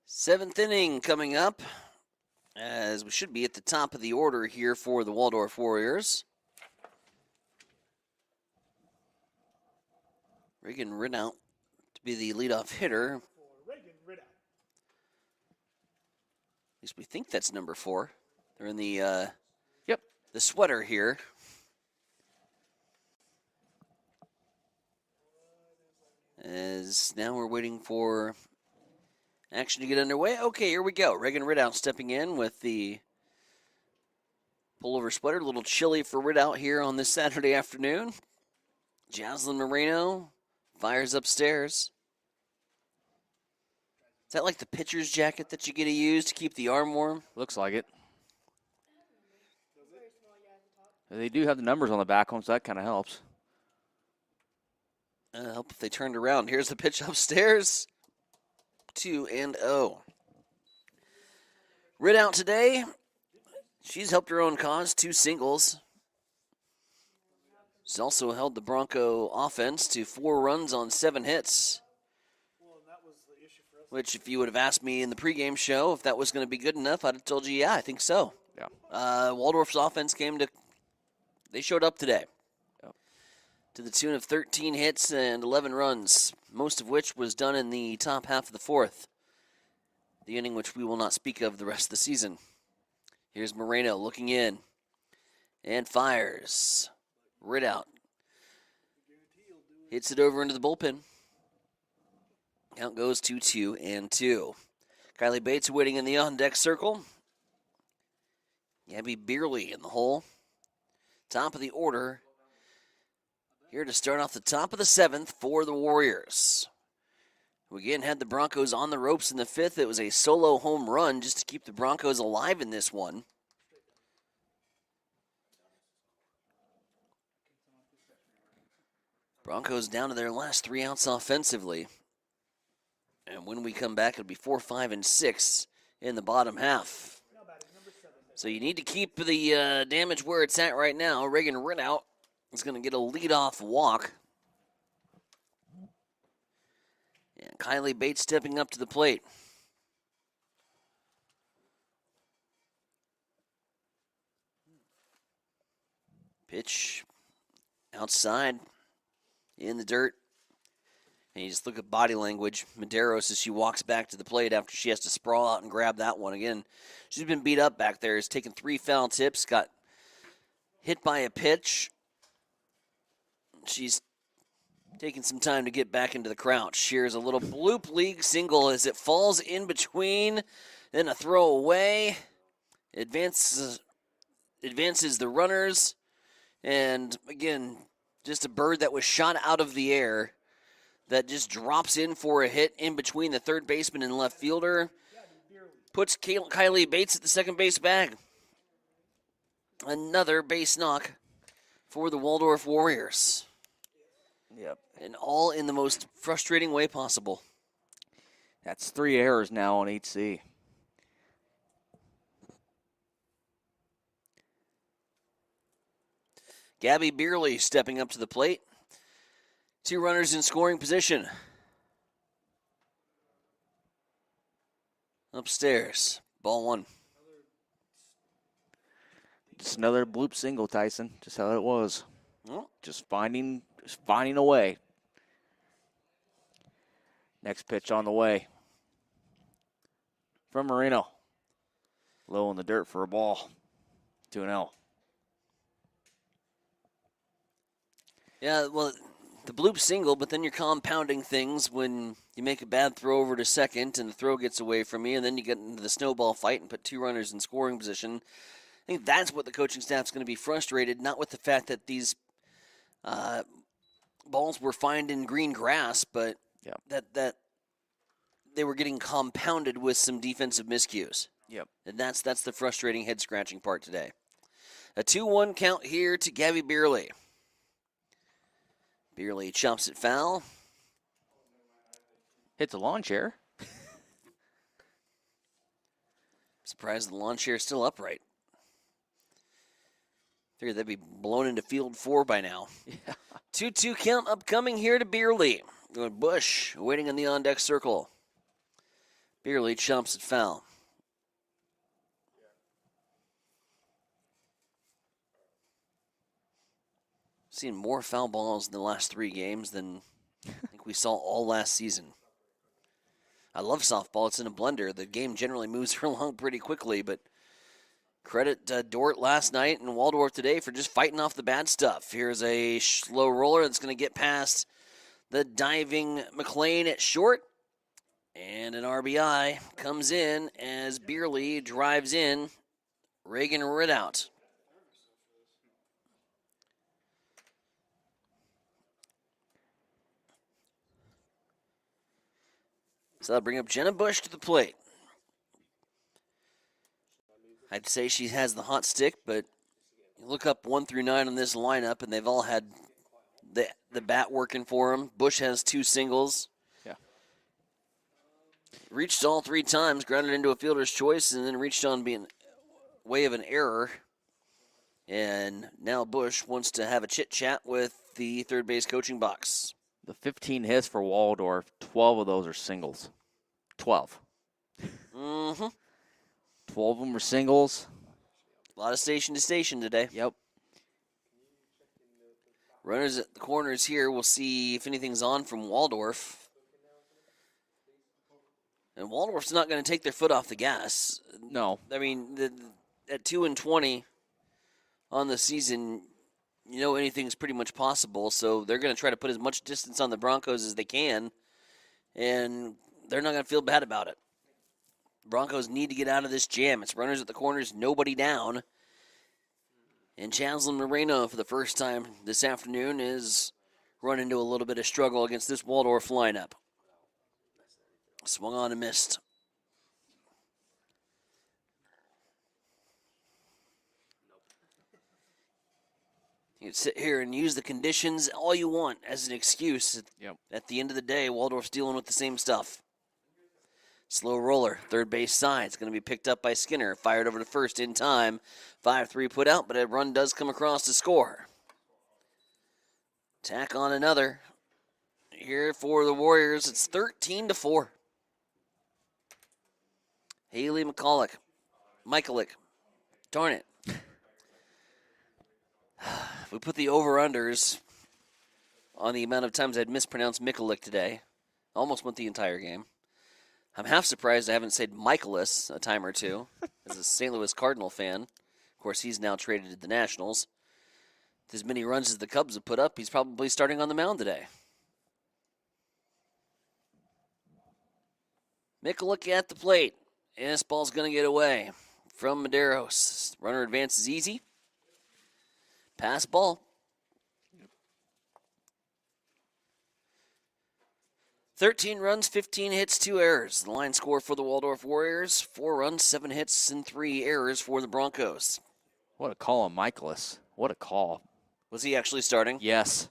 Seventh inning coming up, as we should be at the top of the order here for the Waldorf Warriors. Reagan Ridout to be the leadoff hitter. At least we think that's number 4. They're in the the sweater here. As now we're waiting for action to get underway. Okay, here we go. Reagan Ridout stepping in with the pullover sweater. A little chilly for Ridout here on this Saturday afternoon. Jaslyn Moreno fires upstairs. Is that like the pitcher's jacket that you get to use to keep the arm warm? Looks like it. They do have the numbers on the back home, so that kind of helps. Help if they turned around. Here's the pitch upstairs. 2-0. Ridout today. She's helped her own cause. 2 singles. She's also held the Bronco offense to 4 runs on 7 hits. Which, if you would have asked me in the pregame show if that was going to be good enough, I'd have told you, yeah, I think so. Yeah. Waldorf's offense they showed up today. Yep. To the tune of 13 hits and 11 runs, most of which was done in the top half of the 4th. The inning which we will not speak of the rest of the season. Here's Moreno looking in and fires. Ridout hits it over into the bullpen. Count goes to 2-2. Kylie Bates waiting in the on-deck circle. Gabby Beerley in the hole. Top of the order. Here to start off the top of the 7th for the Warriors. We again had the Broncos on the ropes in the 5th. It was a solo home run just to keep the Broncos alive in this one. Broncos down to their last 3 outs offensively. And when we come back, it'll be 4, 5, and 6 in the bottom half. So you need to keep the damage where it's at right now. Reagan Ridout is going to get a leadoff walk. And Kylie Bates stepping up to the plate. Pitch outside in the dirt. And you just look at body language. Medeiros, as she walks back to the plate after she has to sprawl out and grab that one. Again, she's been beat up back there. Has taken 3 foul tips. Got hit by a pitch. She's taking some time to get back into the crouch. Here's a little bloop league single as it falls in between. Then a throw away. Advances the runners. And, again, just a bird that was shot out of the air that just drops in for a hit in between the third baseman and left fielder. Puts Kylie Bates at the second base bag. Another base knock for the Waldorf Warriors. Yep. And all in the most frustrating way possible. That's 3 errors now on HC. Gabby Beerley stepping up to the plate. 2 runners in scoring position. Upstairs. Ball 1. Just another bloop single, Tyson. Just how it was. Oh. Just finding a way. Next pitch on the way. From Moreno. Low in the dirt for a ball. 2-0. Yeah, well, the bloop single, but then you're compounding things when you make a bad throw over to second and the throw gets away from you, and then you get into the snowball fight and put 2 runners in scoring position. I think that's what the coaching staff's going to be frustrated, not with the fact that these balls were found in green grass, but that they were getting compounded with some defensive miscues. Yep. And that's the frustrating head-scratching part today. A 2-1 count here to Gabby Beerley. Beerley chops it foul. Hits a lawn chair. Surprised the lawn chair is still upright. Figured that'd be blown into field 4 by now. 2-2 count upcoming here to Beerley. Bush waiting in the on-deck circle. Beerley chomps it foul. Seen more foul balls in the last 3 games than I think we saw all last season. I love softball. It's in a blender. The game generally moves along pretty quickly, but credit Dort last night and Waldorf today for just fighting off the bad stuff. Here's a slow roller that's going to get past the diving McLean at short. And an RBI comes in as Beerley drives in. Reagan Ridout. So I'll bring up Jenna Bush to the plate. I'd say she has the hot stick, but you look up 1 through 9 on this lineup, and they've all had the bat working for them. Bush has 2 singles. Yeah. Reached all 3 times, grounded into a fielder's choice, and then reached on being way of an error. And now Bush wants to have a chit-chat with the third base coaching box. The 15 hits for Waldorf, 12 of those are singles. 12. Mm-hmm. 12 of them are singles. A lot of station to station today. Yep. Runners at the corners here. We'll see if anything's on from Waldorf. And Waldorf's not going to take their foot off the gas. No. I mean, at 2-20 on the season, you know anything's pretty much possible. So they're going to try to put as much distance on the Broncos as they can. And they're not going to feel bad about it. Broncos need to get out of this jam. It's runners at the corners, nobody down. And Chaslin Moreno, for the first time this afternoon, is run into a little bit of struggle against this Waldorf lineup. Swung on and missed. You can sit here and use the conditions all you want as an excuse. Yep. At the end of the day, Waldorf's dealing with the same stuff. Slow roller, third base side. It's going to be picked up by Skinner. Fired over to first in time. 5-3 put out, but a run does come across to score. Tack on another. Here for the Warriors, it's 13-4. Haley Michalik. Darn it. We put the over-unders on the amount of times I'd mispronounced Michalik today. Almost went the entire game. I'm half surprised I haven't said Michaelis a time or two as a St. Louis Cardinal fan. Of course, he's now traded to the Nationals. With as many runs as the Cubs have put up, he's probably starting on the mound today. Michalik at the plate. And this ball's going to get away from Medeiros. Runner advances easy. Pass ball. 13 runs, 15 hits, 2 errors. The line score for the Waldorf Warriors, 4 runs, 7 hits, and 3 errors for the Broncos. What a call on Michaelis. What a call. Was he actually starting? Yes.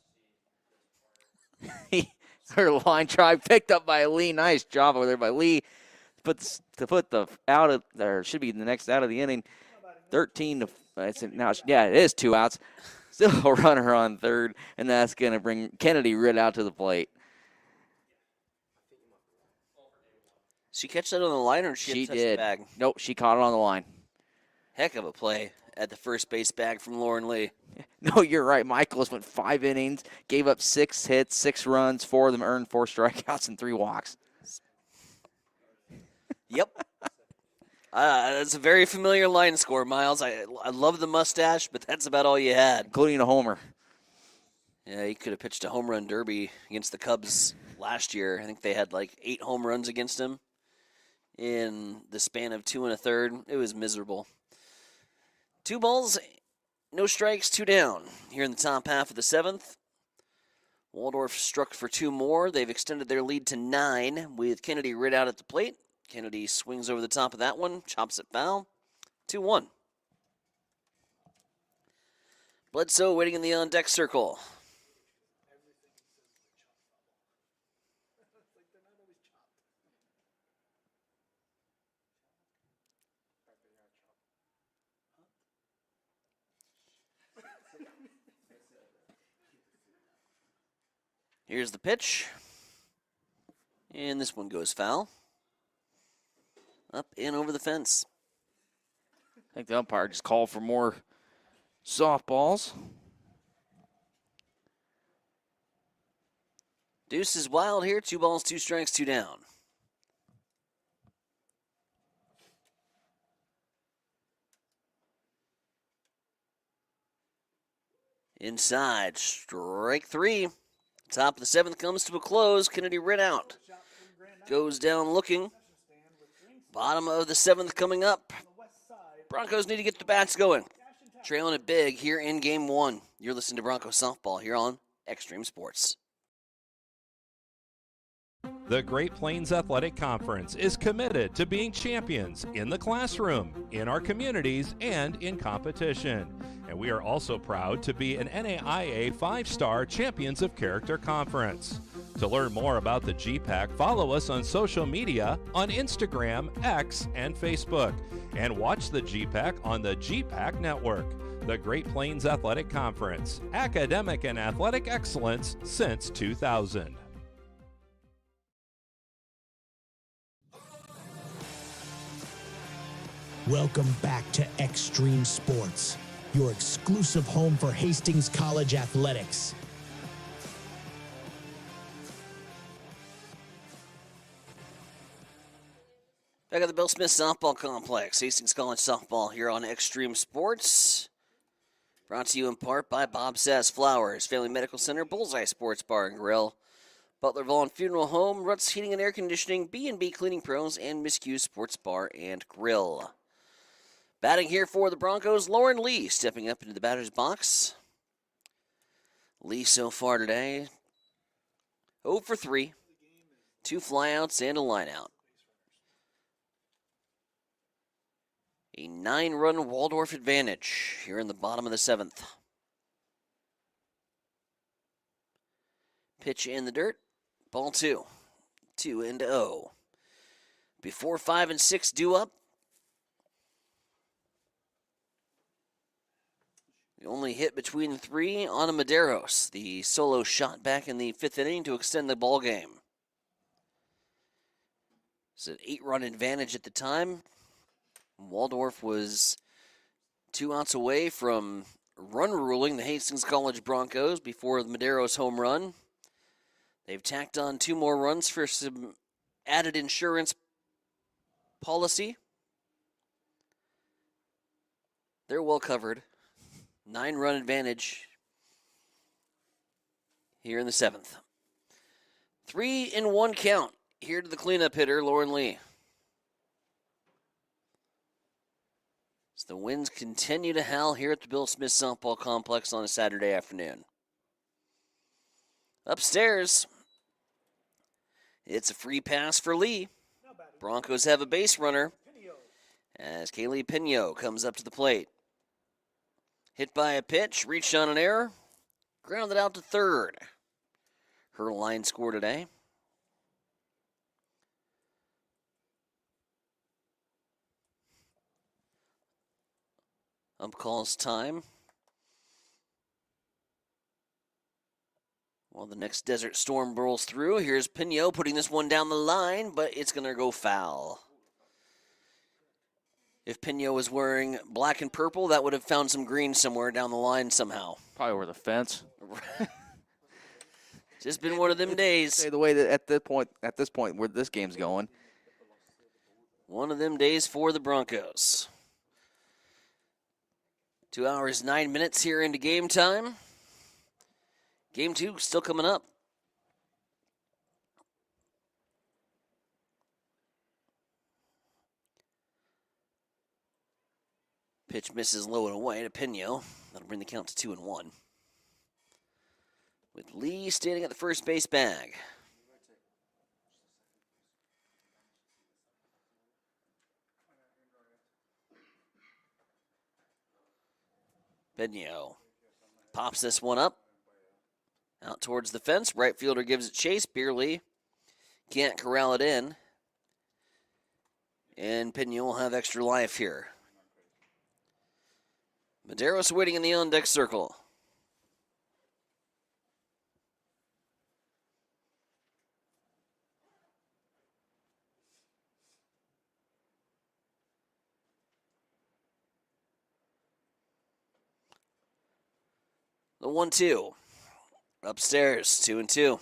Her line drive picked up by Lee. Nice job over there by Lee. To put the out of there should be the next out of the inning. 13 to now. Yeah, it is 2 outs. Still a runner on third, and that's going to bring Kennedy right out to the plate. Did she catch that on the line, or did she touch did. The bag? Nope, she caught it on the line. Heck of a play at the first base bag from Lauren Lee. No, you're right. Michaelis went 5 innings, gave up 6 hits, 6 runs, 4 of them earned 4 strikeouts and 3 walks. Yep. It's a very familiar line score, Miles. I love the mustache, but that's about all you had. Including a homer. Yeah, he could have pitched a home run derby against the Cubs last year. I think they had like 8 home runs against him in the span of 2 1/3. It was miserable. 2 balls, no strikes, 2 down. Here in the top half of the 7th, Waldorf struck for 2 more. They've extended their lead to 9 with Kennedy right out at the plate. Kennedy swings over the top of that one, chops it foul. 2-1. Bledsoe waiting in the on-deck circle. Here's the pitch. And this one goes foul. Up and over the fence. I think the umpire just called for more softballs. Deuce is wild here. 2 balls, 2 strikes, 2 down. Inside, strike 3. Top of the 7th comes to a close. Kennedy ran out. Goes down looking. Bottom of the 7th coming up. Broncos need to get the bats going. Trailing it big here in Game 1. You're listening to Broncos Softball here on Extreme Sports. The Great Plains Athletic Conference is committed to being champions in the classroom, in our communities, and in competition. And we are also proud to be an NAIA 5-star Champions of Character Conference. To learn more about the GPAC, follow us on social media on Instagram, X, and Facebook. And watch the GPAC on the GPAC Network. The Great Plains Athletic Conference, academic and athletic excellence since 2000. Welcome back to Extreme Sports, your exclusive home for Hastings College athletics. Back at the Bill Smith Softball Complex, Hastings College Softball here on Extreme Sports. Brought to you in part by Bob Sass Flowers, Family Medical Center, Bullseye Sports Bar and Grill, Butler Vaughn Funeral Home, Ruts Heating and Air Conditioning, B&B Cleaning Pros, and Miscue Sports Bar and Grill. Batting here for the Broncos, Lauren Lee stepping up into the batter's box. Lee so far today, 0 for 3, 2 flyouts and a lineout. A 9-run Waldorf advantage here in the bottom of the 7th. Pitch in the dirt, ball 2, 2-0. Before 5 and 6 due up, the only hit between the 3 on a Medeiros, the solo shot back in the 5th inning to extend the ball game. It's an 8-run advantage at the time. Waldorf was 2 outs away from run ruling the Hastings College Broncos before the Medeiros home run. They've tacked on 2 more runs for some added insurance policy. They're well covered. 9-run advantage here in the 7th. 3-1 count here to the cleanup hitter, Lauren Lee. As the winds continue to howl here at the Bill Smith Softball Complex on a Saturday afternoon. Upstairs, it's a free pass for Lee. Broncos have a base runner as Kaylee Pino comes up to the plate. Hit by a pitch, reached on an error, grounded out to third. Her line score today. Ump calls time. Well, the next Desert Storm rolls through. Here's Pino putting this one down the line, but it's going to go foul. If Pino was wearing black and purple, that would have found some green somewhere down the line somehow. Probably over the fence. Just been one of them days. Say the way that at this point where this game's going. One of them days for the Broncos. 2 hours, 9 minutes here into game time. Game 2 still coming up. Pitch misses low and away to Pino. That'll bring the count to 2-1. With Lee standing at the first base bag. Pino pops this one up. Out towards the fence. Right fielder gives it chase. Beerley can't corral it in. And Pino will have extra life here. Medeiros waiting in the on-deck circle. The 1-2. Upstairs, 2-2. I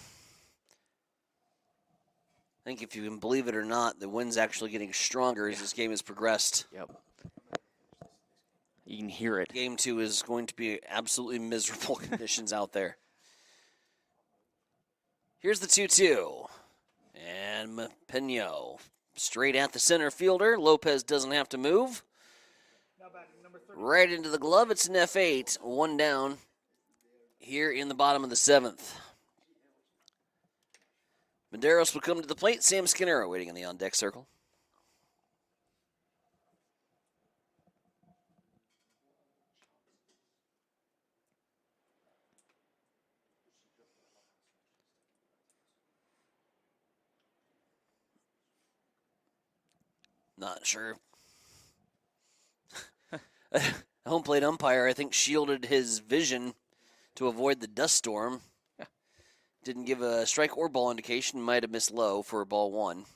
think if you can believe it or not, the wind's actually getting stronger as this game has progressed. Yep. You can hear it. Game 2 is going to be absolutely miserable conditions out there. Here's the 2-2. And Pino straight at the center fielder. Lopez doesn't have to move. Right into the glove. It's an F8. 1 down here in the bottom of the 7th. Medeiros will come to the plate. Sam Skinner waiting in the on-deck circle. Not sure. A home plate umpire, I think, shielded his vision to avoid the dust storm. Didn't give a strike or ball indication. Might have missed low for ball 1.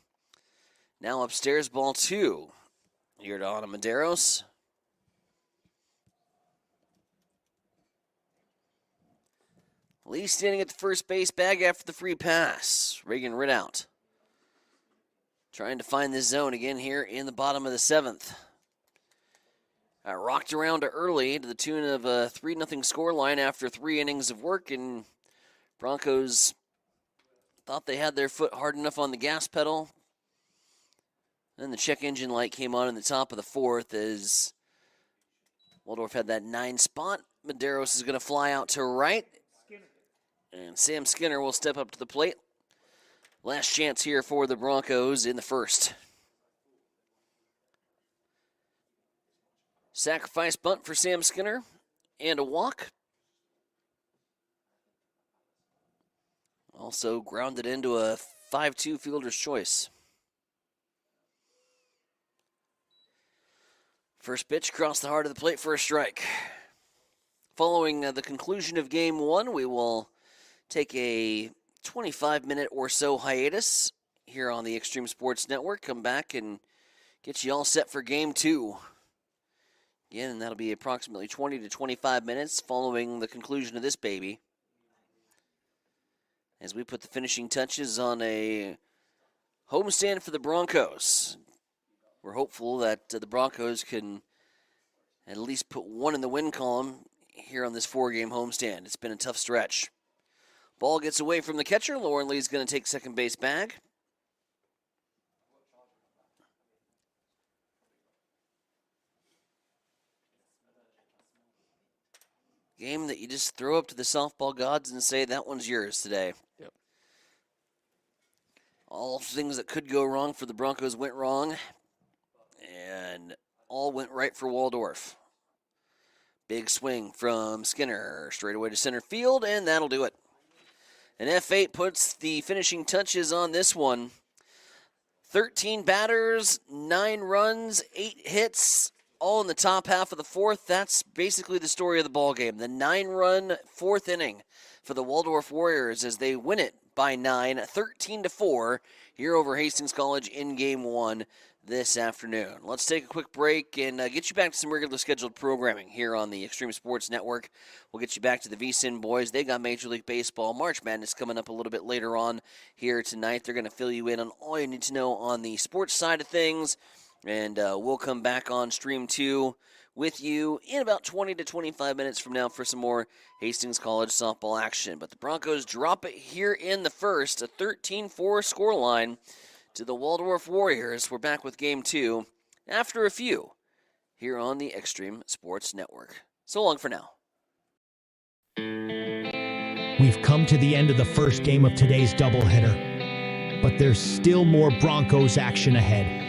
Now upstairs, ball 2. Here to Ana Medeiros. Lee standing at the first base bag after the free pass. Reagan Ridout trying to find this zone again here in the bottom of the 7th. Rocked around early to the tune of a 3-0 scoreline after 3 innings of work, and Broncos thought they had their foot hard enough on the gas pedal. Then the check engine light came on in the top of the 4th as Waldorf had that 9 spot. Medeiros is going to fly out to right, and Sam Skinner will step up to the plate. Last chance here for the Broncos in the 1st. Sacrifice bunt for Sam Skinner and a walk. Also grounded into a 5-2 fielder's choice. First pitch across the heart of the plate for a strike. Following the conclusion of Game 1, we will take a 25-minute or so hiatus here on the Extreme Sports Network. Come back and get you all set for Game 2. Again, that'll be approximately 20 to 25 minutes following the conclusion of this baby, as we put the finishing touches on a homestand for the Broncos. We're hopeful that the Broncos can at least put 1 in the win column here on this 4-game homestand. It's been a tough stretch. Ball gets away from the catcher. Lauren Lee's going to take second base bag. Game that you just throw up to the softball gods and say, that one's yours today. Yep. All things that could go wrong for the Broncos went wrong, and all went right for Waldorf. Big swing from Skinner, straight away to center field, and that'll do it. And F8 puts the finishing touches on this one. 13 batters, 9 runs, 8 hits, all in the top half of the 4th. That's basically the story of the ballgame. The 9-run 4th inning for the Waldorf Warriors as they win it by 9, 13-4 here over Hastings College in Game 1 this afternoon. Let's take a quick break and get you back to some regular scheduled programming here on the Extreme Sports Network. We'll get you back to the VSiN boys. They got Major League Baseball March Madness coming up a little bit later on here tonight. They're going to fill you in on all you need to know on the sports side of things. And we'll come back on Stream 2 with you in about 20 to 25 minutes from now for some more Hastings College softball action. But the Broncos drop it here in the 1st, a 13-4 scoreline to the Waldorf Warriors. We're back with Game 2 after a few here on the Extreme Sports Network. So long for now. We've come to the end of the first game of today's doubleheader, but there's still more Broncos action ahead.